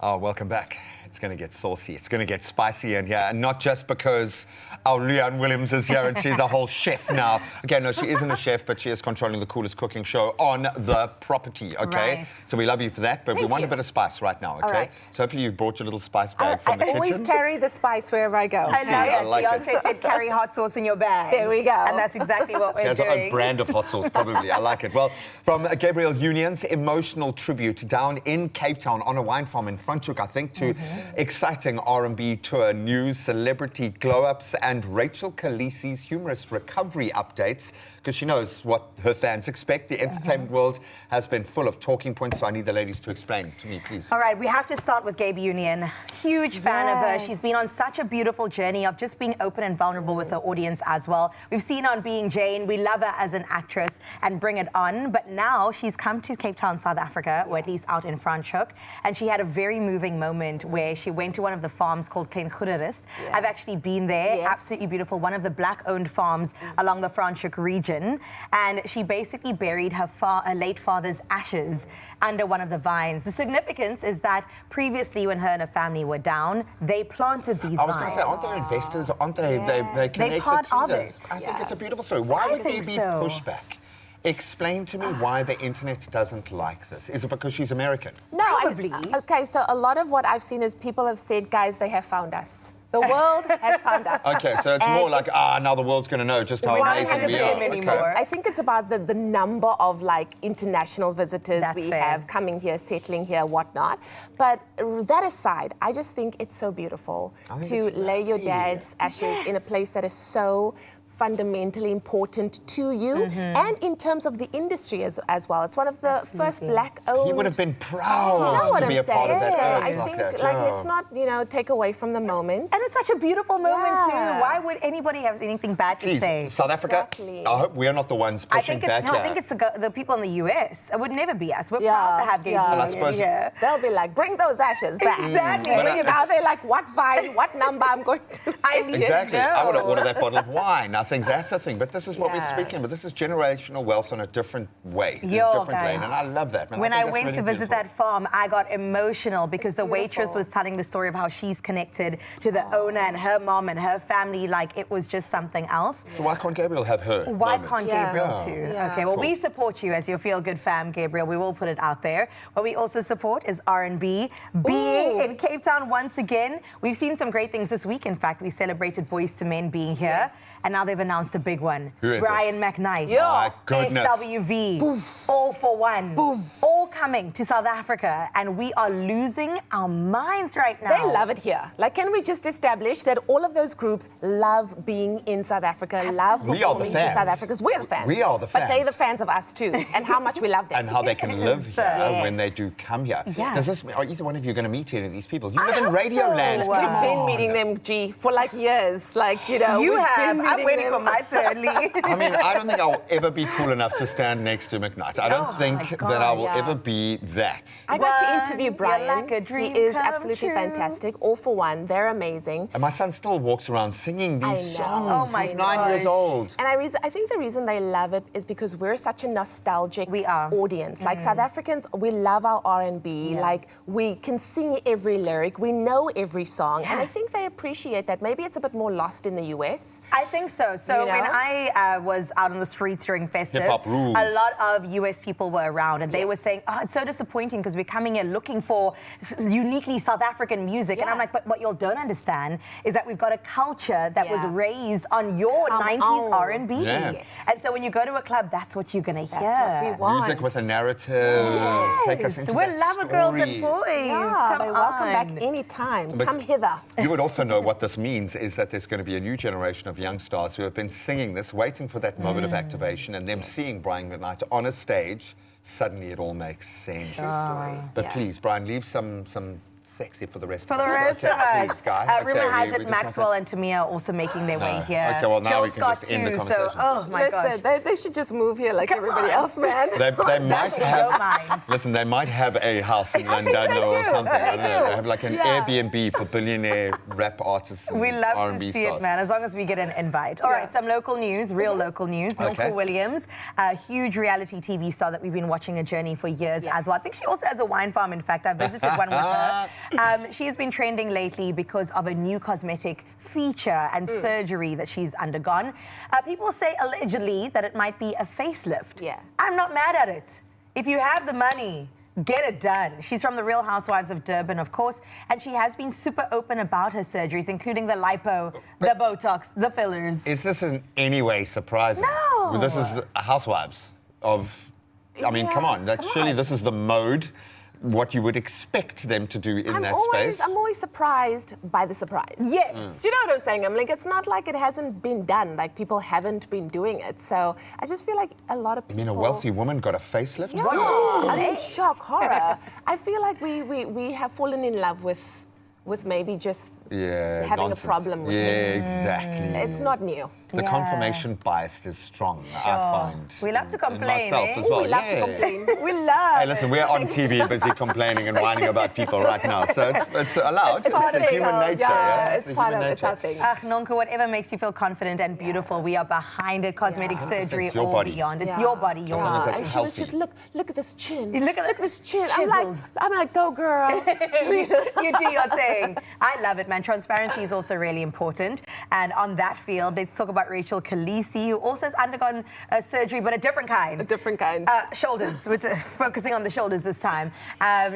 Speaker 3: Oh, welcome back. It's going to get saucy. It's going to get spicy in here. And not just because our Leanne Williams is here and she's a whole chef now. Okay, no, she isn't a chef, but she is controlling the coolest cooking show on the property, okay?
Speaker 5: Right.
Speaker 3: So we love you for that, but we want a bit of spice right now, okay?
Speaker 5: All right.
Speaker 3: So hopefully you brought your little spice bag from the
Speaker 5: I always
Speaker 3: kitchen.
Speaker 5: carry the spice wherever I go.
Speaker 2: I know
Speaker 3: I
Speaker 2: that.
Speaker 3: like
Speaker 2: Beyonce
Speaker 3: it.
Speaker 2: said carry hot sauce in your bag.
Speaker 5: There we go.
Speaker 2: And that's exactly what
Speaker 3: She
Speaker 2: we're
Speaker 3: has her own
Speaker 2: doing.
Speaker 3: brand of hot sauce, probably. I like it. Well, from Gabriel Union's emotional tribute down in Cape Town on a wine farm in Franschhoek, I think, to exciting R&B tour news, celebrity glow-ups, and Rachel Khaleesi's humorous recovery updates, because she knows what her fans expect. The entertainment world has been full of talking points, so I need the ladies to explain to me, please.
Speaker 2: All right, we have to start with Gabe Union. Huge fan of her. She's been on such a beautiful journey of just being open and vulnerable with her audience as well. We've seen her on Being Jane. We love her as an actress and Bring It On. But now she's come to Cape Town, South Africa, or at least out in Franschhoek. And she had a very moving moment where she went to one of the farms called Klein Goederust. I've actually been there. Absolutely beautiful. One of the black-owned farms along the Franschhoek region. And she basically buried her late father's ashes under one of the vines. The significance is that previously when her and her family were down, they planted these vines.
Speaker 3: I was going to say, aren't they investors? Aren't they? They're connected
Speaker 2: part
Speaker 3: to
Speaker 2: of
Speaker 3: this.
Speaker 2: it.
Speaker 3: I think it's a beautiful story. Why would there be pushback? Explain to me why the internet doesn't like this. Is it because she's American?
Speaker 5: No, okay, so a lot of what I've seen is people have said, guys, they have found us. The world has found us.
Speaker 3: Okay, so it's more like, now the world's going to know just how amazing we are. Okay.
Speaker 5: I think it's about the number of like international visitors
Speaker 2: That's
Speaker 5: we
Speaker 2: fair.
Speaker 5: have coming here, settling here, whatnot. But that aside, I just think it's so beautiful to lay your dad's ashes in a place that is so fundamentally important to you and in terms of the industry as well. It's one of the first black-owned.
Speaker 3: He would have been proud
Speaker 5: You know what
Speaker 3: to be
Speaker 5: I'm
Speaker 3: a part of
Speaker 5: saying?
Speaker 3: that.
Speaker 5: I think let's not, take away from the moment.
Speaker 2: And it's such a beautiful moment too. Why would anybody have anything bad to say?
Speaker 3: South Africa, I hope we are not the ones pushing back
Speaker 2: I
Speaker 3: here.
Speaker 2: think it's the people in the US. It would never be us. We're proud to have gay people here.
Speaker 5: They'll be like, bring those ashes back.
Speaker 2: Exactly.
Speaker 5: Now they're like, what vine, what number I'm going to
Speaker 3: Exactly. I would have ordered that bottle of wine. I think that's the thing. But this is what we're speaking about. This is generational wealth on a different way, a different lane, and I love that. Man.
Speaker 2: When I
Speaker 3: think that's
Speaker 2: went
Speaker 3: really
Speaker 2: to visit
Speaker 3: beautiful.
Speaker 2: that farm, I got emotional because the waitress was telling the story of how she's connected to the owner and her mom and her family. Like it was just something else.
Speaker 3: So why can't Gabriel have her?
Speaker 2: Why
Speaker 3: moment?
Speaker 2: can't Gabriel too?
Speaker 5: Yeah.
Speaker 2: Okay, well,
Speaker 3: Cool.
Speaker 2: we support you as your feel-good fam, Gabriel. We will put it out there. What we also support is R&B. Being in Cape Town once again. We've seen some great things this week. In fact, we celebrated Boyz II Men being here, and now they've announced a big one.
Speaker 3: Who is
Speaker 2: Brian McKnight.
Speaker 3: My goodness.
Speaker 2: SWV. All for one. All coming to South Africa, and we are losing our minds right now.
Speaker 5: They love it here. Like, can we just establish that all of those groups love being in South Africa, love
Speaker 3: We are the
Speaker 5: performing to
Speaker 3: fans.
Speaker 5: South Africa? We're the fans.
Speaker 3: We are the
Speaker 5: But they're
Speaker 3: fans.
Speaker 5: the fans of us too, and how much we love them.
Speaker 3: And how they can live here
Speaker 5: Yes.
Speaker 3: when they do come here.
Speaker 5: Yes.
Speaker 3: Does this? Are either one of you going to meet any of these people? You live in
Speaker 5: hope
Speaker 3: Radio
Speaker 5: so.
Speaker 3: Land.
Speaker 5: We've
Speaker 3: Come
Speaker 5: been
Speaker 3: on.
Speaker 5: meeting them, G, for like years. Like,
Speaker 2: You
Speaker 5: we've been
Speaker 2: have. I'm
Speaker 5: meeting
Speaker 2: waiting
Speaker 5: them.
Speaker 2: for my turn, Lee.
Speaker 3: I mean, I don't think I'll ever be cool enough to stand next to McKnight. I don't think that I will ever be that.
Speaker 5: I got to interview Brian.
Speaker 2: like a dream
Speaker 5: He is
Speaker 2: come
Speaker 5: absolutely
Speaker 2: true.
Speaker 5: fantastic. All for one. They're amazing.
Speaker 3: And my son still walks around singing these
Speaker 5: I know.
Speaker 3: songs.
Speaker 5: Oh my
Speaker 3: He's 9 years
Speaker 5: gosh.
Speaker 3: old.
Speaker 5: And I think the reason they love it is because we're such a nostalgic audience. Like South Africans, we love our R&B. Like we can sing every lyric. We know every song. And I think they appreciate that. Maybe it's a bit more lost in the US.
Speaker 2: I think so. So
Speaker 5: You know?
Speaker 2: when I was out on the streets during Festive,
Speaker 3: Hip-hop rules.
Speaker 2: a lot of US people were around and they were saying, oh, it's so disappointing because we're coming here looking for uniquely South African music. And I'm like, but what you all don't understand is that we've got a culture that was raised on your 90s R&B.
Speaker 3: Yeah.
Speaker 2: And so when you go to a club, that's what you're going to hear.
Speaker 5: That's what we want.
Speaker 3: Music with a narrative. Take us into
Speaker 2: We're
Speaker 3: that
Speaker 2: lover girls and
Speaker 3: story.
Speaker 2: boys.
Speaker 5: Yeah,
Speaker 2: Come
Speaker 5: they welcome
Speaker 2: on.
Speaker 5: back anytime.
Speaker 3: But
Speaker 5: Come hither.
Speaker 3: You would also know what this means is that there's going to be a new generation of young stars who have been singing this, waiting for that moment of activation, and them seeing Brian McKnight on a stage. Suddenly, it all makes sense. But please, Brian, leave some sexy for the rest
Speaker 2: For
Speaker 3: of
Speaker 2: the
Speaker 3: us.
Speaker 2: rest
Speaker 3: Okay,
Speaker 2: of us.
Speaker 3: please, Guy.
Speaker 2: Rumor
Speaker 3: Okay,
Speaker 2: has
Speaker 3: we
Speaker 2: it
Speaker 3: just
Speaker 2: Maxwell
Speaker 3: want
Speaker 2: and Tamia are also making their way
Speaker 3: No.
Speaker 2: here.
Speaker 3: Okay, well, now
Speaker 2: Joel
Speaker 3: we can
Speaker 2: Scott
Speaker 3: just end the
Speaker 2: too, so,
Speaker 3: conversation.
Speaker 2: oh my
Speaker 5: Listen,
Speaker 2: gosh.
Speaker 5: they should just move here like everybody else, man.
Speaker 3: They might
Speaker 2: That's what you don't mind.
Speaker 3: have. Listen, they might have a house in London or something. I don't know. They have like an Airbnb for billionaire rap artists. And
Speaker 2: We love
Speaker 3: R&B
Speaker 2: to see
Speaker 3: stars.
Speaker 2: it, man, as long as we get an invite. All right, some local news, real local news.
Speaker 3: Okay.
Speaker 2: Norco Williams, a huge reality TV star that we've been watching a journey for years as well. I think she also has a wine farm, in fact. I visited one with her She has been trending lately because of a new cosmetic feature and surgery that she's undergone. People say allegedly that it might be a facelift.
Speaker 5: Yeah.
Speaker 2: I'm not mad at it. If you have the money, get it done. She's from the Real Housewives of Durban, of course, and she has been super open about her surgeries, including the lipo, the Botox, the fillers.
Speaker 3: Is this in any way surprising?
Speaker 2: No.
Speaker 3: This is the Housewives of... I mean, come on. Surely this is the mode, what you would expect them to do in that space.
Speaker 5: I'm always surprised by the surprise.
Speaker 2: Yes.
Speaker 5: Do you know what I'm saying? I'm like, it's not like it hasn't been done. Like, people haven't been doing it. So I just feel like a lot of people...
Speaker 3: You mean a wealthy woman got a facelift?
Speaker 5: Yeah. I mean, shock, horror. I feel like we have fallen in love with maybe just having
Speaker 3: nonsense.
Speaker 5: a problem with
Speaker 3: it.
Speaker 5: things.
Speaker 3: Exactly.
Speaker 5: It's not new.
Speaker 3: The confirmation bias is strong, I find.
Speaker 2: We love to complain,
Speaker 3: myself
Speaker 2: eh?
Speaker 3: as well.
Speaker 5: We love to complain. We love
Speaker 3: Hey, listen, we're on TV busy complaining and whining about people right now, so it's allowed.
Speaker 5: It's part of
Speaker 3: the human nature,
Speaker 5: yeah.
Speaker 3: It's
Speaker 5: It's part of
Speaker 3: human
Speaker 5: it's our
Speaker 3: nature.
Speaker 5: thing.
Speaker 2: Nonka, whatever makes you feel confident and beautiful, we are behind it. Cosmetic surgery
Speaker 3: It's your
Speaker 2: or
Speaker 3: body.
Speaker 2: beyond. It's your body, your
Speaker 3: long as
Speaker 2: life.
Speaker 3: that's
Speaker 5: And she was
Speaker 3: healthy.
Speaker 5: just, look at this chin.
Speaker 2: Look at
Speaker 5: this chin.
Speaker 2: Chiseled.
Speaker 5: I'm like, go girl.
Speaker 2: You do your thing. I love it, man. Transparency is also really important. And on that field, let's talk about Rachel Khaleesi, who also has undergone a surgery, but a different kind.
Speaker 5: A different kind.
Speaker 2: Shoulders, which focusing on the shoulders this time.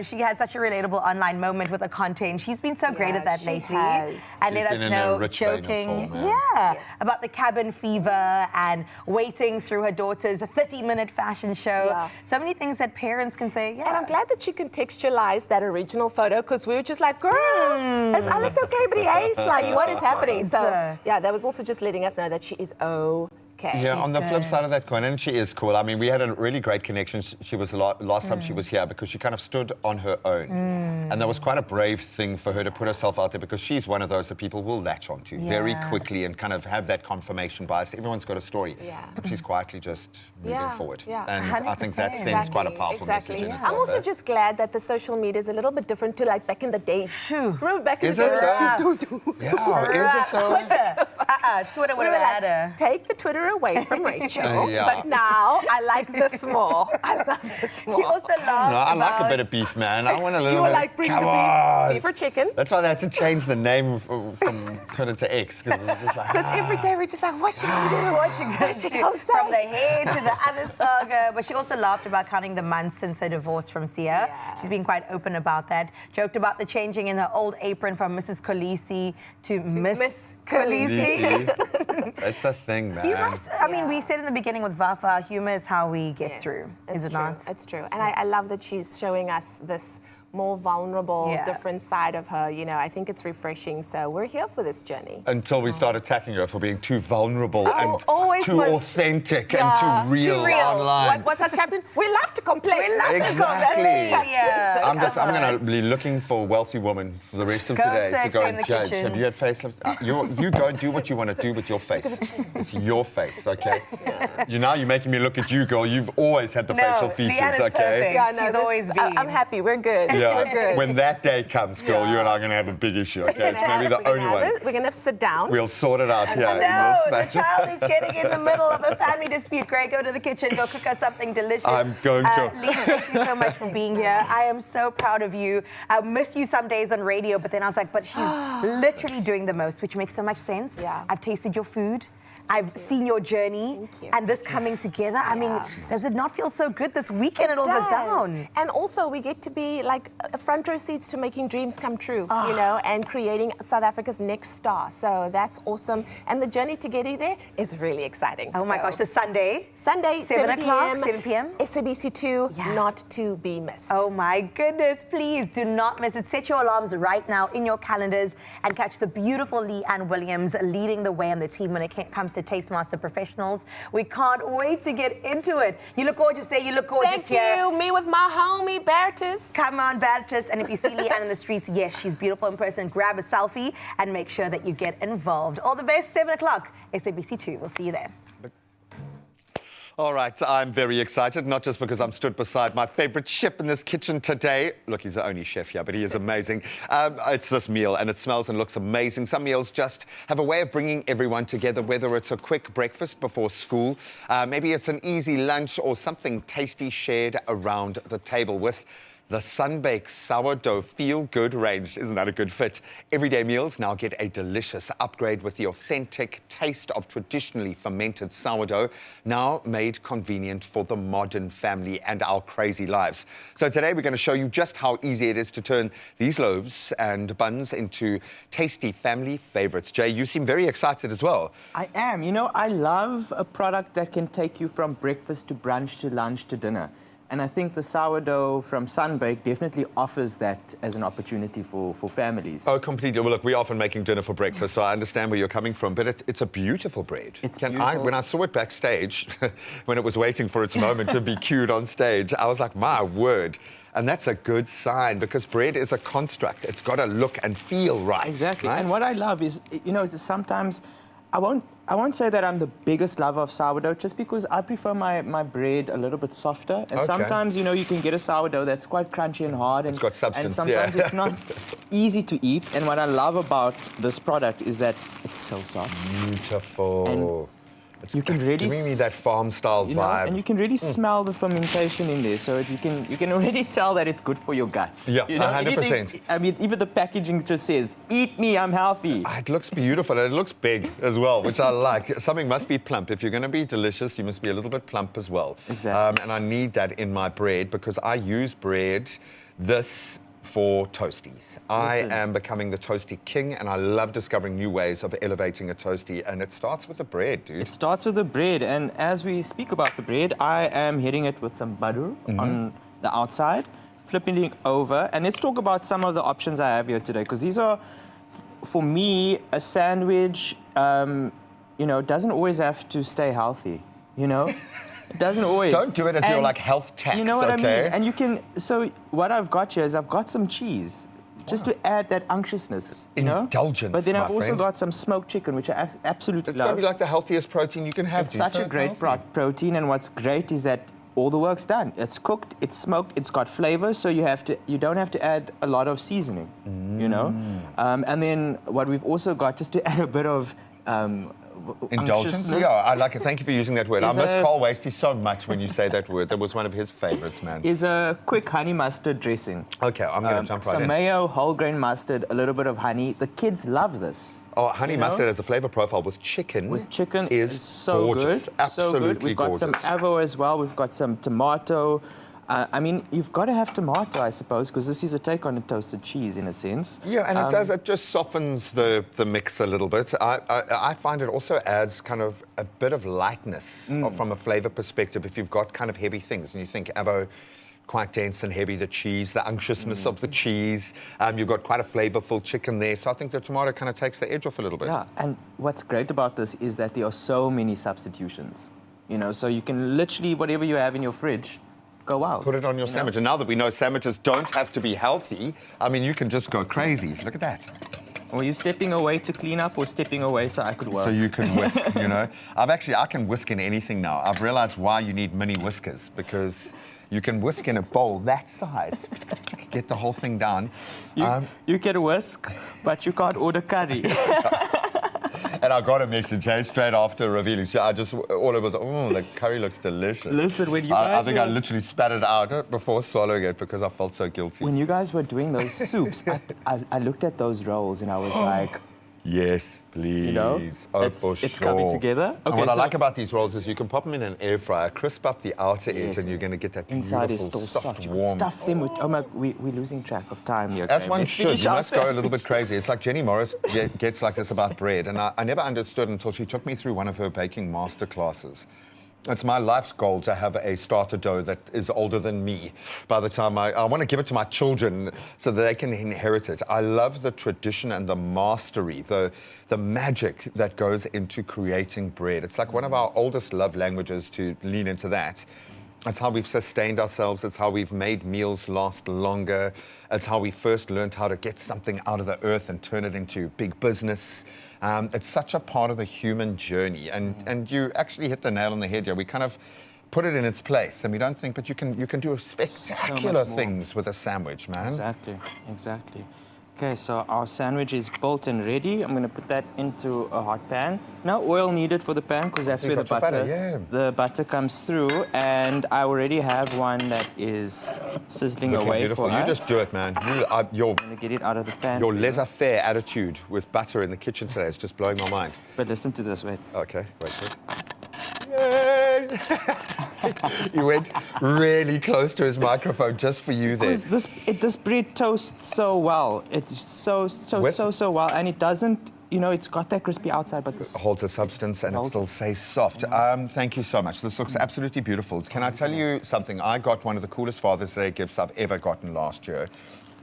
Speaker 2: She had such a relatable online moment with the content. She's been so great at that
Speaker 5: she
Speaker 2: lately.
Speaker 5: has.
Speaker 2: And
Speaker 3: She's
Speaker 2: let
Speaker 3: been
Speaker 2: us
Speaker 3: in a
Speaker 2: know,
Speaker 3: rich vein of
Speaker 2: joking,
Speaker 3: form,
Speaker 2: about the cabin fever and waiting through her daughter's 30-minute fashion show.
Speaker 5: Yeah.
Speaker 2: So many things that parents can say,
Speaker 5: And I'm glad that you contextualized that original photo, because we were just like, girl, is alles okay, Brie? Like, what is happening? So, yeah, that was also just letting us know that she is okay.
Speaker 3: Yeah, on the flip side of that coin, and she is cool. I mean, we had a really great connection. She was last time she was here because she kind of stood on her own. And that was quite a brave thing for her to put herself out there, because she's one of those that people will latch onto very quickly and kind of have that confirmation bias. Everyone's got a story. But she's quietly just moving forward. And I think that sends quite a powerful message in itself.
Speaker 5: I'm also just glad that the social media is a little bit different to like back in the day. Remember back in
Speaker 3: Is
Speaker 5: the
Speaker 3: it
Speaker 5: day?
Speaker 3: though? Yeah, is it though?
Speaker 2: Twitter would
Speaker 5: We were
Speaker 2: have had
Speaker 5: like,
Speaker 2: her.
Speaker 5: take the Twitter away from Rachel.
Speaker 3: Yeah.
Speaker 5: But now I like this more. I love this more.
Speaker 2: She also loved
Speaker 3: No, I like a bit of beef, man. I want a little
Speaker 5: You were
Speaker 3: bit.
Speaker 5: like, bring
Speaker 3: Come
Speaker 5: the
Speaker 3: on.
Speaker 5: beef or chicken.
Speaker 3: That's why they had to change the name from Twitter to X, because it was just like.
Speaker 5: Because every day we're just like, what's she gonna do?
Speaker 2: What's she gonna do? From the hair to the other saga. But she also laughed about counting the months since her divorce from Sia. She's been quite open about that. Joked about the changing in her old apron from Mrs. Khaleesi to Miss Khaleesi.
Speaker 3: It's a thing, man.
Speaker 2: You must, I mean, we said in the beginning with Vafa, humor is how we get through. Is it not?
Speaker 5: It's true. And I love that she's showing us this more vulnerable, different side of her. You know, I think it's refreshing. So we're here for this journey.
Speaker 3: Until we start attacking her for being too vulnerable and
Speaker 5: always
Speaker 3: too
Speaker 5: was-
Speaker 3: authentic and too real online.
Speaker 5: What's that, champion? We love to complain. We love
Speaker 3: Exactly.
Speaker 5: to complain.
Speaker 3: I'm going to be looking for a wealthy woman for the rest of
Speaker 2: Go
Speaker 3: today to
Speaker 2: search
Speaker 3: go
Speaker 2: in
Speaker 3: and
Speaker 2: the
Speaker 3: judge.
Speaker 2: kitchen.
Speaker 3: Have you had facelifts? You go and do what you want to do with your face. It's your face, okay? You're making me look at you, girl. You've always had the facial features,
Speaker 2: Leanna's
Speaker 3: okay?
Speaker 2: perfect.
Speaker 5: Yeah, no,
Speaker 2: She's always been.
Speaker 5: I'm happy. We're good.
Speaker 3: Yeah.
Speaker 5: We're good.
Speaker 3: When that day comes, girl, you and I are going to have a big issue, okay? It's maybe the only one.
Speaker 5: We're going to sit down.
Speaker 3: We'll sort it out here.
Speaker 2: No, the child is getting in the middle of a family dispute. Greg, go to the kitchen, go cook us something delicious.
Speaker 3: I'm going to.
Speaker 2: Lena, thank you so much for being here. I am so proud of you. I miss you some days on radio, but then I was like, but she's literally doing the most, which makes so much sense.
Speaker 5: Yeah.
Speaker 2: I've tasted your food. I've seen your journey and this coming together. I mean, does it not feel so good this weekend? It all goes down.
Speaker 5: And also, we get to be like front row seats to making dreams come true, you know, and creating South Africa's next star. So that's awesome. And the journey to getting there is really exciting.
Speaker 2: Oh my gosh, this Sunday,
Speaker 5: 7
Speaker 2: o'clock, 7 p.m.
Speaker 5: SABC2, not to be missed.
Speaker 2: Oh my goodness, please do not miss it. Set your alarms right now in your calendars and catch the beautiful Leanne Williams leading the way on the team when it comes to Tastemaster Professionals. We can't wait to get into it. You look gorgeous there, you look gorgeous here.
Speaker 5: Thank you. Me with my homie, Bertus.
Speaker 2: Come on, Bertus. And if you see Leanne in the streets, yes, she's beautiful in person. Grab a selfie and make sure that you get involved. All the best, 7 o'clock, SABC2. We'll see you there.
Speaker 3: All right, I'm very excited, not just because I'm stood beside my favorite chef in this kitchen today. Look, he's the only chef here, but he is amazing. It's this meal, and it smells and looks amazing. Some meals just have a way of bringing everyone together, whether it's a quick breakfast before school, maybe it's an easy lunch or something tasty shared around the table with the Sunbake Sourdough Feel Good range. Isn't that a good fit? Everyday meals now get a delicious upgrade with the authentic taste of traditionally fermented sourdough, now made convenient for the modern family and our crazy lives. So today we're going to show you just how easy it is to turn these loaves and buns into tasty family favorites. Jay, you seem very excited as well.
Speaker 6: I am. You know, I love a product that can take you from breakfast to brunch to lunch to dinner. And I think the sourdough from Sunbake definitely offers that as an opportunity for families.
Speaker 3: Oh, completely. Well, look, we're often making dinner for breakfast, so I understand where you're coming from, but it's a beautiful bread.
Speaker 6: It's beautiful.
Speaker 3: When I saw it backstage, when it was waiting for its moment to be cued on stage, I was like, my word. And that's a good sign, because bread is a construct. It's got to look and feel right.
Speaker 6: Exactly.
Speaker 3: Right?
Speaker 6: And what I love is, you know, sometimes I won't say that I'm the biggest lover of sourdough, just because I prefer my bread a little bit softer. And sometimes, you know, you can get a sourdough that's quite crunchy and hard. And,
Speaker 3: it's got substance,
Speaker 6: and sometimes it's not easy to eat. And what I love about this product is that it's so soft.
Speaker 3: Beautiful.
Speaker 6: And you can really
Speaker 3: giving me that farm-style vibe.
Speaker 6: And you can really smell the fermentation in there, so you can already tell that it's good for your gut.
Speaker 3: Yeah,
Speaker 6: you know,
Speaker 3: 100%.
Speaker 6: I mean, even the packaging just says, "Eat me, I'm healthy."
Speaker 3: It looks beautiful, and it looks big as well, which I like. Something must be plump. If you're going to be delicious, you must be a little bit plump as well.
Speaker 6: Exactly.
Speaker 3: And I need that in my bread, because I use bread for toasties. I am becoming the toasty king, and I love discovering new ways of elevating a toasty, and it starts with the bread, dude.
Speaker 6: It starts with the bread, and as we speak about the bread, I am hitting it with some butter on the outside, flipping it over, and let's talk about some of the options I have here today, because these are, for me, a sandwich, you know, doesn't always have to stay healthy, you know? It doesn't always.
Speaker 3: Don't do it as your like health tax,
Speaker 6: you know what
Speaker 3: okay?
Speaker 6: I mean? And you can, so what I've got here is I've got some cheese, just to add that unctuousness, you know?
Speaker 3: Indulgence,
Speaker 6: But then I've also
Speaker 3: friend.
Speaker 6: got some smoked chicken, which I absolutely
Speaker 3: It's
Speaker 6: love.
Speaker 3: got to be like the healthiest protein you can have.
Speaker 6: It's such a great protein, and what's great is that all the work's done. It's cooked, it's smoked, it's got flavor, so you don't have to add a lot of seasoning, you know? And then what we've also got, just to add a bit of
Speaker 3: indulgence? Yeah, I like it. Thank you for using that word. I miss Carl Wasty so much when you say that word. That was one of his favorites, man.
Speaker 6: Is a quick honey mustard dressing.
Speaker 3: Okay, I'm going to jump right
Speaker 6: some
Speaker 3: in.
Speaker 6: mayo, whole grain mustard, a little bit of honey. The kids love this.
Speaker 3: Oh, honey mustard as a flavor profile with chicken.
Speaker 6: With chicken
Speaker 3: is
Speaker 6: so
Speaker 3: gorgeous.
Speaker 6: good.
Speaker 3: Absolutely
Speaker 6: so good. We've got
Speaker 3: gorgeous.
Speaker 6: some avo as well. We've got some tomato. I mean, you've got to have tomato, I suppose, because this is a take on a toasted cheese, in a sense.
Speaker 3: Yeah, and it does. It just softens the mix a little bit. I find it also adds kind of a bit of lightness from a flavor perspective. If you've got kind of heavy things, and you think avo, quite dense and heavy, the cheese, the unctuousness of the cheese. You've got quite a flavorful chicken there. So I think the tomato kind of takes the edge off a little bit.
Speaker 6: Yeah, and what's great about this is that there are so many substitutions. You know, so you can literally, whatever you have in your fridge, go out.
Speaker 3: Put it on your sandwich. And now that we know sandwiches don't have to be healthy, I mean, you can just go crazy. Look at that.
Speaker 6: Were you stepping away to clean up or stepping away so I could work?
Speaker 3: So you can whisk, you know. I can whisk in anything now. I've realized why you need mini whiskers, because you can whisk in a bowl that size. Get the whole thing down.
Speaker 6: You can whisk, but you can't order curry.
Speaker 3: And I got a message, hey, straight after revealing. So all of us, oh, the curry looks delicious.
Speaker 6: Listen, when you
Speaker 3: I
Speaker 6: guys
Speaker 3: think I literally spat it out before swallowing it because I felt so guilty.
Speaker 6: When you guys were doing those soups, I looked at those rolls and I was like,
Speaker 3: yes, please.
Speaker 6: You know,
Speaker 3: oh,
Speaker 6: it's coming together.
Speaker 3: And what I like about these rolls is you can pop them in an air fryer, crisp up the outer edge, and you're going to get that
Speaker 6: inside is
Speaker 3: beautiful,
Speaker 6: still
Speaker 3: soft,
Speaker 6: soft. You
Speaker 3: warm.
Speaker 6: can stuff them with, oh my, we're losing track of time here.
Speaker 3: As
Speaker 6: Graham.
Speaker 3: one
Speaker 6: Let's
Speaker 3: should.
Speaker 6: finish
Speaker 3: You
Speaker 6: our
Speaker 3: must go a little bit
Speaker 6: sandwich.
Speaker 3: crazy. It's like Jenny Morris gets like this about bread, and I never understood until she took me through one of her baking master classes. It's my life's goal to have a starter dough that is older than me. By the time I want to give it to my children so that they can inherit it. I love the tradition and the mastery, the magic that goes into creating bread. It's like one of our oldest love languages, to lean into that. It's how we've sustained ourselves. It's how we've made meals last longer. It's how we first learned how to get something out of the earth and turn it into big business. It's such a part of the human journey. And you actually hit the nail on the head here. We kind of put it in its place, and we don't think, but you can do spectacular things with a sandwich, man.
Speaker 6: Exactly. Okay, so our sandwich is built and ready. I'm going to put that into a hot pan. No oil needed for the pan because that's
Speaker 3: So
Speaker 6: where
Speaker 3: you've
Speaker 6: the
Speaker 3: got your
Speaker 6: butter,
Speaker 3: butter,
Speaker 6: the butter comes through. And I already have one that is sizzling
Speaker 3: Looking
Speaker 6: away
Speaker 3: beautiful.
Speaker 6: for us.
Speaker 3: You just do it, man. You're
Speaker 6: going to get it out of the pan.
Speaker 3: Your laissez-faire attitude with butter in the kitchen today is just blowing my mind.
Speaker 6: But listen to this, wait.
Speaker 3: Okay, wait. Yay! You went really close to his microphone just for you there.
Speaker 6: Because this bread toasts so well. It's so well, and it doesn't, you know, it's got that crispy outside, but this
Speaker 3: holds a substance and it still stays soft. Thank you so much. This looks absolutely beautiful. Can I tell you something? I got one of the coolest Father's Day gifts I've ever gotten last year.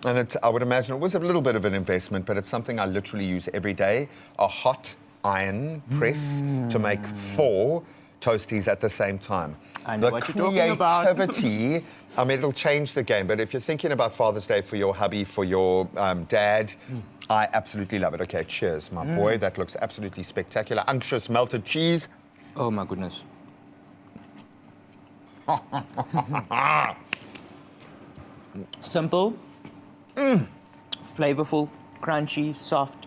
Speaker 3: And I would imagine it was a little bit of an investment, but it's something I literally use every day. A hot iron press to make 4 toasties at the same time.
Speaker 6: I know what you're talking about.
Speaker 3: Creativity, I mean, it'll change the game. But if you're thinking about Father's Day for your hubby, for your dad, I absolutely love it. Okay, cheers, my boy. That looks absolutely spectacular. Unctuous melted cheese.
Speaker 6: Oh, my goodness. Simple, flavorful, crunchy, soft,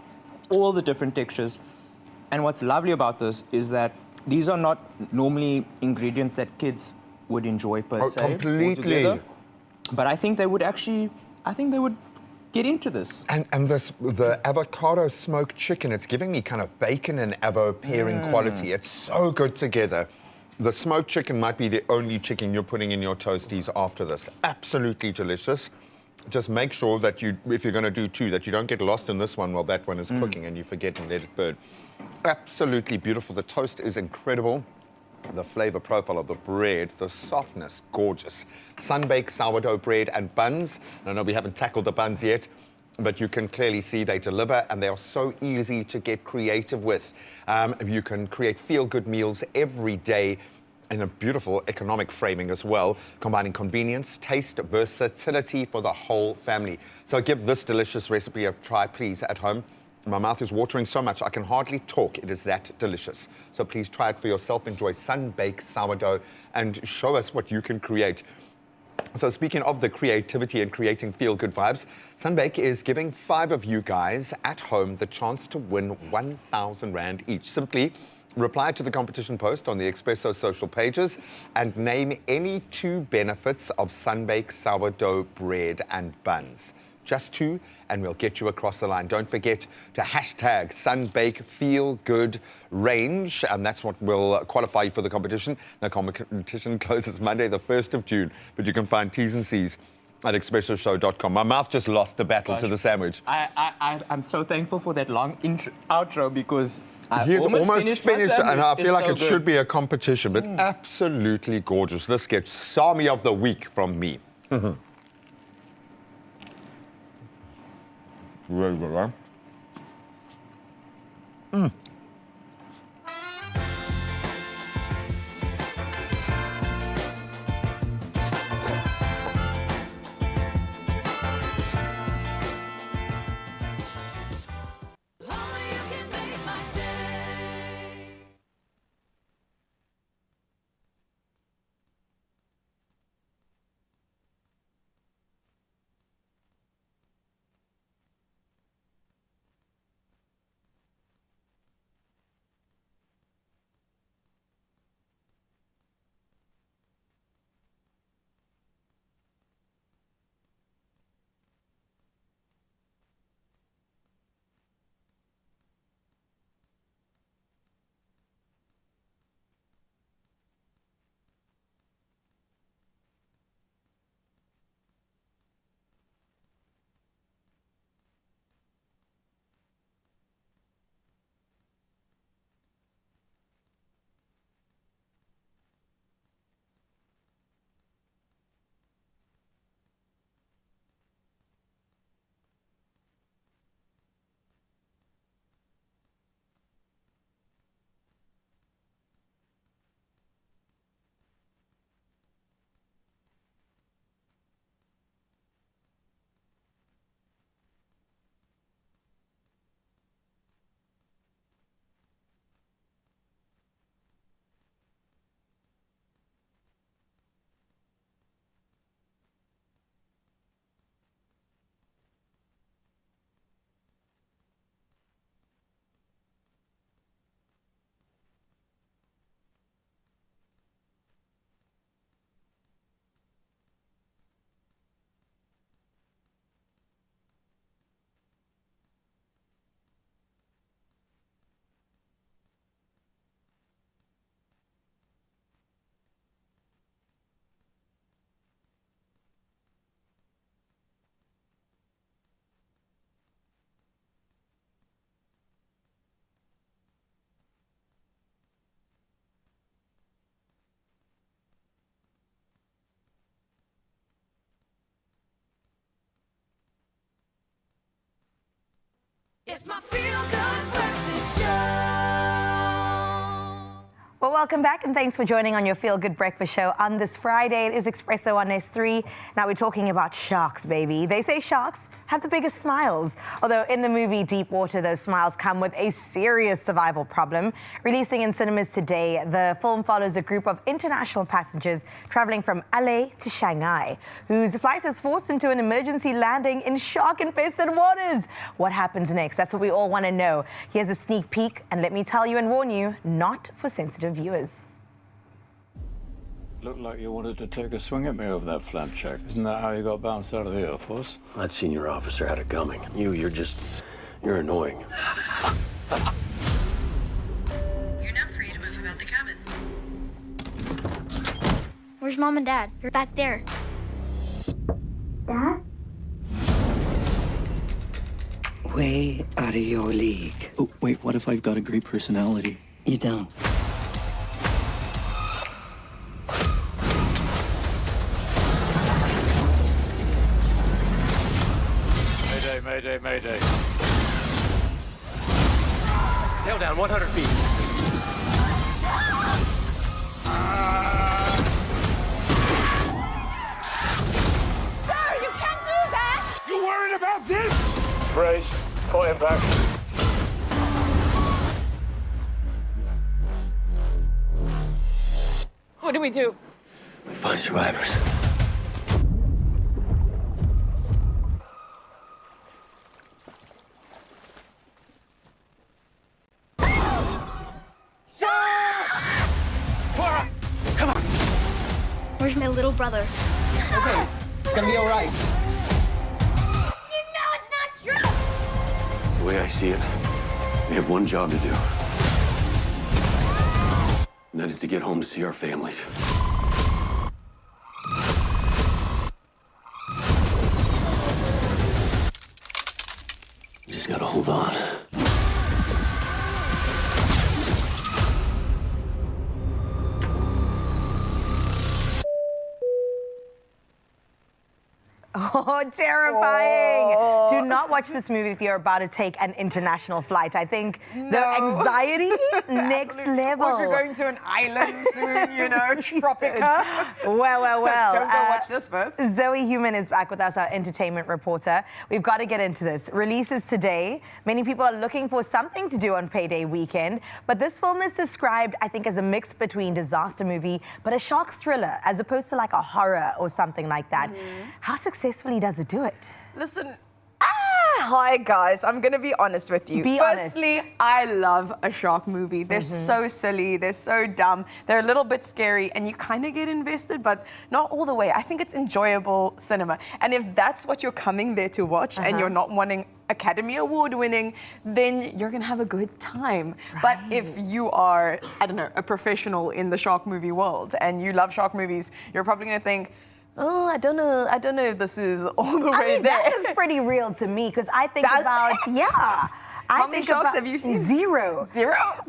Speaker 6: all the different textures. And what's lovely about this is that these are not normally ingredients that kids would enjoy per se.
Speaker 3: Completely.
Speaker 6: Altogether. But I think they would get into this.
Speaker 3: And the avocado smoked chicken, it's giving me kind of bacon and avo pairing quality. It's so good together. The smoked chicken might be the only chicken you're putting in your toasties after this. Absolutely delicious. Just make sure that if you're going to do 2, that you don't get lost in this one while that one is cooking and you forget and let it burn. Absolutely beautiful. The toast is incredible. The flavor profile of the bread, the softness, gorgeous. Sun-baked sourdough bread and buns. I know we haven't tackled the buns yet, but you can clearly see they deliver and they are so easy to get creative with. You can create feel-good meals every day in a beautiful economic framing as well, combining convenience, taste, versatility for the whole family. So give this delicious recipe a try, please, at home. My mouth is watering so much I can hardly talk. It is that delicious. So please try it for yourself. Enjoy sun-baked sourdough and show us what you can create. So speaking of the creativity and creating feel-good vibes, Sunbake is giving 5 of you guys at home the chance to win 1,000 Rand each. Simply reply to the competition post on the Expresso social pages and name any 2 benefits of Sunbake sourdough bread and buns. Just 2, and we'll get you across the line. Don't forget to hashtag Sunbake Feel Good Range, and that's what will qualify you for the competition. The competition closes Monday, the 1st of June, but you can find T's and C's at expressoshow.com. My mouth just lost the battle to the sandwich.
Speaker 6: I'm so thankful for that long outro because
Speaker 3: He's almost finished and I feel like
Speaker 6: so
Speaker 3: it should be a competition, but absolutely gorgeous. This gets Sami of the Week from me. Very good, right?
Speaker 2: welcome back and thanks for joining on your Feel Good Breakfast show on this Friday. It is Expresso on S3. Now we're talking about sharks, baby. They say sharks have the biggest smiles. Although in the movie Deep Water, those smiles come with a serious survival problem. Releasing in cinemas today, the film follows a group of international passengers traveling from LA to Shanghai, whose flight is forced into an emergency landing in shark-infested waters. What happens next? That's what we all want to know. Here's a sneak peek, and let me tell you and warn you, not for sensitive viewers.
Speaker 7: Looked like you wanted to take a swing at me over that flap check. Isn't that how you got bounced out of the Air Force?
Speaker 8: That senior officer had it coming. You're annoying.
Speaker 9: You're now free to move about the cabin.
Speaker 10: Where's Mom and Dad? They're back there. Dad?
Speaker 25: Way out of your league.
Speaker 26: Oh, wait, what if I've got a great personality?
Speaker 25: You don't.
Speaker 7: Mayday, mayday, mayday.
Speaker 8: Tail down, 100 feet.
Speaker 9: Sir, you can't do that!
Speaker 7: You worried about this?
Speaker 8: Brace, full impact.
Speaker 9: What do we do?
Speaker 8: We find survivors.
Speaker 10: Where's my little brother?
Speaker 8: Okay, it's gonna be all right.
Speaker 10: You know it's not true!
Speaker 8: The way I see it, we have one job to do. And that is to get home to see our families. You just gotta hold on.
Speaker 2: Oh, terrifying. Do not watch this movie if you're about to take an international flight. I think the anxiety, next level.
Speaker 11: Or if you're going to an island soon, you know, Tropica.
Speaker 2: Well.
Speaker 11: Don't go watch this first.
Speaker 2: Zoe Human is back with us, our entertainment reporter. We've got to get into this. Releases today. Many people are looking for something to do on payday weekend, but this film is described, I think, as a mix between disaster movie, but a shark thriller, as opposed to like a horror or something like that. How successfully does it do it?
Speaker 11: Listen, hi guys, I'm gonna be honest with you. Firstly, I love a shark movie. They're so silly, they're so dumb, they're a little bit scary, and you kind of get invested, but not all the way. I think it's enjoyable cinema. And if that's what you're coming there to watch and you're not wanting Academy Award winning, then you're gonna have a good time. But if you are, I don't know, a professional in the shark movie world and you love shark movies, you're probably gonna think, oh, I don't know if this is all the way there.
Speaker 2: That looks pretty real to me, because I think about,
Speaker 11: How many sharks have you seen?
Speaker 2: Zero.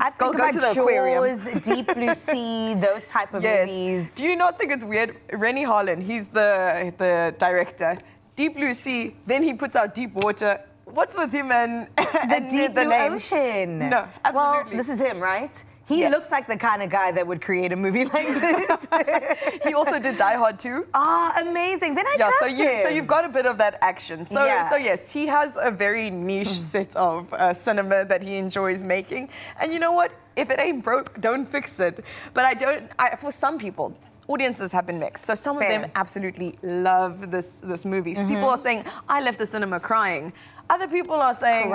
Speaker 2: I think
Speaker 11: Go
Speaker 2: about
Speaker 11: to the aquarium.
Speaker 2: Jaws, Deep Blue Sea, those type of movies.
Speaker 11: Do you not think it's weird? Rennie Harlan, he's the director. Deep Blue Sea, then he puts out Deep Water. What's with him and
Speaker 2: The Deep Blue Ocean?
Speaker 11: No, absolutely.
Speaker 2: Well, this is him, right? He looks like the kind of guy that would create a movie like this.
Speaker 11: He also did Die Hard too.
Speaker 2: Ah, amazing. Then I trust him.
Speaker 11: So you've got a bit of that action. So yes, he has a very niche set of cinema that he enjoys making. And you know what? If it ain't broke, don't fix it. But for some people, audiences have been mixed. So some of them absolutely love this movie. People are saying, I left the cinema crying. Other people are saying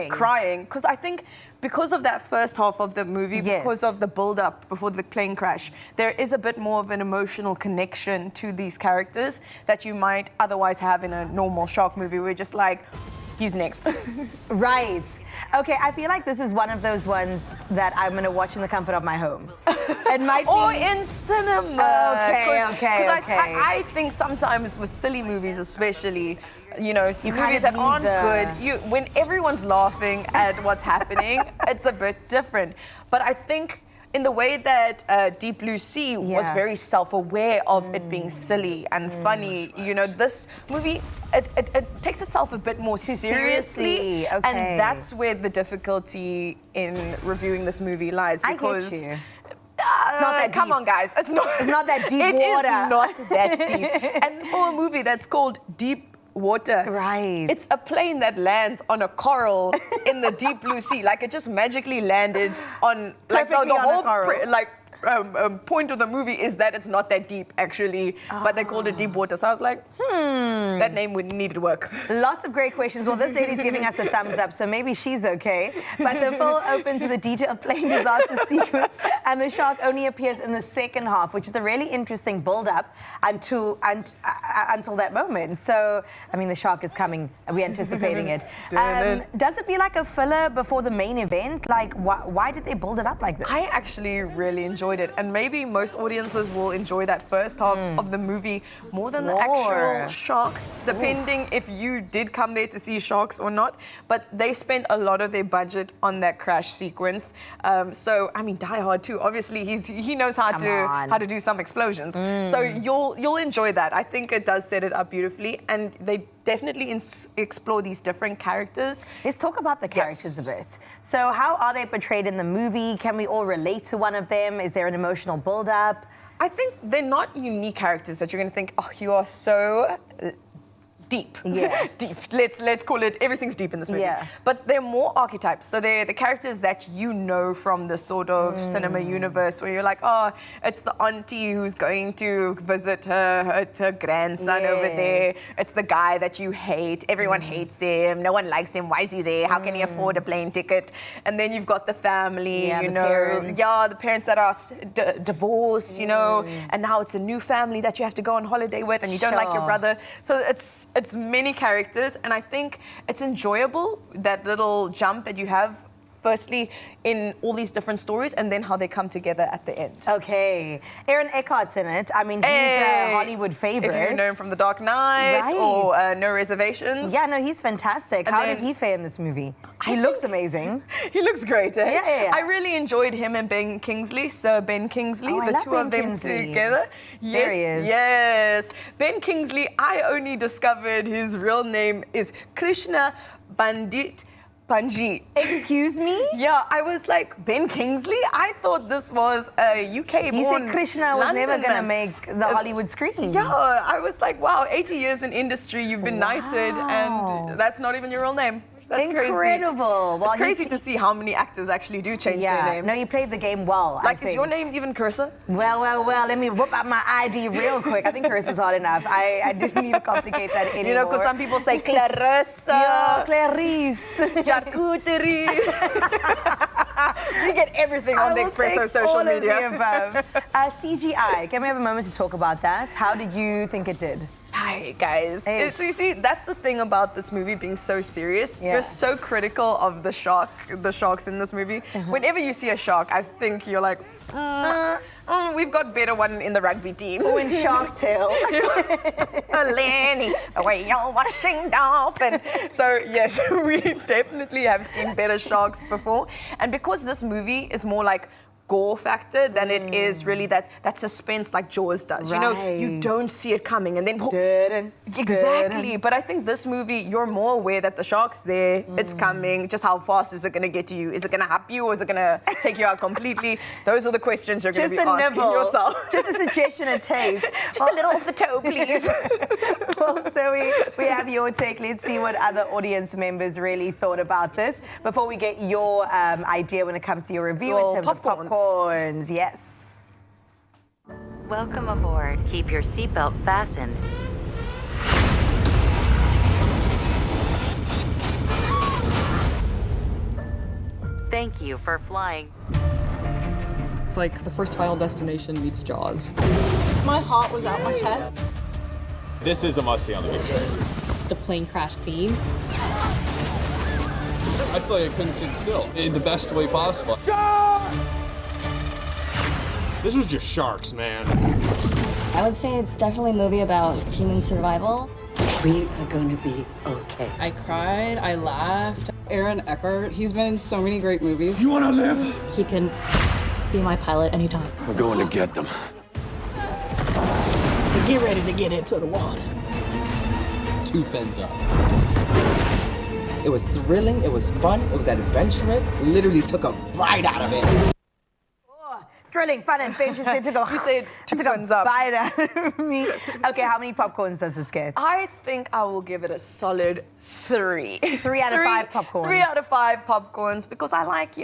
Speaker 11: crying, because I think because of that first half of the movie, because of the build-up before the plane crash, there is a bit more of an emotional connection to these characters that you might otherwise have in a normal shark movie. We're just like, he's next.
Speaker 2: Right. Okay, I feel like this is one of those ones that I'm going to watch in the comfort of my home. It might be...
Speaker 11: Or in cinema.
Speaker 2: Okay.
Speaker 11: I think sometimes with silly movies especially, you know, movies that aren't good, when everyone's laughing at what's happening, it's a bit different. But I think in the way that Deep Blue Sea was very self-aware of it being silly and funny, you know, this movie, it takes itself a bit more seriously. And that's where the difficulty in reviewing this movie lies. Because
Speaker 2: not that
Speaker 5: Come
Speaker 2: deep.
Speaker 5: on, guys. It's not
Speaker 2: that deep water.
Speaker 5: It is not that deep. And for a movie that's called Deep Water,
Speaker 2: right?
Speaker 5: It's a plane that lands on a coral in the deep blue sea. Like it just magically landed on like
Speaker 2: Perfectly
Speaker 5: the
Speaker 2: on a
Speaker 5: whole
Speaker 2: coral.
Speaker 5: point of the movie is that it's not that deep actually, but they called it Deep Water. So I was like, that name would need to work.
Speaker 2: Lots of great questions. Well, this lady's giving us a thumbs up, so maybe she's okay. But the film opens with a detailed plane disaster sequence, and the shark only appears in the second half, which is a really interesting build-up until that moment. So, I mean, the shark is coming, and we're anticipating it. Does it feel like a filler before the main event? Like, why did they build it up like this?
Speaker 5: I actually really enjoyed it, and maybe most audiences will enjoy that first half of the movie more than the actual sharks, depending if you did come there to see sharks or not. But they spent a lot of their budget on that crash sequence. So I mean, Die Hard too. Obviously, he knows how to do some explosions. So you'll enjoy that. I think it does set it up beautifully, and they definitely explore these different characters.
Speaker 2: Let's talk about the characters a bit. So how are they portrayed in the movie? Can we all relate to one of them? Is there an emotional build-up?
Speaker 5: I think they're not unique characters that you're going to think, oh, you are so deep.
Speaker 2: Yeah.
Speaker 5: Deep. Let's call it, everything's deep in this movie.
Speaker 2: Yeah.
Speaker 5: But they're more archetypes. So they're the characters that you know from the sort of cinema universe where you're like, oh, it's the auntie who's going to visit her grandson over there. It's the guy that you hate. Everyone hates him. No one likes him. Why is he there? How can he afford a plane ticket? And then you've got the family, you know.
Speaker 2: Parents.
Speaker 5: Yeah, the parents that are divorced, you know, and now it's a new family that you have to go on holiday with and you don't like your brother. So it's many characters, and I think it's enjoyable, that little jump that you have firstly in all these different stories and then how they come together at the end.
Speaker 2: Okay. Aaron Eckhart's in it. I mean, he's a Hollywood favorite.
Speaker 5: If you know him from The Dark Knight or No Reservations.
Speaker 2: Yeah, no, he's fantastic. How did he fare in this movie? He looks amazing.
Speaker 5: He looks great, eh?
Speaker 2: Yeah.
Speaker 5: I really enjoyed him and Ben Kingsley, Sir Ben Kingsley,
Speaker 2: I
Speaker 5: the
Speaker 2: love
Speaker 5: two
Speaker 2: Ben
Speaker 5: of them
Speaker 2: Kingsley.
Speaker 5: together.
Speaker 2: There he is.
Speaker 5: Yes. Ben Kingsley, I only discovered his real name is Krishna Bandit Panji.
Speaker 2: Excuse me?
Speaker 5: Yeah, I was like, Ben Kingsley? I thought this was a UK-born
Speaker 2: You said Krishna was never going to make the Hollywood screen.
Speaker 5: Yeah, I was like, wow, 80 years in industry, you've been knighted, and that's not even your real name. That's
Speaker 2: incredible.
Speaker 5: Crazy. It's crazy to see how many actors actually do change their name.
Speaker 2: No, you played the game well.
Speaker 5: Like, is your name even Cursor?
Speaker 2: Well, let me whip out my ID real quick. I think Cursor's hard enough. I didn't need to complicate that anymore.
Speaker 5: You know, because some people say Clarissa.
Speaker 2: Yeah, Clarice.
Speaker 5: Charcuterie. We get everything on the Expresso social media.
Speaker 2: Of the above. CGI, can we have a moment to talk about that? How did you think it did?
Speaker 5: Hi, guys. So you see, that's the thing about this movie being so serious.
Speaker 2: Yeah.
Speaker 5: You're so critical of the sharks in this movie. Whenever you see a shark, I think you're like, we've got better one in the rugby team.
Speaker 2: Oh, in Shark Tale.
Speaker 5: Lenny, away you're washing dolphin. So yes, we definitely have seen better sharks before. And because this movie is more like gore factor than it is really that suspense like Jaws does. You know, you don't see it coming and then exactly. But I think this movie, you're more aware that the shark's there, it's coming. Just how fast is it going to get to you? Is it going to hap you or is it going to take you out completely? Those are the questions you're going to be asking yourself.
Speaker 2: Just a suggestion, a taste.
Speaker 5: Just a little off the toe, please.
Speaker 2: Well, so we have your take. Let's see what other audience members really thought about this before we get your idea when it comes to your review in terms of popcorns. Yes.
Speaker 12: Welcome aboard. Keep your seatbelt fastened. Thank you for flying.
Speaker 13: It's like the first Final Destination meets Jaws.
Speaker 9: My heart was out my chest.
Speaker 15: This is a must-see on the big screen.
Speaker 16: The plane crash scene.
Speaker 15: I feel like I couldn't sit still in the best way possible. This was just sharks, man.
Speaker 19: I would say it's definitely a movie about human survival.
Speaker 25: We are going to be okay.
Speaker 13: I cried, I laughed. Aaron Eckhart, he's been in so many great movies.
Speaker 15: You want to live?
Speaker 19: He can be my pilot anytime.
Speaker 8: We're going to get them.
Speaker 20: Get ready to get into the water.
Speaker 15: 2 fins up.
Speaker 27: It was thrilling, it was fun, it was adventurous. Literally took a bite out of it.
Speaker 2: thrilling, fun, and adventurous.
Speaker 4: You said two thumbs up.
Speaker 2: Bite out of me. Okay, how many popcorns does this get?
Speaker 4: I think I will give it a solid 3.
Speaker 2: 3 out of 5 popcorns.
Speaker 4: 3 out of 5 popcorns because I like,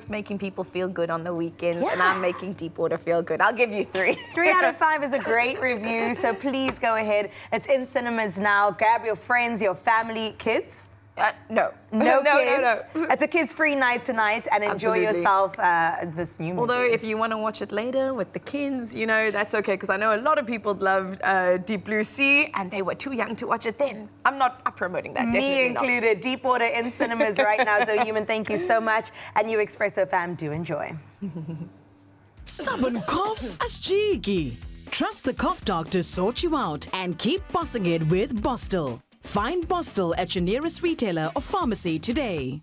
Speaker 4: making people feel good on the weekends, and I'm making Deepwater feel good. I'll give you 3.
Speaker 2: 3 out of 5 is a great review, so please go ahead. It's in cinemas now. Grab your friends, your family, kids.
Speaker 4: No.
Speaker 2: No
Speaker 4: No.
Speaker 2: It's a kids-free night tonight, and enjoy
Speaker 4: Absolutely.
Speaker 2: yourself this new movie.
Speaker 4: Although, if you want to watch it later with the kids, that's okay, because I know a lot of people loved Deep Blue Sea, and they were too young to watch it then. I'm not promoting that,
Speaker 2: Me
Speaker 4: definitely
Speaker 2: included.
Speaker 4: not.
Speaker 2: Deepwater in cinemas right now. So, Human, thank you so much. And you Expresso fam, do enjoy.
Speaker 20: Stubborn cough? That's cheeky. Trust the cough doctor to sort you out and keep bossing it with Bostel. Find Bostel at your nearest retailer or pharmacy today.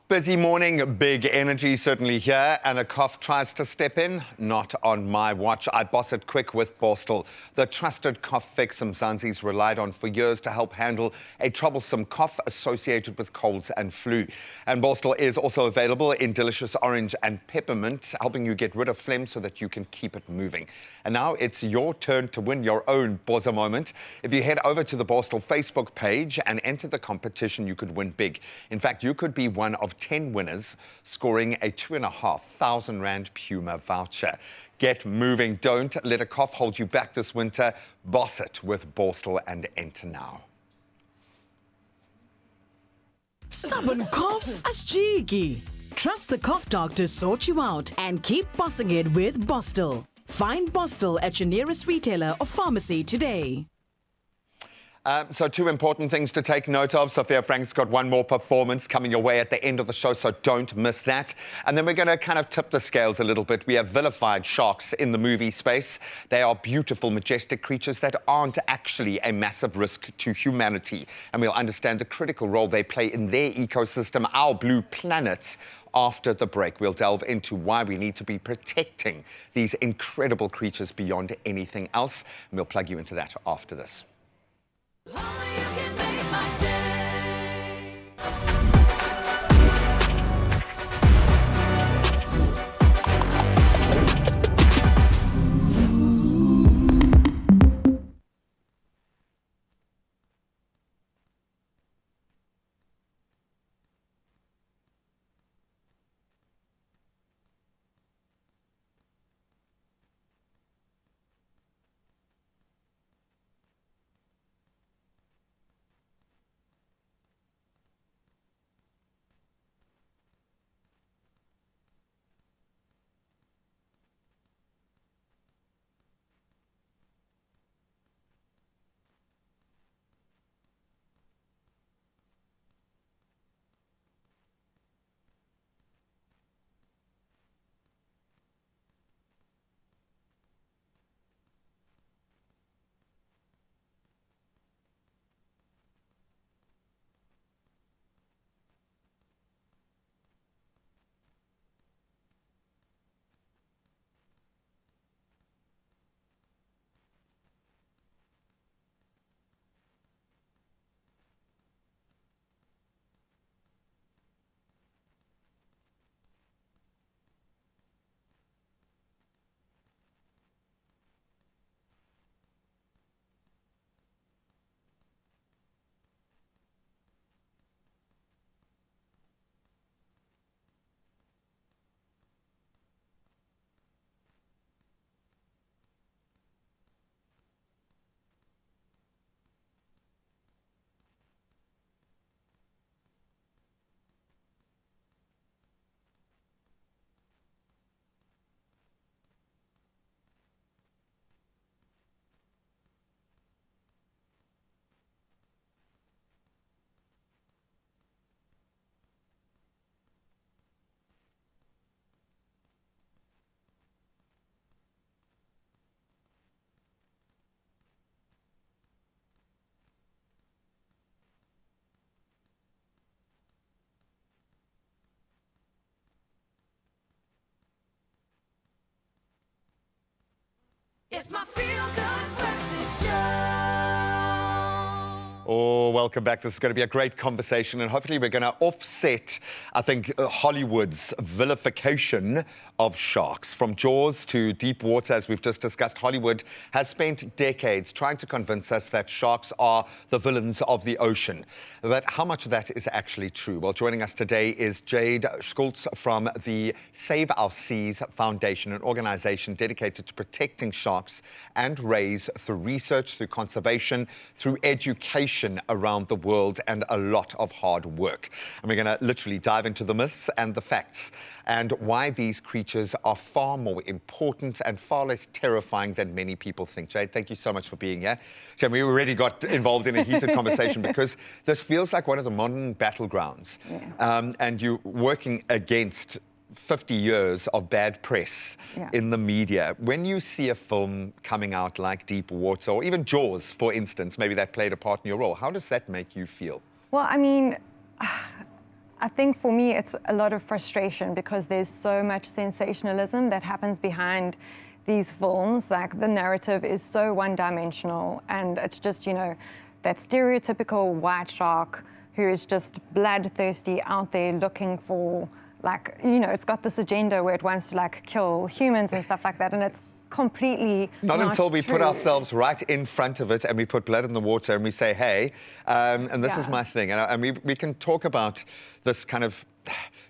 Speaker 3: Busy morning, big energy certainly here, and a cough tries to step in. Not on my watch. I boss it quick with Bostel, the trusted cough fix Mzansi's relied on for years to help handle a troublesome cough associated with colds and flu. And Bostel is also available in delicious orange and peppermint, helping you get rid of phlegm so that you can keep it moving. And now it's your turn to win your own Bossa moment. If you head over to the Bostel Facebook page and enter the competition, you could win big. In fact, you could be one of 10 winners, scoring a 2,500 Rand Puma voucher. Get moving. Don't let a cough hold you back this winter. Boss it with Borstel and enter now.
Speaker 20: Stubborn cough? That's cheeky. Trust the cough doctor to sort you out and keep bossing it with Bostel. Find Bostel at your nearest retailer or pharmacy today.
Speaker 3: So 2 important things to take note of. Sophia Frank's got one more performance coming your way at the end of the show, so don't miss that. And then we're going to kind of tip the scales a little bit. We have vilified sharks in the movie space. They are beautiful, majestic creatures that aren't actually a massive risk to humanity. And we'll understand the critical role they play in their ecosystem, our blue planet. After the break, we'll delve into why we need to be protecting these incredible creatures beyond anything else. And we'll plug you into that after this.
Speaker 1: It's my feel-good breakfast show.
Speaker 3: Oh, welcome back. This is going to be a great conversation, and hopefully we're going to offset, I think, Hollywood's vilification of sharks. From Jaws to deep water, as we've just discussed, Hollywood has spent decades trying to convince us that sharks are the villains of the ocean. But how much of that is actually true? Well, joining us today is Jade Schultz from the Save Our Seas Foundation, an organization dedicated to protecting sharks and rays through research, through conservation, through education around the world, and a lot of hard work. And we're going to literally dive into the myths and the facts and why these creatures are far more important and far less terrifying than many people think. Jade, thank you so much for being here. Jade, we already got involved in a heated conversation because this feels like one of the modern battlegrounds. Yeah. And you're working against 50 years of bad press in the media. When you see a film coming out like Deep Water, or even Jaws, for instance, maybe that played a part in your role, how does that make you feel?
Speaker 14: Well, I mean, I think for me it's a lot of frustration because there's so much sensationalism that happens behind these films. Like, the narrative is so one-dimensional, and it's just, you know, that stereotypical white shark who is just bloodthirsty out there looking for, like, you know, it's got this agenda where it wants to, like, kill humans and stuff like that, and it's completely
Speaker 3: not until we
Speaker 14: true.
Speaker 3: Put ourselves right in front of it and we put blood in the water and we say, hey, and this is my thing. And we can talk about this kind of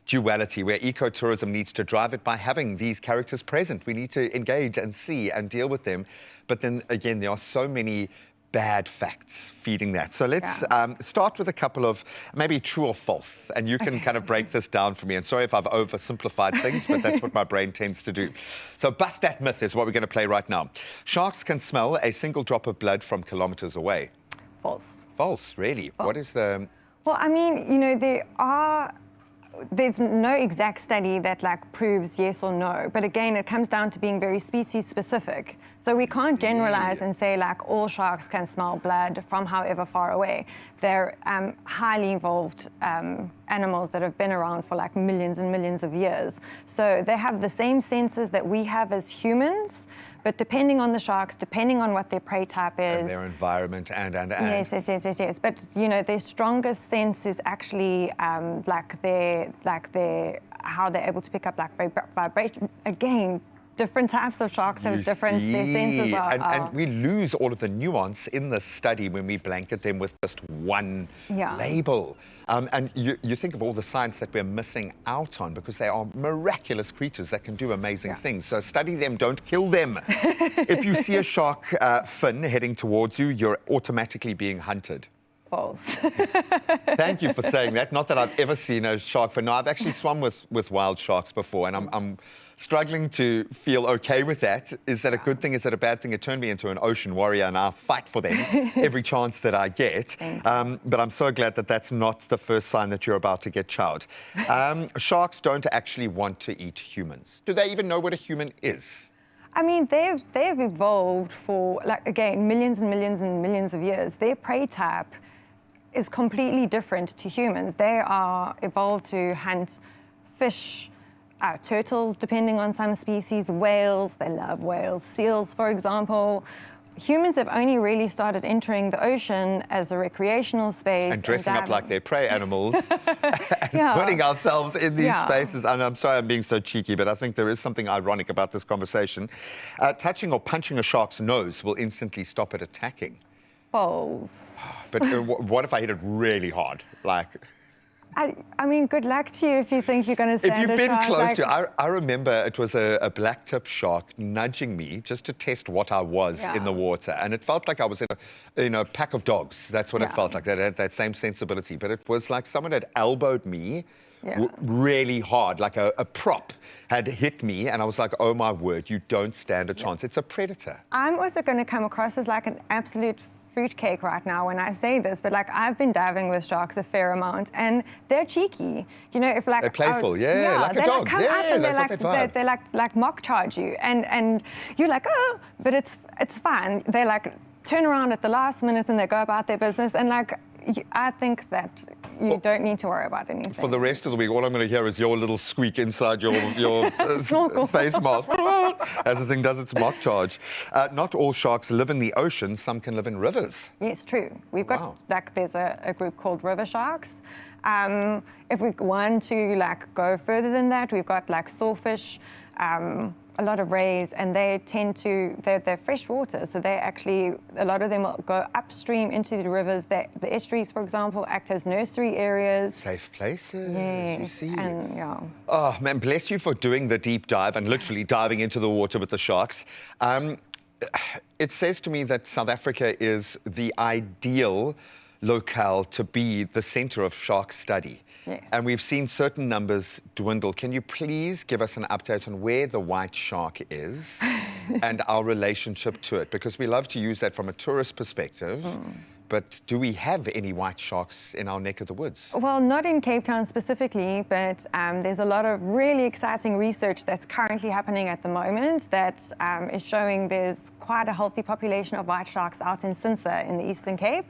Speaker 3: duality where ecotourism needs to drive it by having these characters present. We need to engage and see and deal with them. But then again, there are so many bad facts feeding that. So let's start with a couple of maybe true or false, and you can kind of break this down for me. And sorry if I've oversimplified things, but that's what my brain tends to do. So bust that myth is what we're going to play right now. Sharks can smell a single drop of blood from kilometers away.
Speaker 14: False.
Speaker 3: False, really? False. What is the...
Speaker 14: Well, I mean, you know, there's no exact study that, like, proves yes or no. But again, it comes down to being very species specific. So we can't generalize and say, like, all sharks can smell blood from however far away. They're highly evolved animals that have been around for, like, millions and millions of years. So they have the same senses that we have as humans, but depending on the sharks, depending on what their prey type is.
Speaker 3: And their environment and.
Speaker 14: Yes. But, you know, their strongest sense is actually like their how they're able to pick up, like, vibration. Again, different types of sharks have different, their senses are...
Speaker 3: And we lose all of the nuance in this study when we blanket them with just one label. And you think of all the science that we're missing out on because they are miraculous creatures that can do amazing things. So study them, don't kill them. If you see a shark fin heading towards you, you're automatically being hunted.
Speaker 14: False.
Speaker 3: Thank you for saying that. Not that I've ever seen a shark fin. No, I've actually swum with wild sharks before, and I'm struggling to feel okay with that. Is that a good thing? Is that a bad thing? It turned me into an ocean warrior, and I fight for them every chance that I get. But I'm so glad that that's not the first sign that you're about to get chowed. Sharks don't actually want to eat humans. Do they even know what a human is?
Speaker 14: I mean, they've evolved for, like, again, millions and millions and millions of years. Their prey type is completely different to humans. They are evolved to hunt fish, turtles, depending on some species, whales, they love whales, seals, for example. Humans have only really started entering the ocean as a recreational space.
Speaker 3: And dressing up like their prey animals and putting ourselves in these spaces. And I'm sorry I'm being so cheeky, but I think there is something ironic about this conversation. Touching or punching a shark's nose will instantly stop it attacking.
Speaker 14: False.
Speaker 3: But what if I hit it really hard? Like...
Speaker 14: I mean, good luck to you if you think you're going to stand a chance.
Speaker 3: If you've been close to... I remember it was a black-tip shark nudging me just to test what I was in the water. And it felt like I was in a pack of dogs. That's what it felt like. That had that same sensibility. But it was like someone had elbowed me really hard, like a prop had hit me. And I was like, oh, my word, you don't stand a chance. It's a predator.
Speaker 14: I'm also going to come across as, like, an absolute fruitcake right now when I say this, but, like, I've been diving with sharks a fair amount, and they're cheeky. You know, if, like,
Speaker 3: they're playful, like a dog.
Speaker 14: Like, come up and they like mock charge you, and you're like, oh, but it's fine. They, like, turn around at the last minute and they go about their business, and, like, I think that you don't need to worry about anything.
Speaker 3: For the rest of the week, all I'm going to hear is your little squeak inside your face mask as the thing does its mock charge. Not all sharks live in the ocean. Some can live in rivers.
Speaker 14: Yes, true. We've got, like, there's a group called river sharks. If we want to, like, go further than that, we've got, like, sawfish, a lot of rays, and they tend to, they're fresh water, so they actually, a lot of them will go upstream into the rivers. The estuaries, for example, act as nursery areas.
Speaker 3: Safe places,
Speaker 14: yes,
Speaker 3: you see.
Speaker 14: And, yeah.
Speaker 3: Oh, man, bless you for doing the deep dive and literally diving into the water with the sharks. It says to me that South Africa is the ideal locale to be the center of shark study.
Speaker 14: Yes.
Speaker 3: And we've seen certain numbers dwindle. Can you please give us an update on where the white shark is and our relationship to it? Because we love to use that from a tourist perspective. But do we have any white sharks in our neck of the woods?
Speaker 14: Well, not in Cape Town specifically, but there's a lot of really exciting research that's currently happening at the moment that is showing there's quite a healthy population of white sharks out in Sinsa in the Eastern Cape,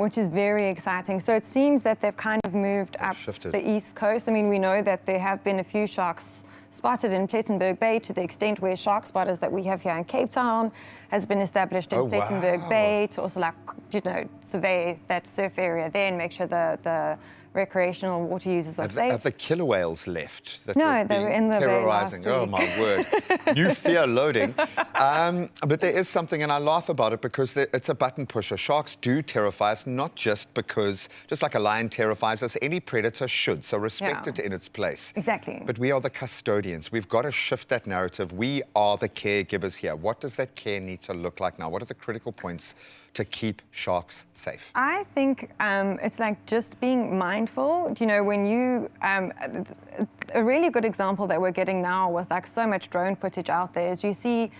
Speaker 14: which is very exciting. So it seems that they've kind of moved up the East Coast. I mean, we know that there have been a few sharks spotted in Plettenberg Bay to the extent where shark spotters that we have here in Cape Town has been established in Plettenberg Bay to also, like, you know, survey that surf area there and make sure the recreational water users are safe.
Speaker 3: Have the killer whales left? That
Speaker 14: No, they were in the bay last
Speaker 3: Oh,
Speaker 14: week.
Speaker 3: my word. New fear loading. But there is something, and I laugh about it because it's a button pusher. Sharks do terrify us, not just because, just like a lion terrifies us, any predator should. So respect it in its place.
Speaker 14: Exactly.
Speaker 3: But we are the custodians. We've got to shift that narrative. We are the caregivers here. What does that care need to look like now? What are the critical points to keep sharks safe?
Speaker 14: I think it's like just being mindful. You know, when you, a really good example that we're getting now with like so much drone footage out there is you see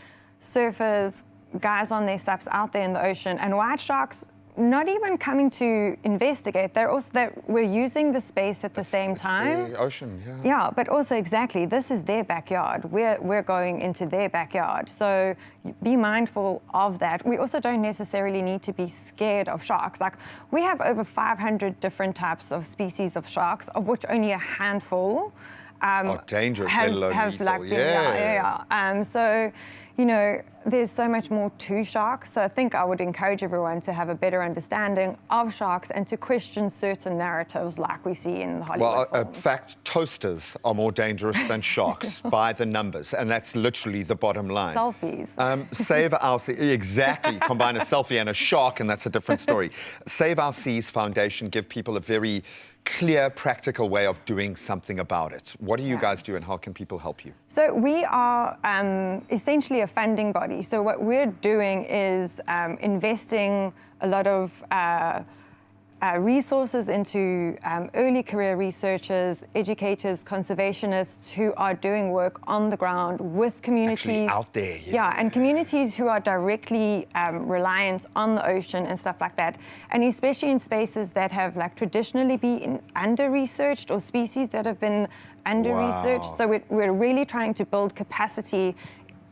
Speaker 14: surfers, guys on their SUPs out there in the ocean, and white sharks not even coming to investigate. We're using the space at the same time.
Speaker 3: The ocean, yeah.
Speaker 14: Yeah, but also exactly, this is their backyard. We're going into their backyard. So be mindful of that. We also don't necessarily need to be scared of sharks. Like, we have over 500 different types of species of sharks, of which only a handful
Speaker 3: dangerous,
Speaker 14: have
Speaker 3: lethal.
Speaker 14: like been, so, you know, there's so much more to sharks. So I think I would encourage everyone to have a better understanding of sharks and to question certain narratives like we see in Hollywood films.
Speaker 3: In fact, toasters are more dangerous than sharks by the numbers, and that's literally the bottom line.
Speaker 14: Selfies.
Speaker 3: Save Our Seas, exactly. Combine a selfie and a shark, and that's a different story. Save Our Seas Foundation give people a very clear, practical way of doing something about it. What do you guys do, and how can people help you?
Speaker 14: So we are essentially a funding body. So what we're doing is investing a lot of resources into early career researchers, educators, conservationists who are doing work on the ground with communities.
Speaker 3: Actually out there,
Speaker 14: and communities who are directly reliant on the ocean and stuff like that. And especially in spaces that have like traditionally been under-researched or species that have been under-researched. So we're really trying to build capacity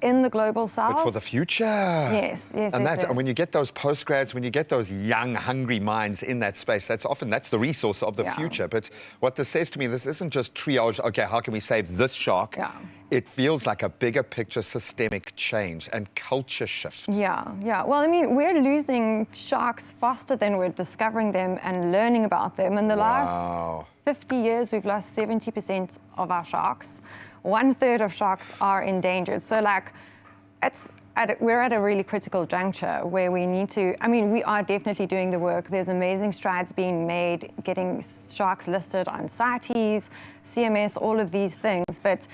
Speaker 14: in the global south.
Speaker 3: But for the future.
Speaker 14: Yes.
Speaker 3: And when you get those postgrads, when you get those young, hungry minds in that space, that's the resource of the future. But what this says to me, this isn't just triage, okay, how can we save this shark? It feels like a bigger picture systemic change and culture shift.
Speaker 14: Yeah. Well, I mean, we're losing sharks faster than we're discovering them and learning about them. In the last 50 years, we've lost 70% of our sharks. 1/3 of sharks are endangered. So, like, we're at a really critical juncture where we need to, I mean, we are definitely doing the work. There's amazing strides being made, getting sharks listed on CITES, CMS, all of these things. But,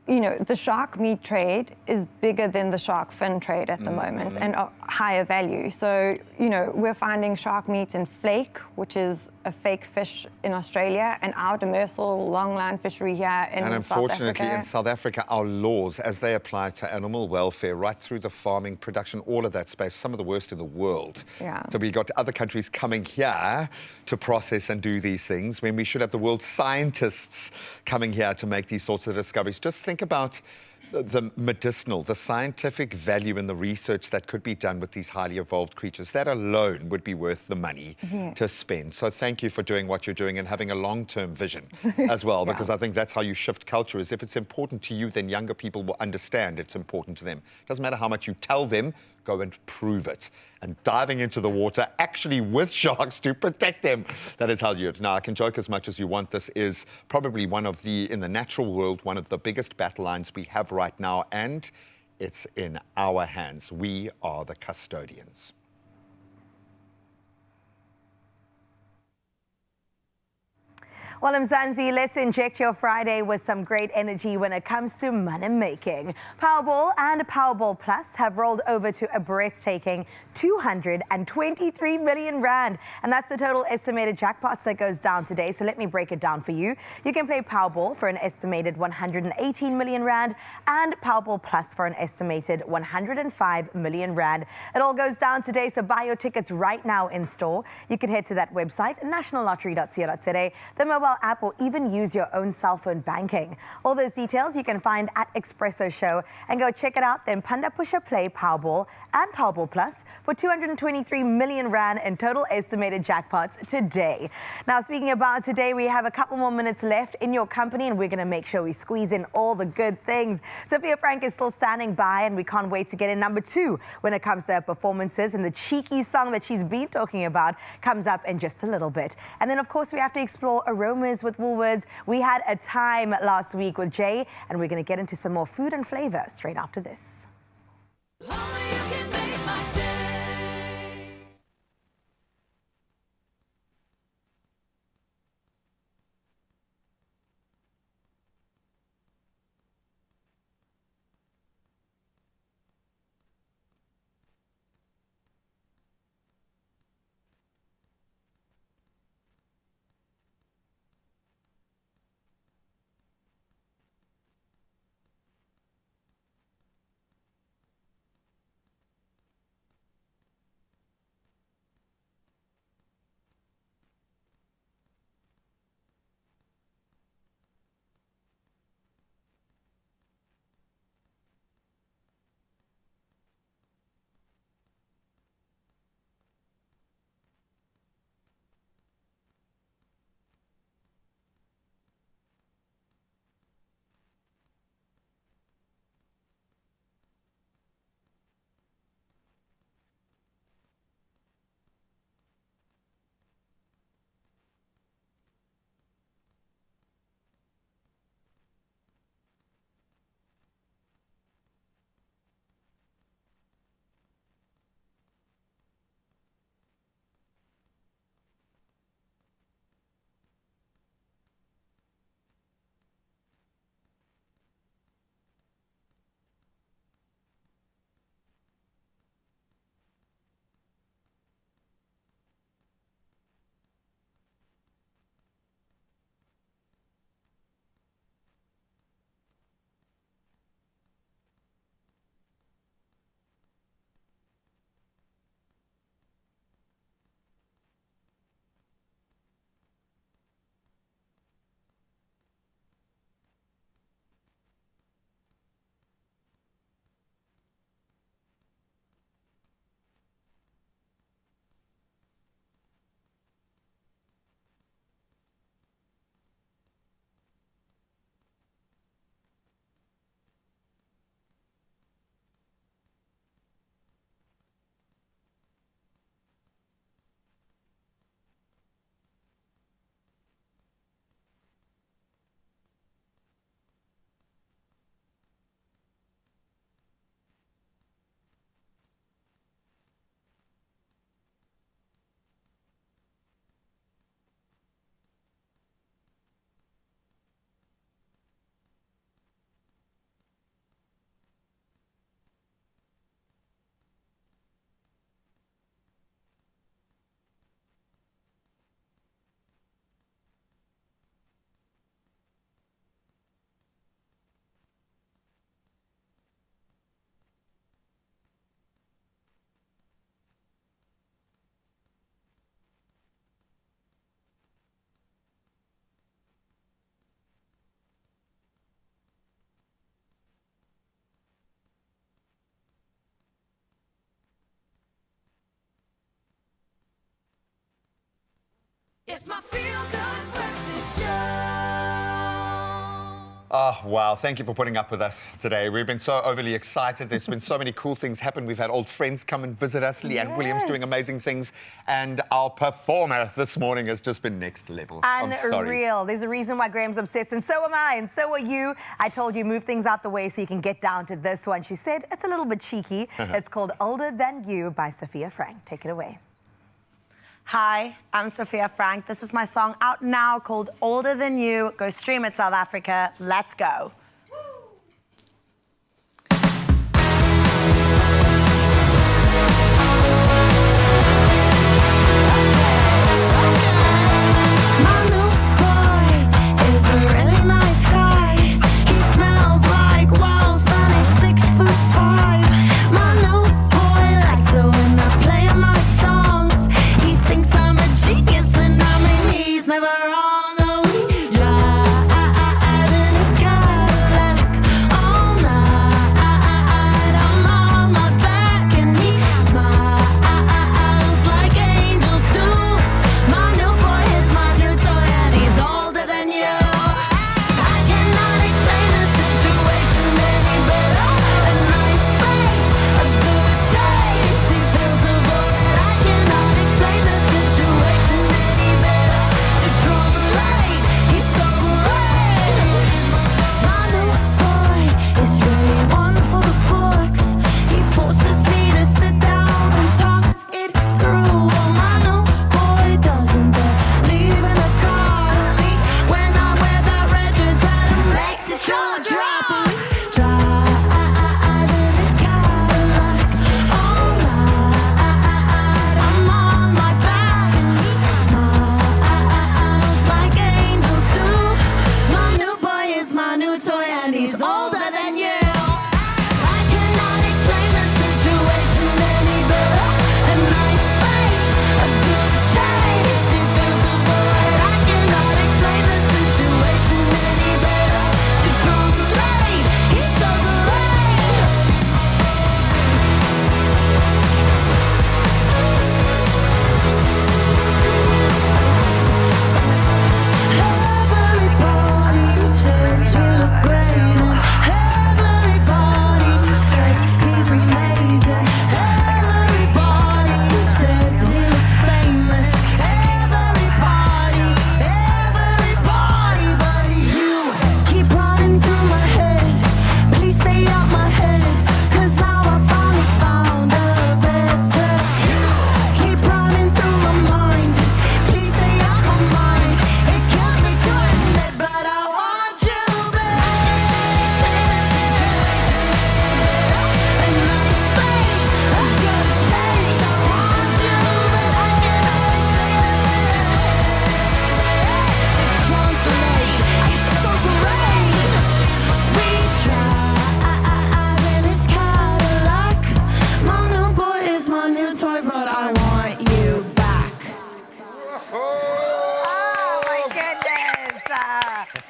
Speaker 14: you know, the shark meat trade is bigger than the shark fin trade at the moment and higher value. So, you know, we're finding shark meat in flake, which is a fake fish in Australia, and our demersal longline fishery here in South Africa.
Speaker 3: And unfortunately, in South Africa, our laws, as they apply to animal welfare, right through the farming, production, all of that space, some of the worst in the world. So we got other countries coming here to process and do these things when we should have the world's scientists coming here to make these sorts of discoveries. Just think about the medicinal, the scientific value in the research that could be done with these highly evolved creatures. That alone would be worth the money to spend. So thank you for doing what you're doing and having a long-term vision as well, because I think that's how you shift culture. Is if it's important to you, then younger people will understand it's important to them. Doesn't matter how much you tell them, go and prove it. And diving into the water, actually with sharks to protect them. That is how you do it. Now, I can joke as much as you want. This is probably one of the, in the natural world, one of the biggest battle lines we have right now. And it's in our hands. We are the custodians.
Speaker 2: Well, Mzansi, let's inject your Friday with some great energy when it comes to money making. Powerball and Powerball Plus have rolled over to a breathtaking 223 million rand. And that's the total estimated jackpots that goes down today. So let me break it down for you. You can play Powerball for an estimated 118 million rand and Powerball Plus for an estimated 105 million rand. It all goes down today, so buy your tickets right now in store. You can head to that website, nationallottery.co.za, the mobile app, or even use your own cell phone banking. All those details you can find at Expresso Show, and go check it out. Then Panda Pusher Play Powerball and Powerball Plus for 223 million rand in total estimated jackpots today. Now, speaking about today, we have a couple more minutes left in your company, and we're going to make sure we squeeze in all the good things. Sophia Frank is still standing by, and we can't wait to get in number 2 when it comes to her performances. And the cheeky song that she's been talking about comes up in just a little bit. And then, of course, we have to explore aromas with Woolworths. We had a time last week with Jay, and we're going to get into some more food and flavor straight after this.
Speaker 1: It's my feel-good breakfast show.
Speaker 3: Oh, wow. Thank you for putting up with us today. We've been so overly excited. There's been so many cool things happen. We've had old friends come and visit us. Leanne Williams doing amazing things. And our performer this morning has just been next level.
Speaker 2: Unreal. There's a reason why Graham's obsessed, and so am I, and so are you. I told you, move things out the way so you can get down to this one. She said it's a little bit cheeky. It's called Older Than You by Sophia Frank. Take it away.
Speaker 11: Hi, I'm Sophia Frank. This is my song out now called Older Than You. Go stream it, South Africa. Let's go.
Speaker 1: My new boy is a really nice guy. He smells like wealth and he's 6'5". My new boy likes it when I play my songs. He thinks I'm a genius and I mean he's never wrong. Oh, we drive in his Cadillac all night. I'm on my back and he smiles like angels do. My new boy is my new toy and he's older than you. I cannot explain the situation any better. A nice face, a good chase, he filled the void. I cannot explain the situation any better. To translate, he's so great. My new boy is really one for the books. He forces me to sit down and talk it through. Oh, my new boy doesn't believe in a God, only when I wear that red dress that makes his jaw drop. Drive in his Cadillac all night. I'm on my back and he smiles like angels do. My new boy is my new toy and he's older than you. I cannot explain the situation any better. A nice face, a good chase, he filled the void. I cannot explain the situation any better. To translate, he's so great. Everybody says we look great and everybody says he's amazing. Everybody says he looks famous. Everybody but you keep running through my head. Please stay out my head, 'cause now I finally found a better you. Keep running through my mind. Please stay out my mind. It kills me to admit, but I want you back. A nice face, a good chase. I want you, but I cannot translate. It's so great. We drive in his Cadillac. My new boy is my new toy, but I want you back.
Speaker 2: Oh, my goodness.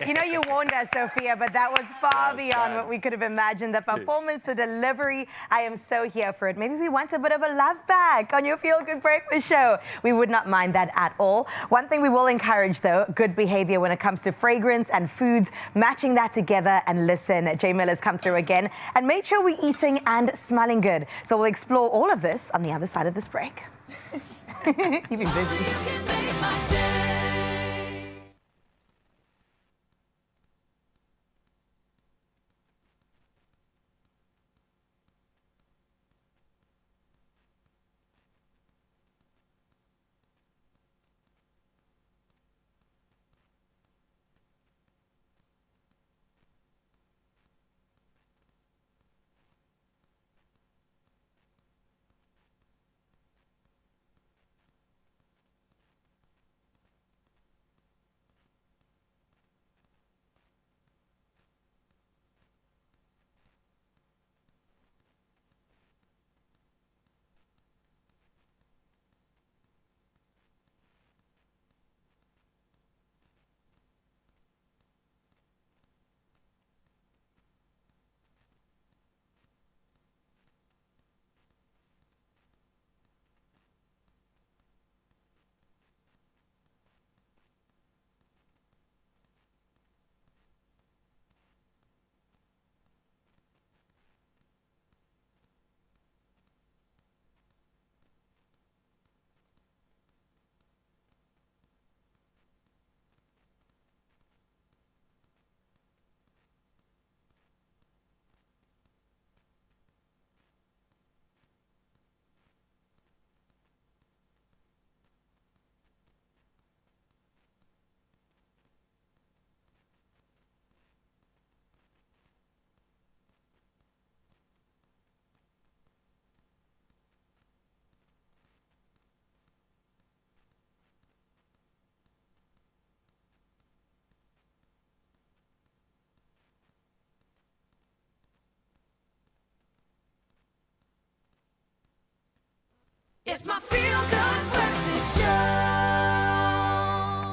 Speaker 2: You know, you warned us, Sophia, but that was far beyond what we could have imagined. The performance, the delivery, I am so here for it. Maybe we want a bit of a love back on your Feel Good Breakfast show. We would not mind that at all. One thing we will encourage, though, good behavior when it comes to fragrance and foods, matching that together. And listen, Jay Miller's come through again and made sure we're eating and smelling good. So we'll explore all of this on the other side of this break. You've been busy.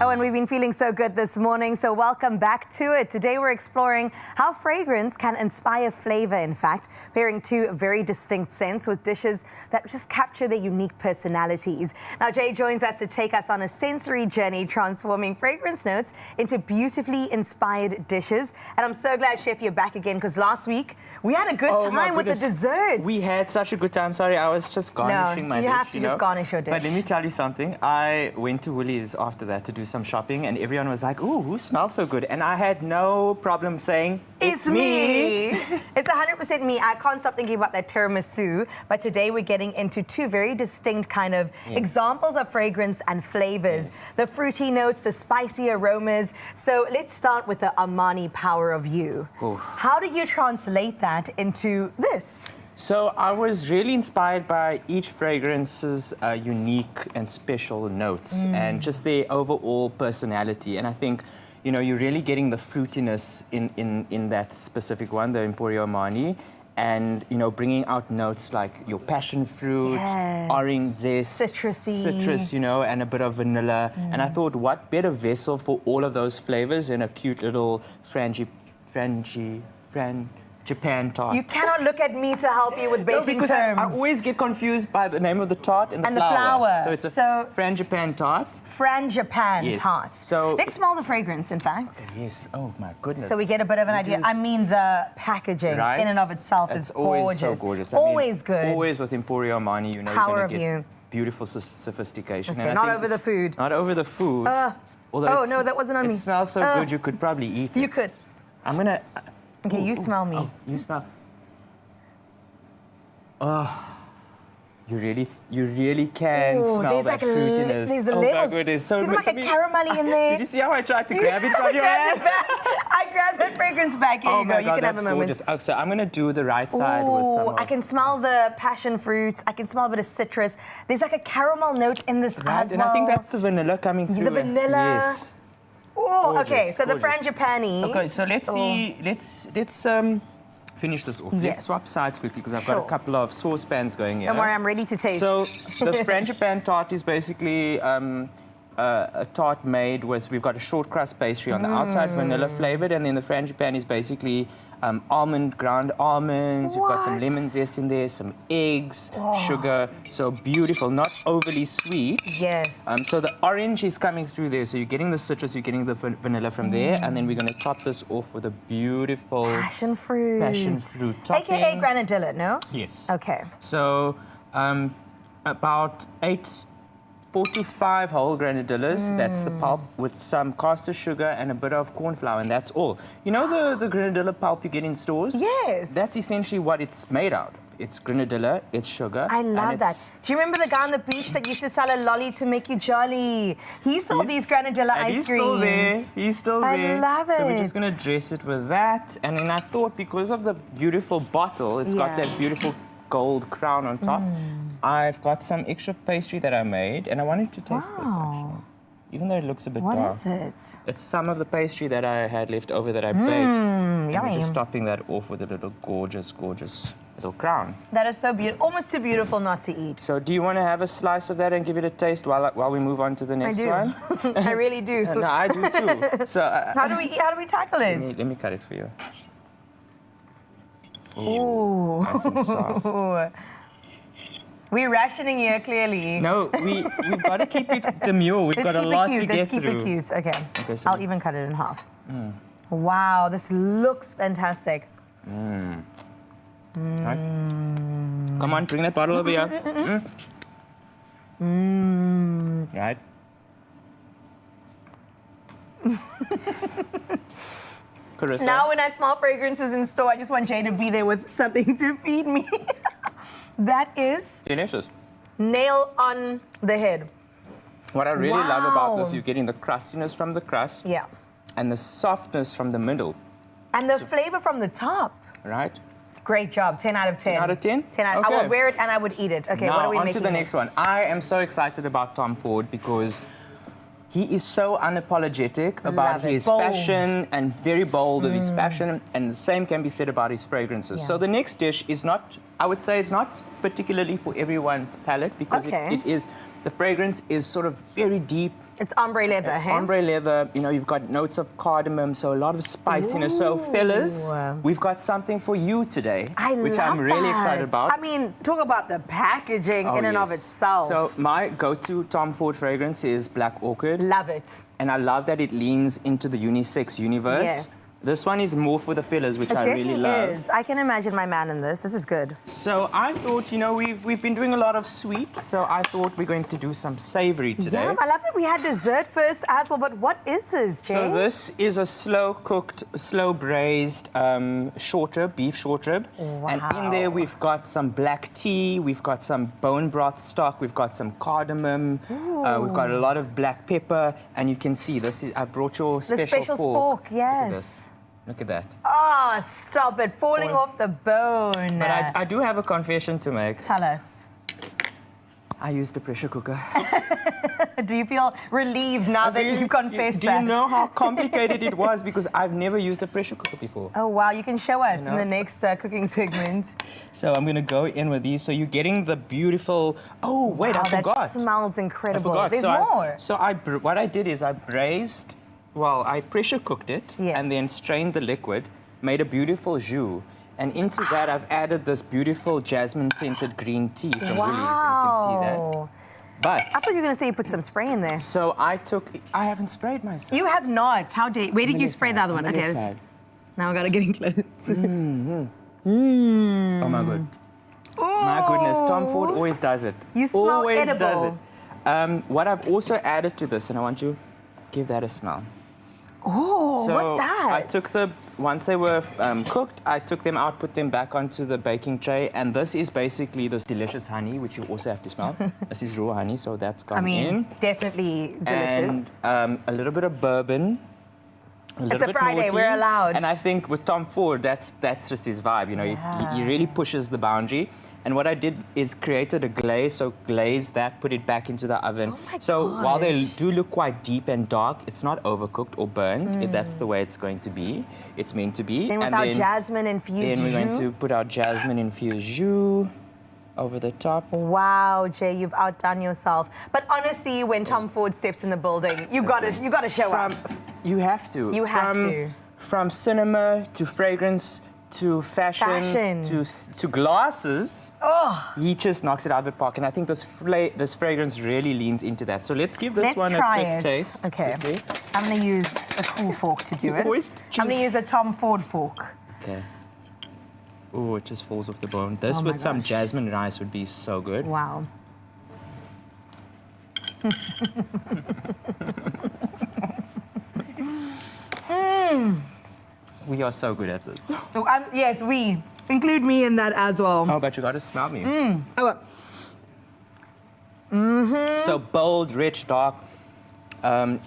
Speaker 2: Oh, and we've been feeling so good this morning, so welcome back to it. Today we're exploring how fragrance can inspire flavor, in fact, pairing two very distinct scents with dishes that just capture their unique personalities. Now, Jay joins us to take us on a sensory journey, transforming fragrance notes into beautifully inspired dishes. And I'm so glad, Chef, you're back again, because last week we had a good time with the desserts.
Speaker 6: We had such a good time. Sorry, I was just garnishing my dish.
Speaker 2: You have to just garnish your dish.
Speaker 6: But let me tell you something. I went to Woolies after that to do some shopping, and everyone was like, "Ooh, who smells so good?" And I had no problem saying, "It's me."
Speaker 2: It's 100% me. I can't stop thinking about that tiramisu. But today we're getting into two very distinct kind of examples of fragrance and flavors. The fruity notes, the spicy aromas. So let's start with the Armani Power of You.
Speaker 6: Ooh.
Speaker 2: How do you translate that into this?
Speaker 6: So I was really inspired by each fragrance's unique and special notes and just their overall personality. And I think, you know, you're really getting the fruitiness in that specific one, the Emporio Armani, and, you know, bringing out notes like your passion fruit, orange zest, citrus, you know, and a bit of vanilla. And I thought, what better vessel for all of those flavors than a cute little Japan tart.
Speaker 2: You cannot look at me to help you with baking
Speaker 6: because
Speaker 2: terms.
Speaker 6: I always get confused by the name of the tart and the flower. So it's a Frangipan tart.
Speaker 2: Frangipan tart.
Speaker 6: So
Speaker 2: let's smell the fragrance, in fact.
Speaker 6: Yes. Oh my goodness.
Speaker 2: So we get a bit of an idea. I mean, the packaging in and of itself is gorgeous.
Speaker 6: Always so gorgeous.
Speaker 2: Always good.
Speaker 6: Always with Emporio Armani, you know, you're going to get beautiful sophistication.
Speaker 2: Okay, not over the food.
Speaker 6: Not over the food.
Speaker 2: Oh no, that wasn't on me.
Speaker 6: It smells so good, you could probably eat it.
Speaker 2: You could.
Speaker 6: I'm gonna.
Speaker 2: Okay, you smell me.
Speaker 6: Oh, you smell. Oh, you really can smell that fruitiness.
Speaker 2: There's the
Speaker 6: oh
Speaker 2: levels.
Speaker 6: my goodness, so
Speaker 2: like a caramelly in there.
Speaker 6: Did you see how I tried to grab it from your hand?
Speaker 2: I grabbed that fragrance back. Here you go. You can have a moment.
Speaker 6: Gorgeous. Oh, so I'm gonna do the right side with some.
Speaker 2: I can smell the passion fruits. I can smell a bit of citrus. There's like a caramel note in this as well.
Speaker 6: And I think that's the vanilla coming through.
Speaker 2: The vanilla.
Speaker 6: Yes.
Speaker 2: Oh, okay. So the frangipani.
Speaker 6: Okay, so let's see. Let's finish this off. Let's swap sides quickly because I've got a couple of saucepans going here.
Speaker 2: Don't worry, I'm ready to taste.
Speaker 6: So the frangipan tart is basically a tart made with, we've got a short crust pastry on the outside, vanilla flavored, and then the frangipan is basically ground almonds. We've got some lemon zest in there, some eggs, sugar. So beautiful, not overly sweet.
Speaker 2: Yes.
Speaker 6: So the orange is coming through there. So you're getting the citrus, you're getting the vanilla from there, and then we're going to top this off with a beautiful
Speaker 2: passion fruit topping. AKA granadilla, no?
Speaker 6: Yes.
Speaker 2: Okay.
Speaker 6: So about 4 to 5 whole granadillas. That's the pulp with some caster sugar and a bit of corn flour, and that's all. You know the granadilla pulp you get in stores?
Speaker 2: Yes.
Speaker 6: That's essentially what it's made out of. It's granadilla, it's sugar.
Speaker 2: I love that. Do you remember the guy on the beach that used to sell a lolly to make you jolly? He sold these granadilla ice creams.
Speaker 6: He's still there. He's still there.
Speaker 2: I love it.
Speaker 6: So we're just going to dress it with that. And then I thought, because of the beautiful bottle, it's got that beautiful gold crown on top. I've got some extra pastry that I made, and I wanted to taste this, actually. Even though it looks a bit dark.
Speaker 2: What is it?
Speaker 6: It's some of the pastry that I had left over that I baked. And we're just topping that off with a little gorgeous little crown.
Speaker 2: That is so beautiful. Almost too beautiful not to eat.
Speaker 6: So do you want to have a slice of that and give it a taste while we move on to the next one?
Speaker 2: I do. I really do.
Speaker 6: No, I do too. So
Speaker 2: how do we tackle it?
Speaker 6: Let me cut it for you.
Speaker 2: Ooh.
Speaker 6: Nice and soft.
Speaker 2: We're rationing here, clearly.
Speaker 6: No, we've got to keep it demure. We've got a lot to get through.
Speaker 2: Let's keep it cute. Okay.
Speaker 6: So
Speaker 2: I'll even cut it in half. Wow, this looks fantastic.
Speaker 6: Right. Come on, bring that bottle over here. Right. Carissa.
Speaker 2: Now when I smell fragrances in store, I just want Jay to be there with something to feed me. That is
Speaker 6: delicious.
Speaker 2: Nail on the head.
Speaker 6: What I really love about this, you're getting the crustiness from the crust.
Speaker 2: Yeah.
Speaker 6: And the softness from the middle.
Speaker 2: And the flavor from the top.
Speaker 6: Right.
Speaker 2: Great job. 10 out of 10.
Speaker 6: 10 out of 10?
Speaker 2: 10 out.
Speaker 6: Okay.
Speaker 2: I would wear it and I would eat it. Okay,
Speaker 6: now,
Speaker 2: what are we
Speaker 6: on
Speaker 2: making
Speaker 6: to the next one. I am so excited about Tom Ford because he is so unapologetic about his fashion and very bold with his fashion, and the same can be said about his fragrances.
Speaker 2: Yeah.
Speaker 6: So the next dish is not, I would say, it's not particularly for everyone's palate because it is The fragrance is sort of very deep.
Speaker 2: It's ombre leather, hey?
Speaker 6: Ombre leather, you know, you've got notes of cardamom, so a lot of spiciness. So, fellas, we've got something for you today, which I'm really excited about.
Speaker 2: I mean, talk about the packaging in and of itself.
Speaker 6: So, my go-to Tom Ford fragrance is Black Orchid.
Speaker 2: Love it.
Speaker 6: And I love that it leans into the unisex universe.
Speaker 2: Yes.
Speaker 6: This one is more for the fellas, which I really love.
Speaker 2: It is. I can imagine my man in this. This is good.
Speaker 6: So I thought, you know, we've been doing a lot of sweet, so I thought we're going to do some savory today.
Speaker 2: Yeah, I love that we had dessert first as well, but what is this, Jay?
Speaker 6: So this is a slow-cooked, slow-braised short rib, beef short rib.
Speaker 2: Wow.
Speaker 6: And in there we've got some black tea, we've got some bone broth stock, we've got some cardamom, we've got a lot of black pepper, and you can see this is, I brought your special fork.
Speaker 2: Yes.
Speaker 6: Look at that.
Speaker 2: Oh, stop it. Falling off the bone.
Speaker 6: But I do have a confession to make.
Speaker 2: Tell us.
Speaker 6: I used the pressure cooker.
Speaker 2: Do you feel relieved now that you've confessed that?
Speaker 6: Do you know how complicated it was? Because I've never used a pressure cooker before.
Speaker 2: Oh, wow. You can show us in the next cooking segment.
Speaker 6: So I'm going to go in with these. So you're getting the beautiful... Oh, wait, I forgot.
Speaker 2: That smells incredible.
Speaker 6: I forgot.
Speaker 2: There's more.
Speaker 6: What I did is I braised... Well, I pressure cooked it and then strained the liquid, made a beautiful jus, and into that I've added this beautiful jasmine-scented green tea from Woolies, and you can see that. But
Speaker 2: I thought you were going to say you put some spray in there.
Speaker 6: So I haven't sprayed myself.
Speaker 2: You have not. How dare you? Where did you spray the other one? Okay. Now I got to get in close.
Speaker 6: Oh, my God. My goodness, Tom Ford always does it.
Speaker 2: You smell
Speaker 6: always
Speaker 2: edible.
Speaker 6: Does it. What I've also added to this, and I want you to give that a smell.
Speaker 2: Oh,
Speaker 6: So
Speaker 2: what's that?
Speaker 6: I took once they were cooked, I took them out, put them back onto the baking tray, and this is basically this delicious honey, which you also have to smell. This is raw honey, so that's gone in.
Speaker 2: Definitely delicious.
Speaker 6: And a little bit of bourbon.
Speaker 2: It's a Friday,
Speaker 6: naughty.
Speaker 2: we're allowed.
Speaker 6: And I think with Tom Ford, that's just his vibe, you know, he really pushes the boundary. And what I did is created a glaze, so glaze that, put it back into the oven. So while they do look quite deep and dark, it's not overcooked or burned. That's the way it's going to be. It's meant to be.
Speaker 2: Then with our jasmine-infused jus.
Speaker 6: Then we're going to put our jasmine-infused jus over the top.
Speaker 2: Wow, Jay, you've outdone yourself. But honestly, when Tom Ford steps in the building, you got to show up.
Speaker 6: You have to.
Speaker 2: You have to.
Speaker 6: From cinema to fragrance to fashion. To glasses.
Speaker 2: Oh,
Speaker 6: he just knocks it out of the park, and I think this fragrance really leans into that. So let's give this one a quick taste.
Speaker 2: Okay.
Speaker 6: Quickly.
Speaker 2: I'm going to use a cool fork to do it. I'm going to use a Tom Ford fork.
Speaker 6: Okay. Oh, it just falls off the bone. This with some jasmine rice would be so good.
Speaker 2: Wow.
Speaker 6: We are so good at this.
Speaker 2: Yes, we. Include me in that as well.
Speaker 6: Oh, but you got to smell me.
Speaker 2: So
Speaker 6: bold, rich, dark.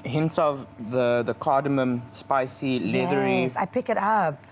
Speaker 6: Hints of the cardamom, spicy, leathery.
Speaker 2: Yes, I pick it up.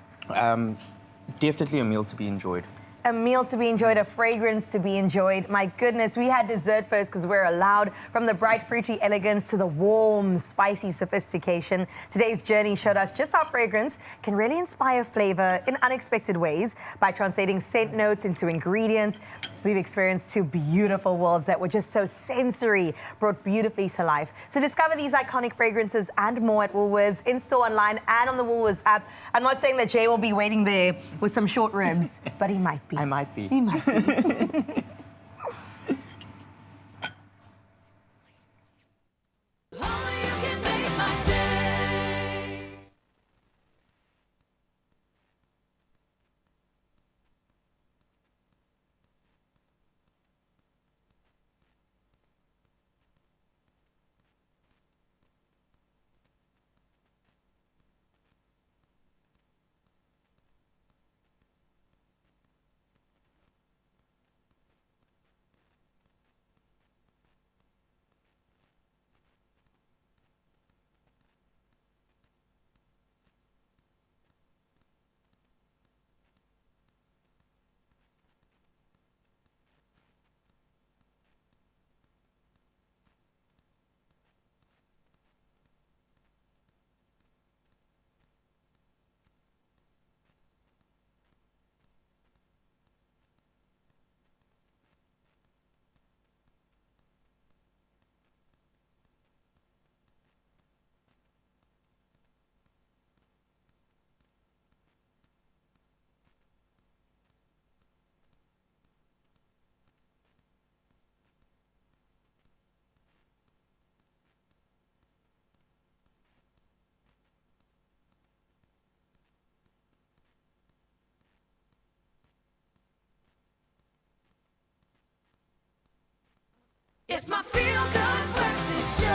Speaker 6: Definitely a meal to be enjoyed.
Speaker 2: A meal to be enjoyed, a fragrance to be enjoyed. My goodness, we had dessert first because we're allowed. From the bright, fruity elegance to the warm, spicy sophistication, today's journey showed us just how fragrance can really inspire flavor in unexpected ways by translating scent notes into ingredients. We've experienced two beautiful worlds that were just so sensory, brought beautifully to life. So discover these iconic fragrances and more at Woolworths, in-store, online, and on the Woolworths app. I'm not saying that Jay will be waiting there with some short ribs, but he might be.
Speaker 6: I might be.
Speaker 2: He might be.
Speaker 1: It's my feel-good breakfast show.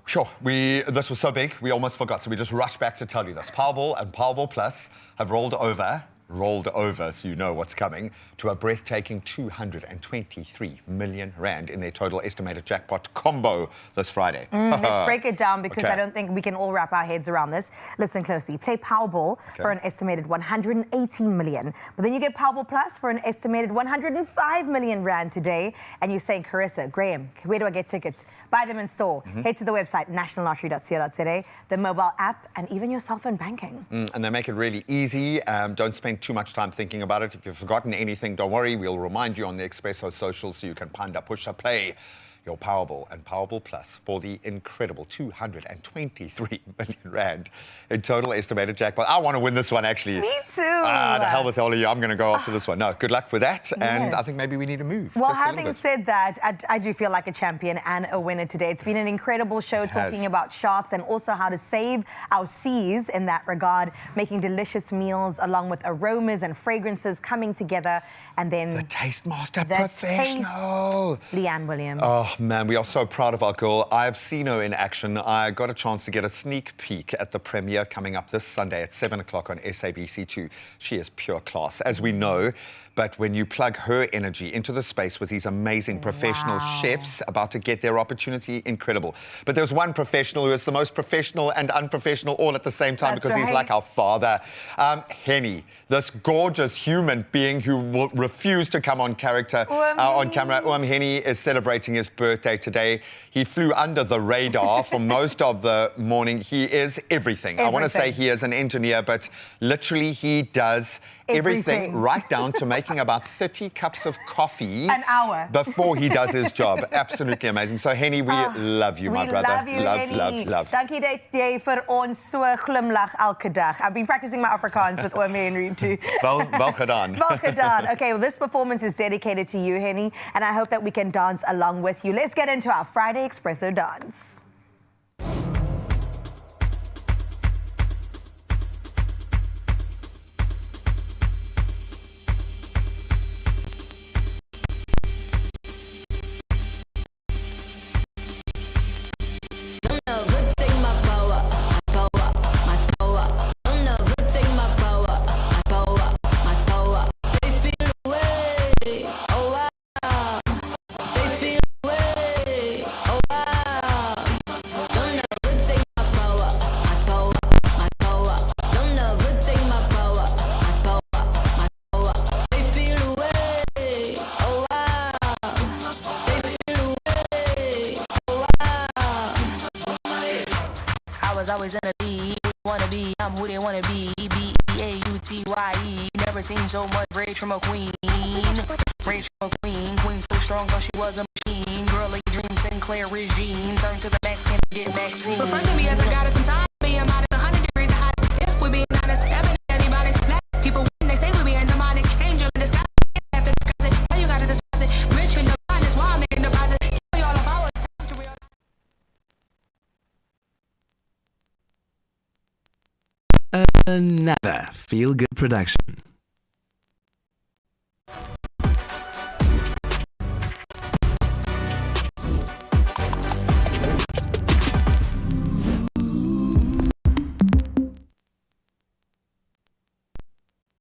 Speaker 3: Sure, this was so big, we almost forgot, so we just rushed back to tell you this. Powerball and Powerball Plus have rolled over, so you know what's coming, to a breathtaking 223 million rand in their total estimated jackpot combo this Friday.
Speaker 2: Let's break it down because
Speaker 3: Okay.
Speaker 2: I don't think we can all wrap our heads around this. Listen closely. Play Powerball for an estimated 118 million. But then you get Powerball Plus for an estimated 105 million rand today. And you're saying, Carissa, Graham, where do I get tickets? Buy them in store. Head to the website, nationallottery.co.za, the mobile app, and even your cell phone banking.
Speaker 3: And they make it really easy. Don't spend too much time thinking about it. If you've forgotten anything, don't worry. We'll remind you on the Expresso social so you can panda push a play your Powerball and Powerball Plus for the incredible 223 million rand in total estimated jackpot. I want to win this one, actually.
Speaker 2: Me too.
Speaker 3: The hell with all of you. I'm going to go after this one. No, good luck with that. And
Speaker 2: Yes.
Speaker 3: I think maybe we need to move.
Speaker 2: Well,
Speaker 3: just a little
Speaker 2: having
Speaker 3: bit.
Speaker 2: said that, I do feel like a champion and a winner today. It's been an incredible show talking about sharks and also how to save our seas in that regard, making delicious meals along with aromas and fragrances coming together. And then
Speaker 3: the Taste Master
Speaker 2: the
Speaker 3: Professional.
Speaker 2: Taste, Leanne Williams.
Speaker 3: Oh, man, we are so proud of our girl. I've seen her in action. I got a chance to get a sneak peek at the premiere coming up this Sunday at 7 o'clock on SABC2. She is pure class, as we know. But when you plug her energy into the space with these amazing professional chefs about to get their opportunity, incredible. But there's one professional who is the most professional and unprofessional all at the same time because he's like our father. Henny, this gorgeous human being who will refuse to come on camera. Henny is celebrating his birthday today. He flew under the radar for most of the morning. He is everything. I want to say he is an engineer, but literally he does everything right down to making about 30 cups of coffee
Speaker 2: an hour
Speaker 3: before he does his job. Absolutely amazing. So Henny, we love you, my brother.
Speaker 2: We love you, Henny.
Speaker 3: Love.
Speaker 2: Dankie dat jy vir ons so glimlag elke dag. I've been practicing my Afrikaans with Oom Henry too.
Speaker 3: Wel gedaan.
Speaker 2: Well gedaan. Okay, well, this performance is dedicated to you, Henny, and I hope that we can dance along with you. Let's get into our Friday Expresso dance.
Speaker 17: Always in the lead, wanna be, I'm who they wanna be. B-E-A-U-T-Y-E. Never seen so much rage from a queen. Rage from a queen. Queen so strong, cause she was a machine. Girly dream, Sinclair regime. Turn to the max and get vaccine. Refer to me as a goddess in time. Being minus 100 degrees the hottest. If we being honest, evident anybody's black. People when they say we being demonic. Angel in the sky. After disguise it. Now you gotta disguise it. Rich in the finest, why I'm making deposit. We all of ours.
Speaker 18: Another feel-good production.